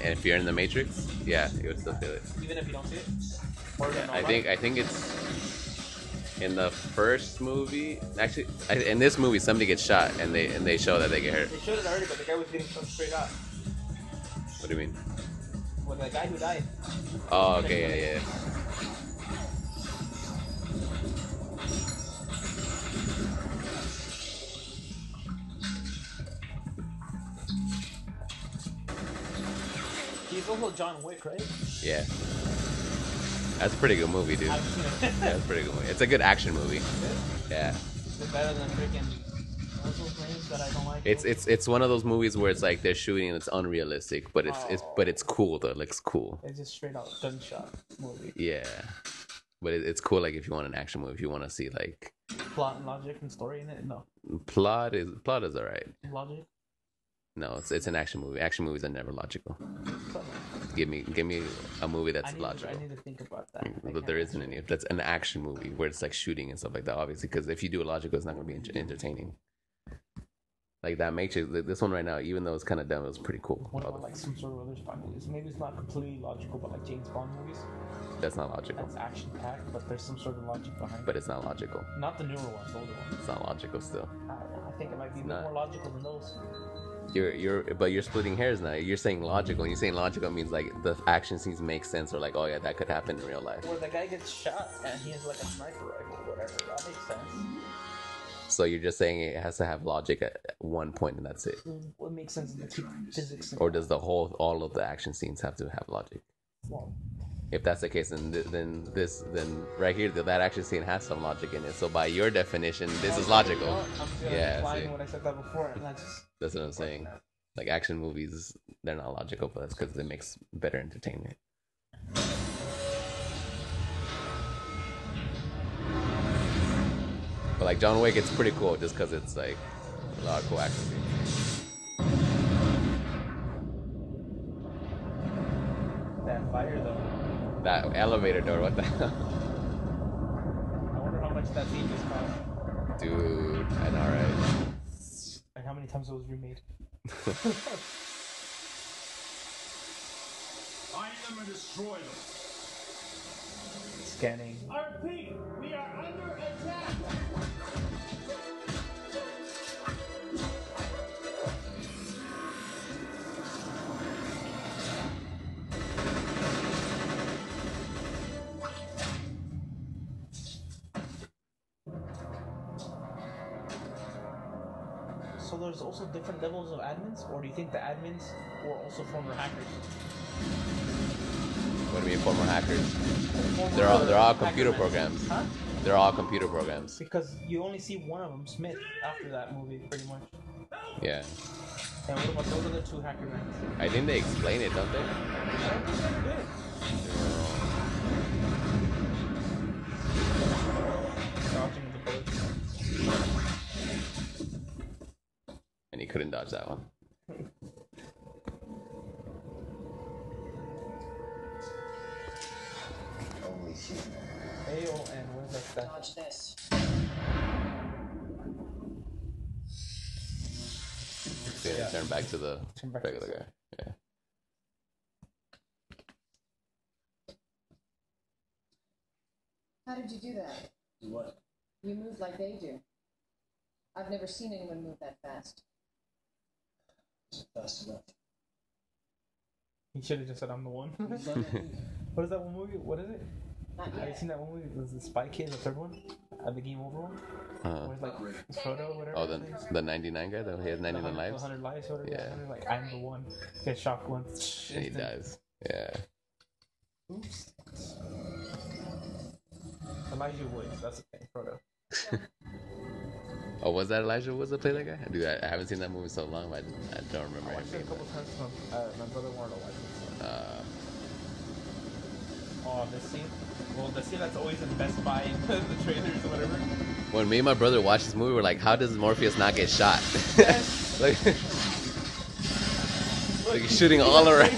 And if you're in the Matrix, yeah, you would still feel it. Even if you don't see it? Or Yeah, I think it's in the first movie. Actually, in this movie, somebody gets shot and they show that they get hurt. They showed it already, but the guy was getting shot straight up. What do you mean? Well, the guy who died. Oh, okay, yeah. He's also John Wick, right? Yeah. That's a pretty good movie, dude. I've seen it. Yeah, that's a pretty good movie. It's a good action movie. Yeah. Is it better than freaking what's those names that I don't like? It's one of those movies where it's like they're shooting and it's unrealistic, but it's cool though. It looks cool. It's just straight out gunshot movie. Yeah. But it's cool like if you want an action movie, if you want to see like Plot and logic and story in it? No. plot is alright. Logic? No, it's an action movie. Action movies are never logical. Give me a movie that's logical. I need to think about that. But there isn't any. If that's an action movie where it's like shooting and stuff like that, obviously, because if you do it logical, it's not going to be entertaining. Like that Matrix, this one right now, even though it's kind of dumb, it was pretty cool. What about like some sort of other spy movies? Maybe it's not completely logical, but like James Bond movies. That's not logical. That's action packed, but there's some sort of logic behind it. But it's not logical. Not the newer ones, the older ones. It's not logical still. I think it might be a bit more logical than those. You're splitting hairs now. You're saying logical, and you're saying logical means like the action scenes make sense, or like, oh yeah, that could happen in real life. Where the guy gets shot and he has like a sniper rifle or whatever. That makes sense. So you're just saying it has to have logic at one point, and that's it. What makes sense in the physics? Or does all of the action scenes have to have logic? Well, if that's the case, then right here, that action scene has some logic in it. So by your definition, this is logical. I'm just implying what I said that before, and that's what I'm saying. Like action movies, they're not logical, but that's because it makes better entertainment. But like John Wick, it's pretty cool just because it's like a lot of cool action scenes. That fire though. That elevator door, what the hell? I wonder how much that scene just cost. Dude, I know, right? And how many times it was remade. Find them and destroy them. Scanning. I repeat, we are under attack. So there's also different levels of admins, or do you think the admins were also former hackers? What do you mean, former hackers? Former They're all hacker computer men. programs. Huh? They're all computer programs. Because you only see one of them, Smith, after that movie, pretty much. Yeah. And what about those other two hacker men? I think they explain it, don't they? I don't think they did. Dodging the bullets. And he couldn't dodge that one. Only human. AON, what is that stuff? Dodge this. So yeah, turn back to the Turn back to regular guy. Yeah. How did you do that? What? You move like they do. I've never seen anyone move that fast. Fast enough. He should have just said I'm the one. What is that one movie? What is it? Not Have you yet. seen that one movie? Was the Spy Kid, the third one? The Game Over one? Where it's like Frodo, whatever. Oh, his name is? the 99 guy that he has 99 lives. 100 lives, whatever. Yeah. Yeah. Like, I'm the one. Gets shot once. And he instant. dies. Yeah. Oops. Elijah Woods, that's the thing, Frodo. Oh, was that Elijah Woods that played that guy? Dude, I haven't seen that movie so long, but I don't remember I him watched it a being couple times. My brother wanted to watch it. that. Oh, this scene? Well, the scene that's always in Best Buy in the trailers or whatever. When me and my brother watched this movie, we're like, how does Morpheus not get shot? like, like he's shooting all around.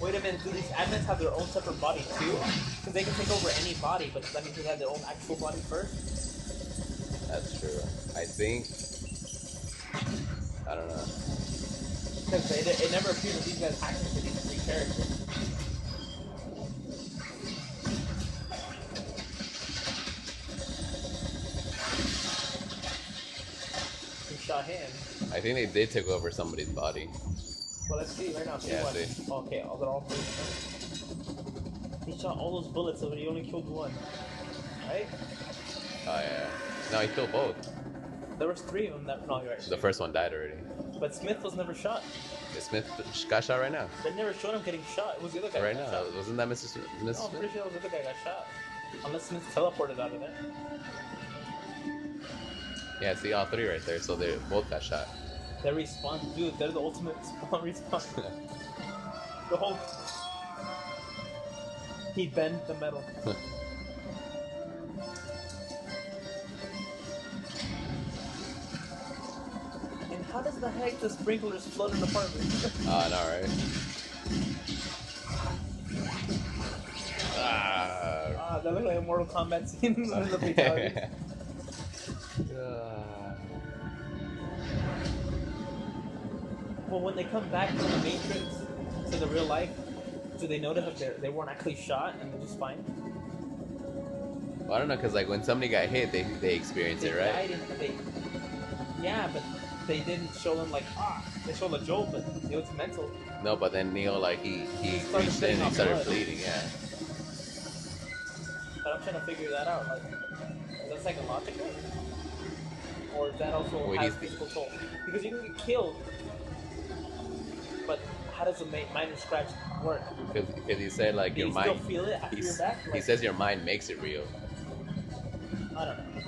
Wait a minute, do these admins have their own separate body too? Because they can take over any body, but that means they have their own actual body first? That's true. I think. I don't know. Because it never appears that these guys acting for these three characters. Who shot him? I think they did take over somebody's body. Well, let's see right now. See Yeah, what? see. Okay, they're all three. He shot all those bullets, so he only killed one. Right? Oh, yeah. No, he killed both. There was three of them that. No, you're right. The first one died already. But Smith was never shot. Smith got shot right now. They never showed him getting shot. It was the other guy. Right that now. got shot. Wasn't that Mr. Smith? No, I'm pretty sure that was the other guy got shot. Unless Smith teleported out of there. Yeah, see all three right there. So they both got shot. They respawn. Dude, they're the ultimate spawn respawn. The whole. He bent the metal. And how does the heck the sprinklers flood an apartment? Oh, no, right? Ah. That looked like a Mortal Kombat scene. One of the fatalities. Well, when they come back from the Matrix to the real life, do they notice that they weren't actually shot and they're just fine? Well, I don't know, because like when somebody got hit, they experienced it, right? Died yeah, but they didn't show them like, they showed the jolt, but it was mental. No, but then Neo, like, he started reached in and he off started blood. bleeding, yeah. But I'm trying to figure that out. Like, is that psychological? Or is that also Well, has he's- physical toll? Because you can get killed, but how does the minor scratch work? Because he said, like, Do your you mind. still feel it after you're back? He Like, says your mind makes it real. I don't know.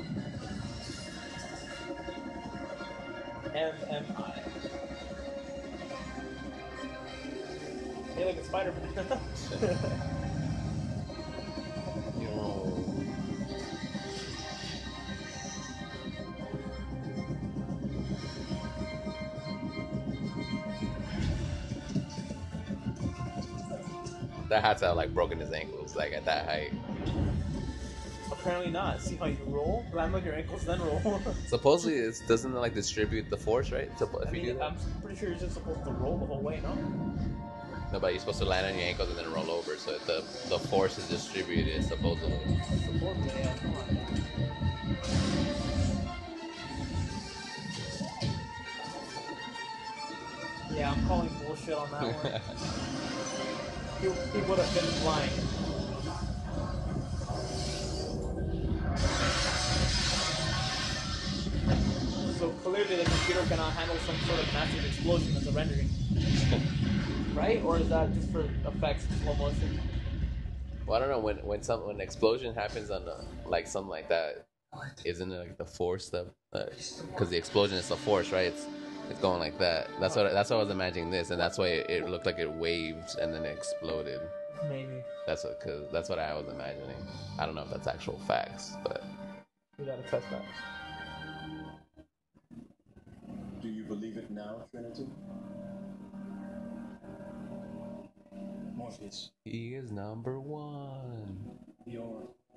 MMI. Hey, like a Spider-Man. Yo. That had to have like broken his ankles, like at that height. Apparently not. See how you roll? Land on your ankles, then roll. Supposedly, it doesn't like distribute the force, right? So if you do that, I'm pretty sure you're just supposed to roll the whole way, no? no, but you're supposed to land on your ankles and then roll over, so that the force is distributed supposedly. Supposedly, yeah. Come on. Yeah, I'm calling bullshit on that one. he would have been flying. So clearly the computer cannot handle some sort of massive explosion as a rendering. Right? Or is that just for effects, slow motion? Well, I don't know when an explosion happens on like something like that, isn't it like the force that because the explosion is the force, right? It's going like that. That's what I was imagining this, and that's why it looked like it waved and then it exploded. Maybe. That's what I was imagining. I don't know if that's actual facts, but We gotta test that. Do you believe it now, Trinity? Morpheus, he is number one.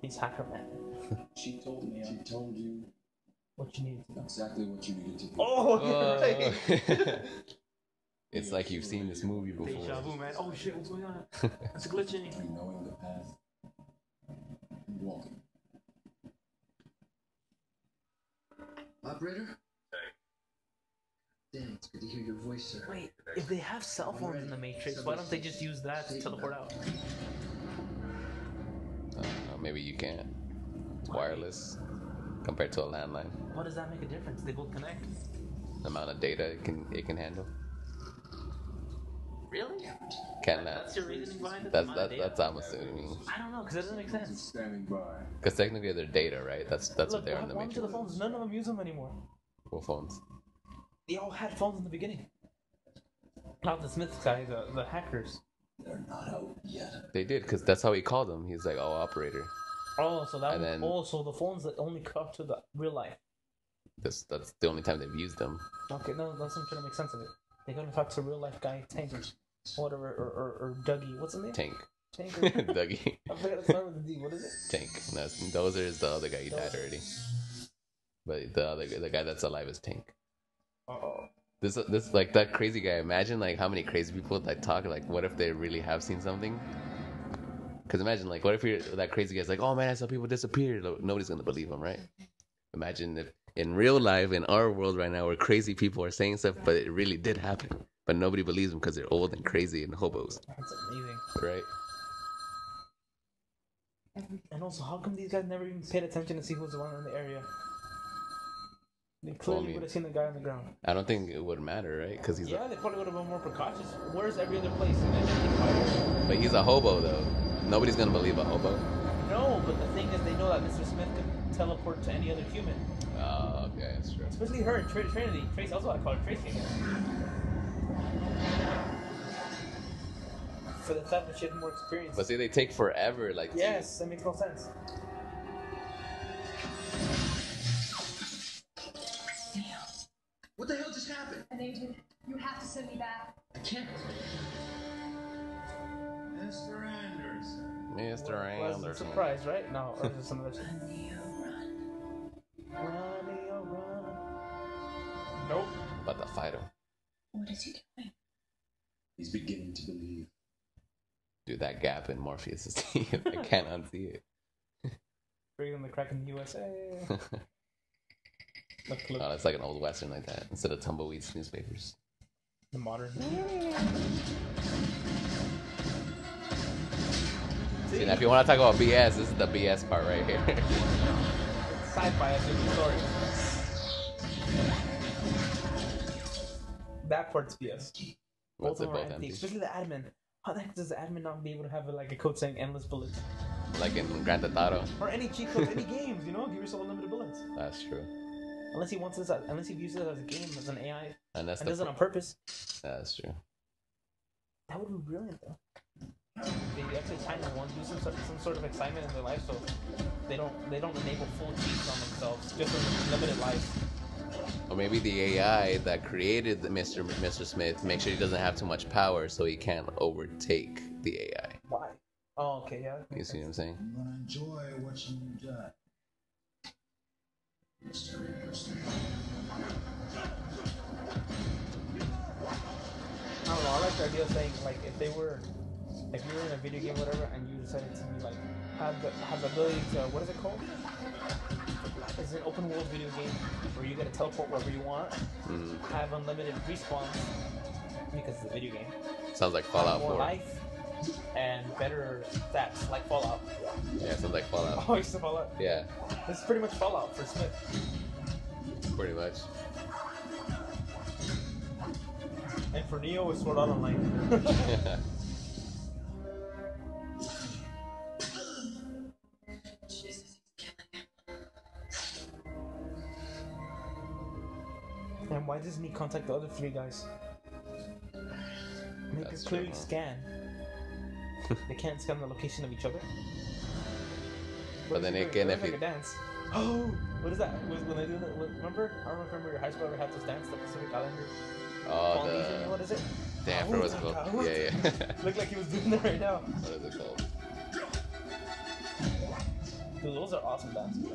He's Hacker Man. she told me. She told you What you need to know. exactly what you needed to do. Oh, you're right. It's like you've seen this movie before. Deja vu, man. Oh shit, what's going on? It's glitching. And knowing the path and walking. Operator? Damn, it's good to hear your voice, sir. Wait, if they have cell phones in the Matrix, why don't they just use that to teleport out? Maybe you can't. It's wireless compared to a landline. Why does that make a difference? They both connect. The amount of data it can handle. Really? Can That's your reasoning behind it? That's I'm assuming. I don't know, because it doesn't make sense. Standing by. Because technically they're data, right? That's Look, what they're in what the happened to Matrix. the phones? None of them use them anymore. What phones? They all had phones in the beginning. Not the Smith guy, the hackers. They're not out yet. They did, because that's how he called them. He's like, oh, operator. Oh, so that And then- so the phones that only cut to the real life. That's the only time they've used them. Okay, no, that's I'm trying to make sense of it. They couldn't talk to real life guy Tankers, whatever, or Dougie. What's his name? Tank. Tank. Dougie. I forgot to start with the D. What is it? Tank. No, Dozer is the other guy. He died already. But the guy that's alive is Tank. Oh. This like that crazy guy. Imagine like how many crazy people like talk. Like, what if they really have seen something? Because imagine like, what if you're that crazy guy's like, oh man, I saw people disappear. Nobody's gonna believe him, right? Imagine if in real life, in our world right now, where crazy people are saying stuff, but it really did happen, but nobody believes them because they're old and crazy and hobos, That's amazing. right? And also, how come these guys never even paid attention to see who's the one in the area? They clearly would have seen the guy on the ground. I don't think it would matter, right? Because he's They probably would have been more precautious. Where's every other place in that empty fire? but he's a hobo though. Nobody's gonna believe a hobo. No, but the thing is, they know that Mr. Smith can teleport to any other human. Oh, okay, that's true. Especially her, Trinity. Trace, that's what I call her, Tracy. For the fact that she had more experience. But see, they take forever. Like, Yes, that makes no sense. What the hell just happened? And Agent, you have to send me back. I can't. Mr. Anderson. Mr. Pleasant Anderson. surprise, right? No, or is it some other shit? Run. Nope. About to fight him. What is he doing? He's beginning to believe. Dude, that gap in Morpheus' teeth, I can't unsee it. Bringing the crack in the USA. Look. Oh, it's like an old western like that instead of tumbleweeds newspapers. The modern. See, now if you want to talk about BS, this is the BS part right here. Sci-fi as a story. That part's BS. What's Both it of them are both empty, empty? especially the admin. How the heck does the admin not be able to have like a code saying endless bullets? Like in Grand Theft Auto. Or any cheat codes, any games, you know? Give yourself unlimited bullets. That's true. Unless he wants this, unless he views it as a game, as an AI, And that's and does it on purpose. That's true. That would be brilliant, though. They actually time the one, do some sort of excitement in their life, so they don't enable full cheats on themselves, just a limited life. Or maybe the AI that created the Mr. Smith make sure he doesn't have too much power, so he can't overtake the AI. Why? Oh, okay, yeah. You see what I'm saying? I'm gonna enjoy watching you die. Mr. Anderson. I don't know. I like the idea of saying, like, if you were in a video game or whatever, and you decided to be like have the ability to, what is it called? It's an open world video game where you get to teleport wherever you want, have unlimited respawns because it's a video game. Sounds like Fallout 4. More life and better stats, like Fallout. Yeah, sounds like Fallout. Oh, it's Fallout. Yeah. This is pretty much Fallout for Smith. Pretty much. And for Neo, it's Sword Art Online. And why doesn't he contact the other three guys? They could clearly scan. They can't scan the location of each other. But then again, if like a dance. Oh, what is that? When they do that? Remember? I don't remember your high school ever had this dance, the Pacific Islanders. Oh, what is it? Damn, I forgot what it's called. Yeah. Looked like he was doing that right now. What is it called? Dude, those are awesome dances.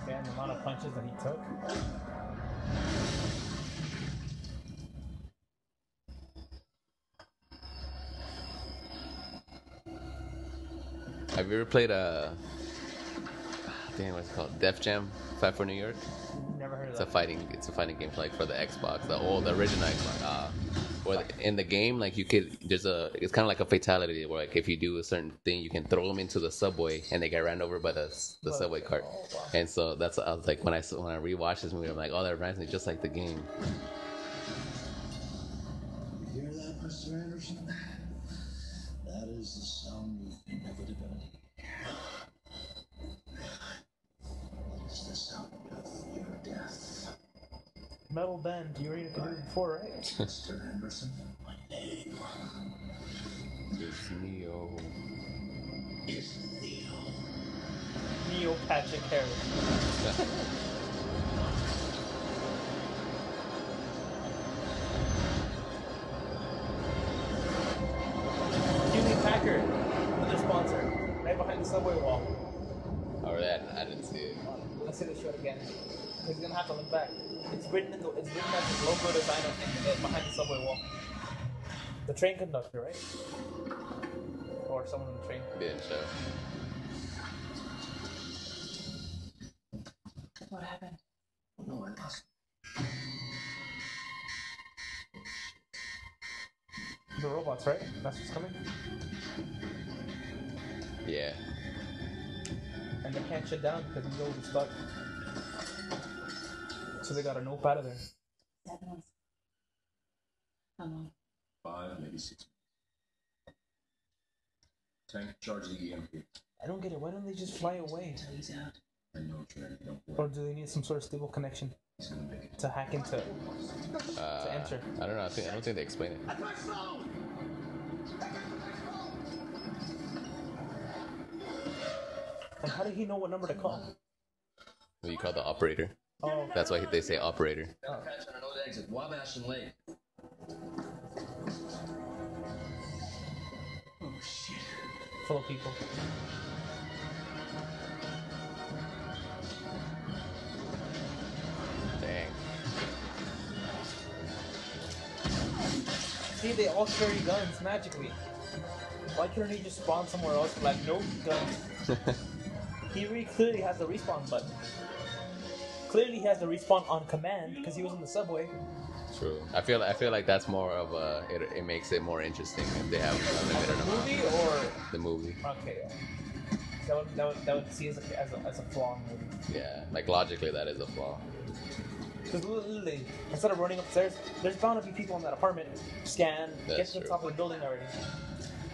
Man, the amount of punches that he took. Have you ever played damn, what's it called? Def Jam? Fight for New York? Never heard of It's that. a fighting game like for the Xbox, the original Xbox. Where in the game, like it's kind of like a fatality where like if you do a certain thing, you can throw them into the subway and they get ran over by the subway cart. Oh, wow. And so that's I was like when I rewatched this movie, I'm like, oh, that reminds me just like the game. You hear that, Mr. Anderson? That is the sound of inevitability. That is the sound of your death. Metal band, you already could do it before, right? Mr. Anderson, my name It's Neo. is Neo. Neo Patrick Harris. Hewlett Packard, another sponsor, right behind the subway wall. Oh, that I didn't see it. Let's see the shot again. He's gonna have to look back. It's written as the logo design behind the subway wall. The train conductor, right? Or someone on the train. Didn't show. What happened? No, I lost. The robots, right? That's what's coming. Yeah. And they can't shut down because he's already stuck. So they gotta nope out of there. 7 months. How long? 5, maybe 6 minutes. Tank, charge the EMP. I don't get it. Why don't they just fly away? Until he's out. I know, Trey. Don't Or worry. do they need some sort of stable connection He's gonna make it. to hack into to enter? I don't know. I don't think they explain it. And how did he know what number to call? What you call the operator? Oh, That's why they say operator. Democrats on an old exit, Wabash and Lake. Oh, shit. full of people. Dang. See, they all carry guns magically. Why couldn't he just spawn somewhere else? Like, no guns. He clearly has the respawn button. Clearly, he has the respawn on command because he was in the subway. True. I feel like that's more of a. It makes it more interesting if they have As unlimited a amount. movie or The movie. okay, yeah. That would see as a flaw in the movie. Yeah, like logically that is a flaw. Because literally, instead of running upstairs, there's bound to be people in that apartment. Scan, get That's to the true. top of the building already.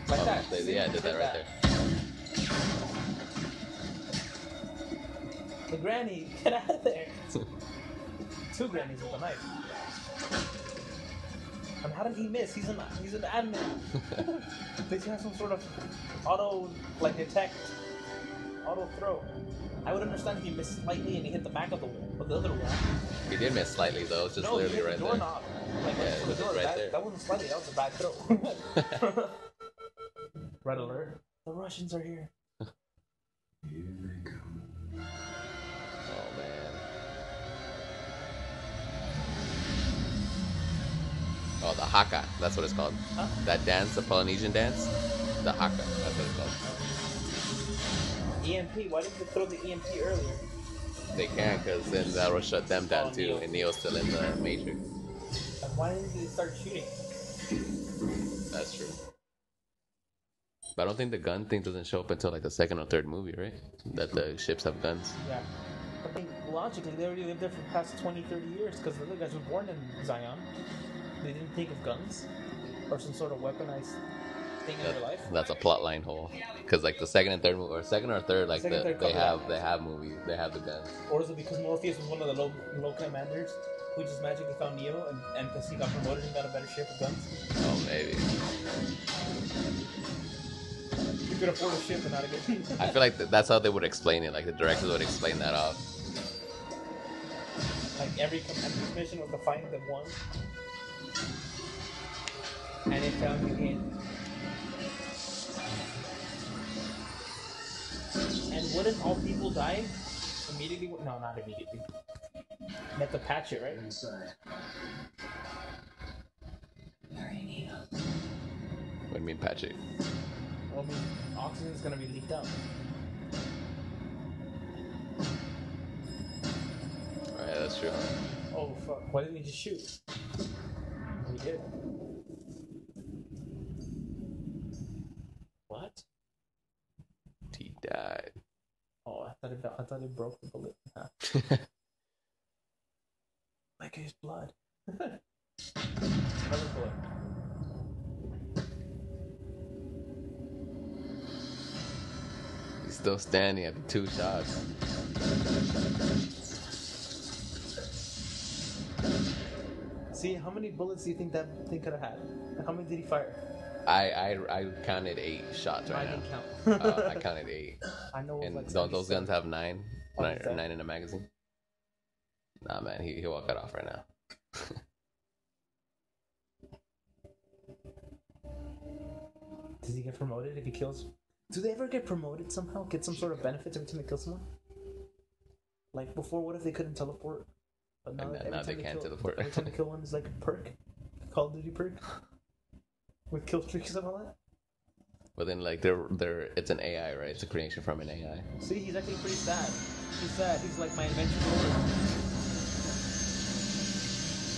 Like Oh, that. yeah, I did that right there. The granny, get out of there. Two grannies with a knife. And how did he miss? He's an admin. They should have some sort of auto detect, auto throw. I would understand if he missed slightly and he hit the back of the wall, but the other wall. He did miss slightly though. It's just No, he literally hit right the there. doorknob. Like Yeah, right it to was the door. right That, there. that wasn't slightly. That was a bad throw. Red alert. The Russians are here. Here they come. Oh man. Oh, the haka. That's what it's called. Huh? That dance, the Polynesian dance. The haka. That's what it's called. EMP. Why didn't they throw the EMP earlier? They can, because then that will shut them down Oh, too. Neo. And Neo's still in the Matrix. And why didn't they start shooting? That's true. But I don't think the gun thing doesn't show up until like the second or third movie, right? That the ships have guns. Yeah. I think logically they already lived there for the past 20, 30 years because the other guys were born in Zion. They didn't think of guns or some sort of weaponized thing in their life. That's a plot line hole. Because like the second and third movie, or second or third, like Second, third they couple have movies, they have the guns. Or is it because Morpheus was one of the low commanders who just magically found Neo and because he got promoted and got a better ship of guns? Oh, maybe. You could afford a ship and not a good. I feel like that's how they would explain it. Like the directors would explain that off. Like every mission was to find the one, and it found you in. And wouldn't all people die immediately? No, not immediately. You have to patch it, right? Inside. What do you mean, Patrick? Well, I mean, oxygen's gonna be leaked out. Alright, that's true. Oh fuck! Why didn't he just shoot? He did. What? He died. Oh, I thought it broke the bullet in half. Like his blood. Another bullet. He's still standing at the 2 shots. See, how many bullets do you think that thing could have had? And how many did he fire? I counted 8 shots right I didn't now. count. I counted 8. I know. And Like those 77. guns have 9? Oh, 9, is that- 9 in the magazine? Nah, man, he'll walk it off right now. Does he get promoted if he kills? Do they ever get promoted somehow? Get some sort of benefits every time they kill someone? Like before, what if they couldn't teleport? But now, And every now time they can't kill, teleport. Every time they kill one is like a perk, Call of Duty perk, with kill streaks and all that. But then, like, it's an AI, right? It's a creation from an AI. See, he's actually pretty sad. He's sad. He's like my invention lord.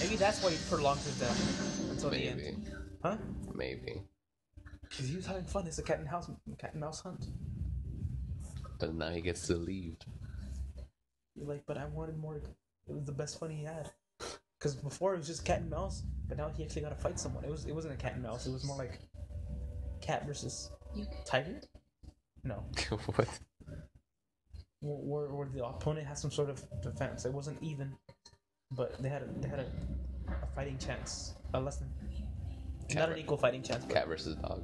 Maybe that's why he prolonged his death until the Maybe. end. Huh? Maybe. Because he was having fun. It's a cat and mouse hunt. But now he gets to leave. You're like, but I wanted more. It was the best fun he had. Because before it was just cat and mouse, but now he actually got to fight someone. It wasn't a cat and mouse. It was more like cat versus tiger. No, What? where the opponent has some sort of defense. It wasn't even, but they had a fighting chance. A less than not an equal fighting chance. But, Cat versus dog.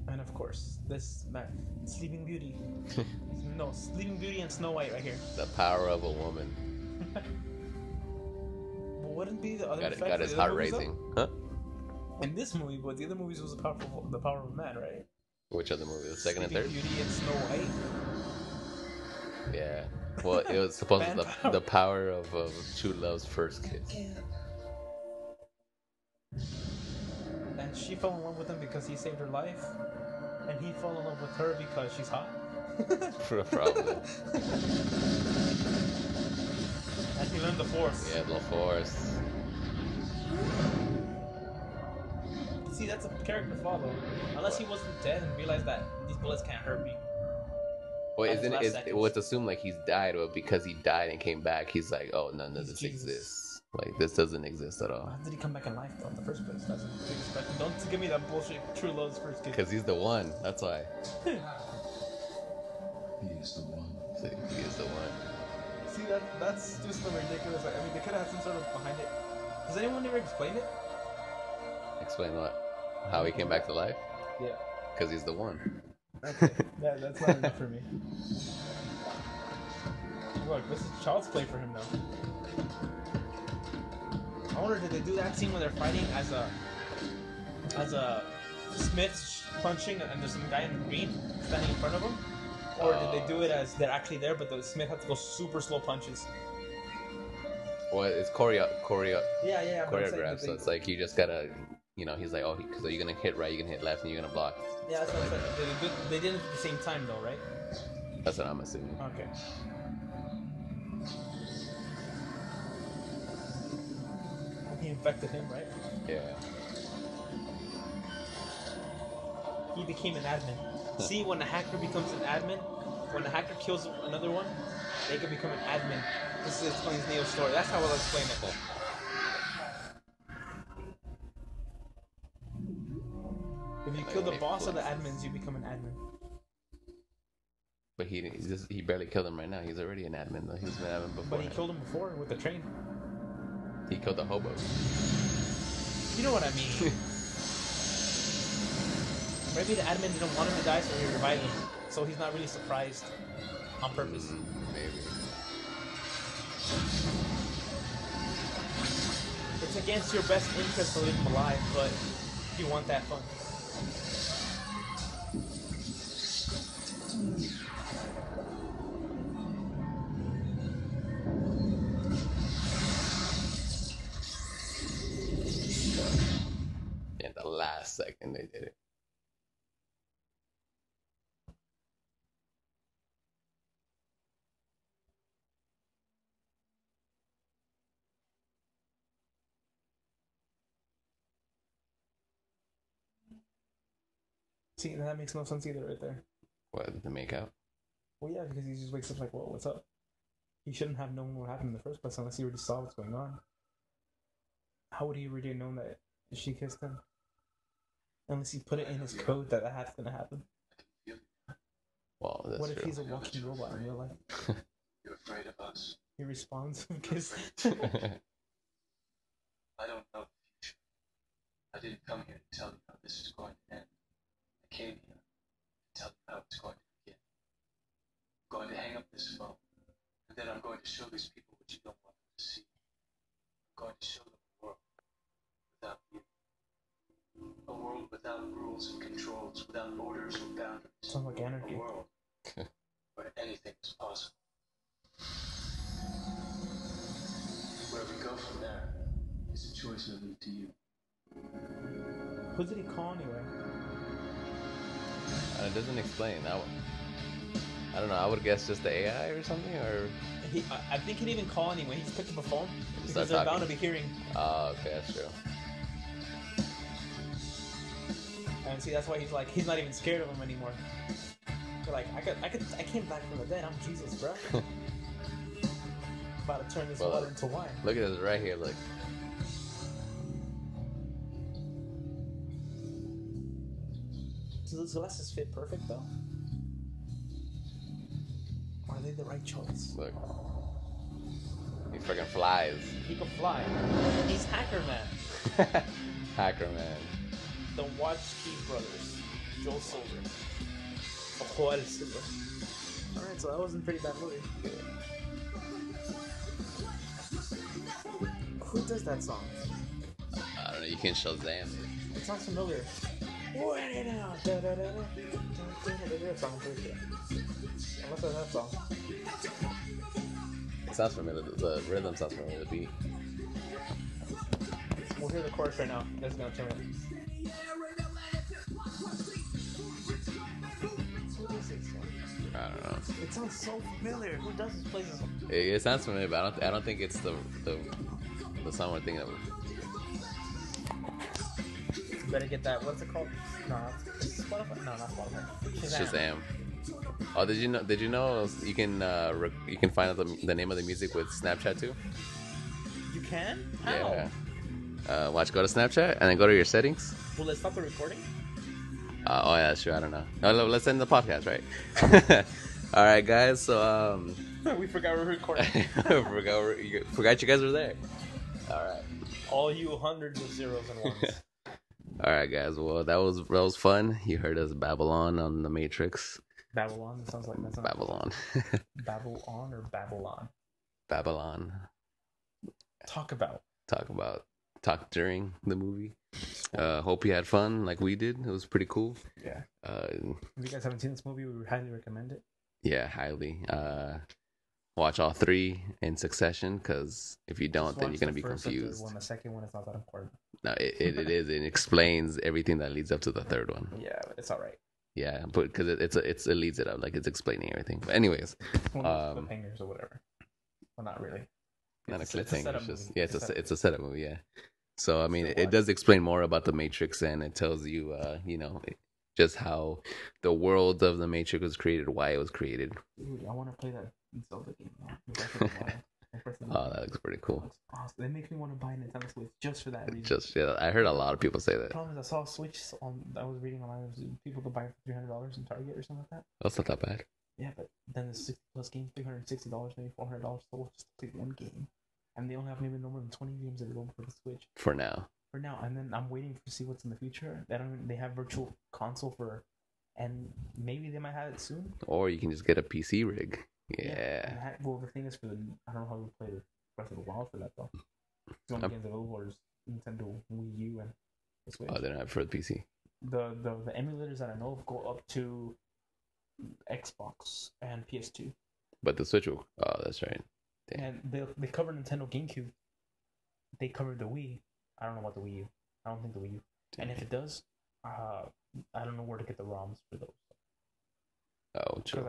and of course, this Sleeping Beauty. No, Sleeping Beauty and Snow White right here. The power of a woman. But wouldn't be the other effect Got of his the other heart movies, though? racing. Huh? In this movie, but the other movies was the power of man, right? Which other movie? The second and Sleeping third? Beauty and Snow White. Yeah. Well, it was supposed to be Man the power of true love's first kiss. And she fell in love with him because he saved her life, and he fell in love with her because she's hot. Probably. And He learned the Force. Yeah, the Force. See, that's a character flaw though. Unless he wasn't dead and realized that these bullets can't hurt me. Well, At his last seconds. well, it's assumed like he's died, but because he died and came back, he's like, oh, none of He's this Jesus. exists. Like, this doesn't exist at all. How did he come back in life though in the first place? That's a big question. Don't give me that bullshit. True Love's first kid. Because he's the one. That's why. He is the one. See, he is the one. See, that's just so ridiculous. I mean, they could have had some sort of behind it. Does anyone ever explain it? Explain what? How he came back to life? Yeah. Because he's the one. Okay. That's not enough for me. Look, this is child's play for him now. I wonder, did they do that scene where they're fighting as a Smith's punching and there's some guy in green standing in front of him? Or did they do it as they're actually there, but the Smith had to go super slow punches? Well, it's Yeah. choreographed, so it's like you just gotta, he's like, oh, so you're gonna hit right, you're gonna hit left, and you're gonna block. Yeah, that's what I'm saying. They did it at the same time, though, right? That's what I'm assuming. Okay. He infected him, right? Yeah. He became an admin. See, when a hacker becomes an admin, when a hacker kills another one, they can become an admin. This explains Neo's story. That's how I'll explain it. If you kill the boss of the admins, you become an admin. But he barely killed him right now. He's already an admin, though. He's been admin before. But he killed him before with the train. He killed the hobo. You know what I mean. Maybe the admin didn't want him to die, so he revived him. So he's not really surprised on purpose. Maybe. It's against your best interest to leave him alive, but you want that fun. Yeah, the last second they did it. See, that makes no sense either right there. What, the make out? Well, yeah, because he just wakes up like, whoa, what's up? He shouldn't have known what happened in the first place unless he already saw what's going on. How would he already have known that she kissed him? Unless he put it in his code that that's gonna happen. Well, that's what if true. he's a walking robot in real life? You're afraid of us. He responds because I don't know the future. I didn't come here to tell you how this is going to end. I came here to tell you how it's going to begin. I'm going to hang up this phone, and then I'm going to show these people what you don't want them to see. I'm going to show them a world without you. A world without rules and controls, without orders or boundaries. Sounds like anarchy. A world where anything is possible. Where we go from there is a choice I leave to you. who did he call anyway? It doesn't explain. I don't know. I would guess just the AI or something, or I think he didn't even call anyway. He just picked up a phone Just because start they're talking. bound to be hearing. Oh, okay, that's true. And see, that's why he's like, he's not even scared of him anymore. They're like, I came back from the dead. I'm Jesus, bro. About to turn this water into wine. Look at this right here. Look. Do those glasses fit perfect though? Are they the right choice? Look. He freaking flies. He can fly. He's Hacker Man. Hacker Man. The Watchkey Brothers. Joel Silver. Joel Silver. Alright, so that wasn't a pretty bad movie. Who does that song? I don't know. You can Shazam it. It sounds familiar. What it out? That song, I'm pretty sure. Unless that's that song. It sounds familiar. The rhythm sounds familiar. The beat. We'll hear the chorus right now. That's gonna turn it. I don't know. It sounds so familiar. Who does this place? It sounds familiar, but I don't think it's the song we're thinking of. Better get that. What's it called? No, it's Spotify. No, not Spotify. Shazam. Oh, Did you know you can you can find out the name of the music with Snapchat too? You can? How? Yeah. Watch. Go to Snapchat and then go to your settings. Will it stop the recording? Oh yeah, sure. I don't know. No, let's end the podcast, right? All right, guys. So we forgot we're recording. forgot you guys were there. All right. All you hundreds of zeros and ones. All right, guys. Well, that was fun. You heard us Babylon on the Matrix. Babylon. It sounds like that's Babylon. Babylon or Babylon. Babylon. Talk during the movie. Hope you had fun like we did. It was pretty cool. Yeah. If you guys haven't seen this movie, we would highly recommend it. Yeah, highly. Watch all three in succession, because if you don't, then you're gonna be confused. The second one is not that important. No, it is. It explains everything that leads up to the third one. Yeah, but it's all right. Yeah, but because it leads it up, like it's explaining everything. But anyways, it's one of the cliffhangers or whatever. Well, not really. Not a cliffhanger. It's a setup movie. Yeah. So I mean, it does explain more about the Matrix, and it tells you, just how the world of the Matrix was created, why it was created. Dude, I want to play that Zelda game now. Oh, that looks pretty cool. Awesome. That makes me want to buy a Nintendo Switch just for that reason. I heard a lot of people say that. The problem is I saw a Switch I was reading online. People could buy it for $300 in Target or something like that. That's not that bad. Yeah, but then there's 60+ games, $360, maybe $400 for just to play one game. And they only have maybe no more than 20 games available for the Switch. For now, and then I'm waiting to see what's in the future. They have virtual console and maybe they might have it soon. Or you can just get a PC rig. Yeah. Well, the thing is, I don't know how we play the Breath of the Wild for that though. The only games available is Nintendo Wii U and the Switch. Oh, they don't have it for the PC. The emulators that I know of go up to Xbox and PS2. But the Switch will. Oh, that's right. Damn. And they covered Nintendo GameCube. They covered the Wii. I don't know about the Wii U. I don't think the Wii U. Damn. And if it does, I don't know where to get the ROMs for those. Oh, true.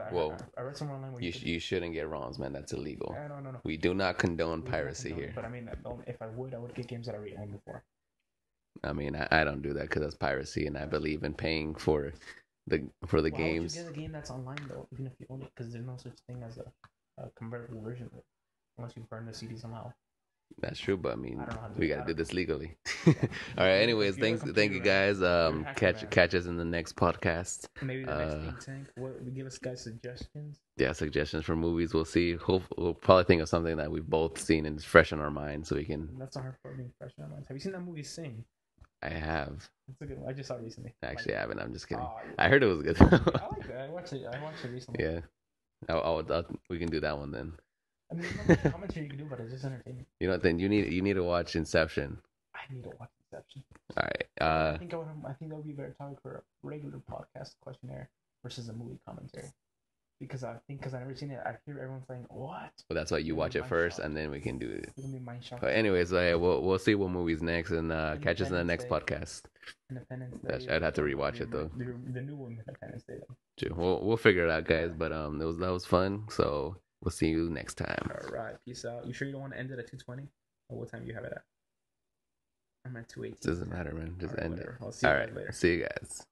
I read somewhere online where you shouldn't get ROMs, man. That's illegal. No. We do not condone piracy here. But I mean, if I would get games that I already owned before. I mean, I don't do that because that's piracy, and I believe in paying for the games. Why would you get a game that's online though, even if you own it? Because there's no such thing as a convertible version of it, unless you burn the CD somehow. That's true, but I mean, we gotta do this legally. Yeah. All right. Anyways, thank you guys. Catch us in the next podcast. Maybe the next Think Tank. What give us guys suggestions? Yeah, suggestions for movies. We'll see. We'll probably think of something that we've both seen and is fresh in our mind, so we can. That's a hard part, being fresh in our minds. Have you seen that movie Sing? I have. It's a good one. I just saw it recently. Actually, I haven't. I'm just kidding. Oh, yeah. I heard it was good. I like that. I watched it recently. Yeah. We can do that one then. I mean, how much you can do, but it's just entertaining. You know what? Then you need to watch Inception. I need to watch Inception. All right. I think that would be a better topic for a regular podcast questionnaire versus a movie commentary. Because I've never seen it. I hear everyone saying, "What?" Well, that's why you watch it first, and then we can do it. It's gonna be mind shock. But anyways, we'll see what movies next, and catch us in the next podcast. Independence Day. I'd have to rewatch it though. The new one, Independence Day. True. We'll figure it out, guys. But that was fun. So we'll see you next time. All right. Peace out. You sure you don't want to end it at 2:20? Or what time do you have it at? I'm at 2:18. Doesn't matter, man. Just end it. I'll see you guys later. See you guys.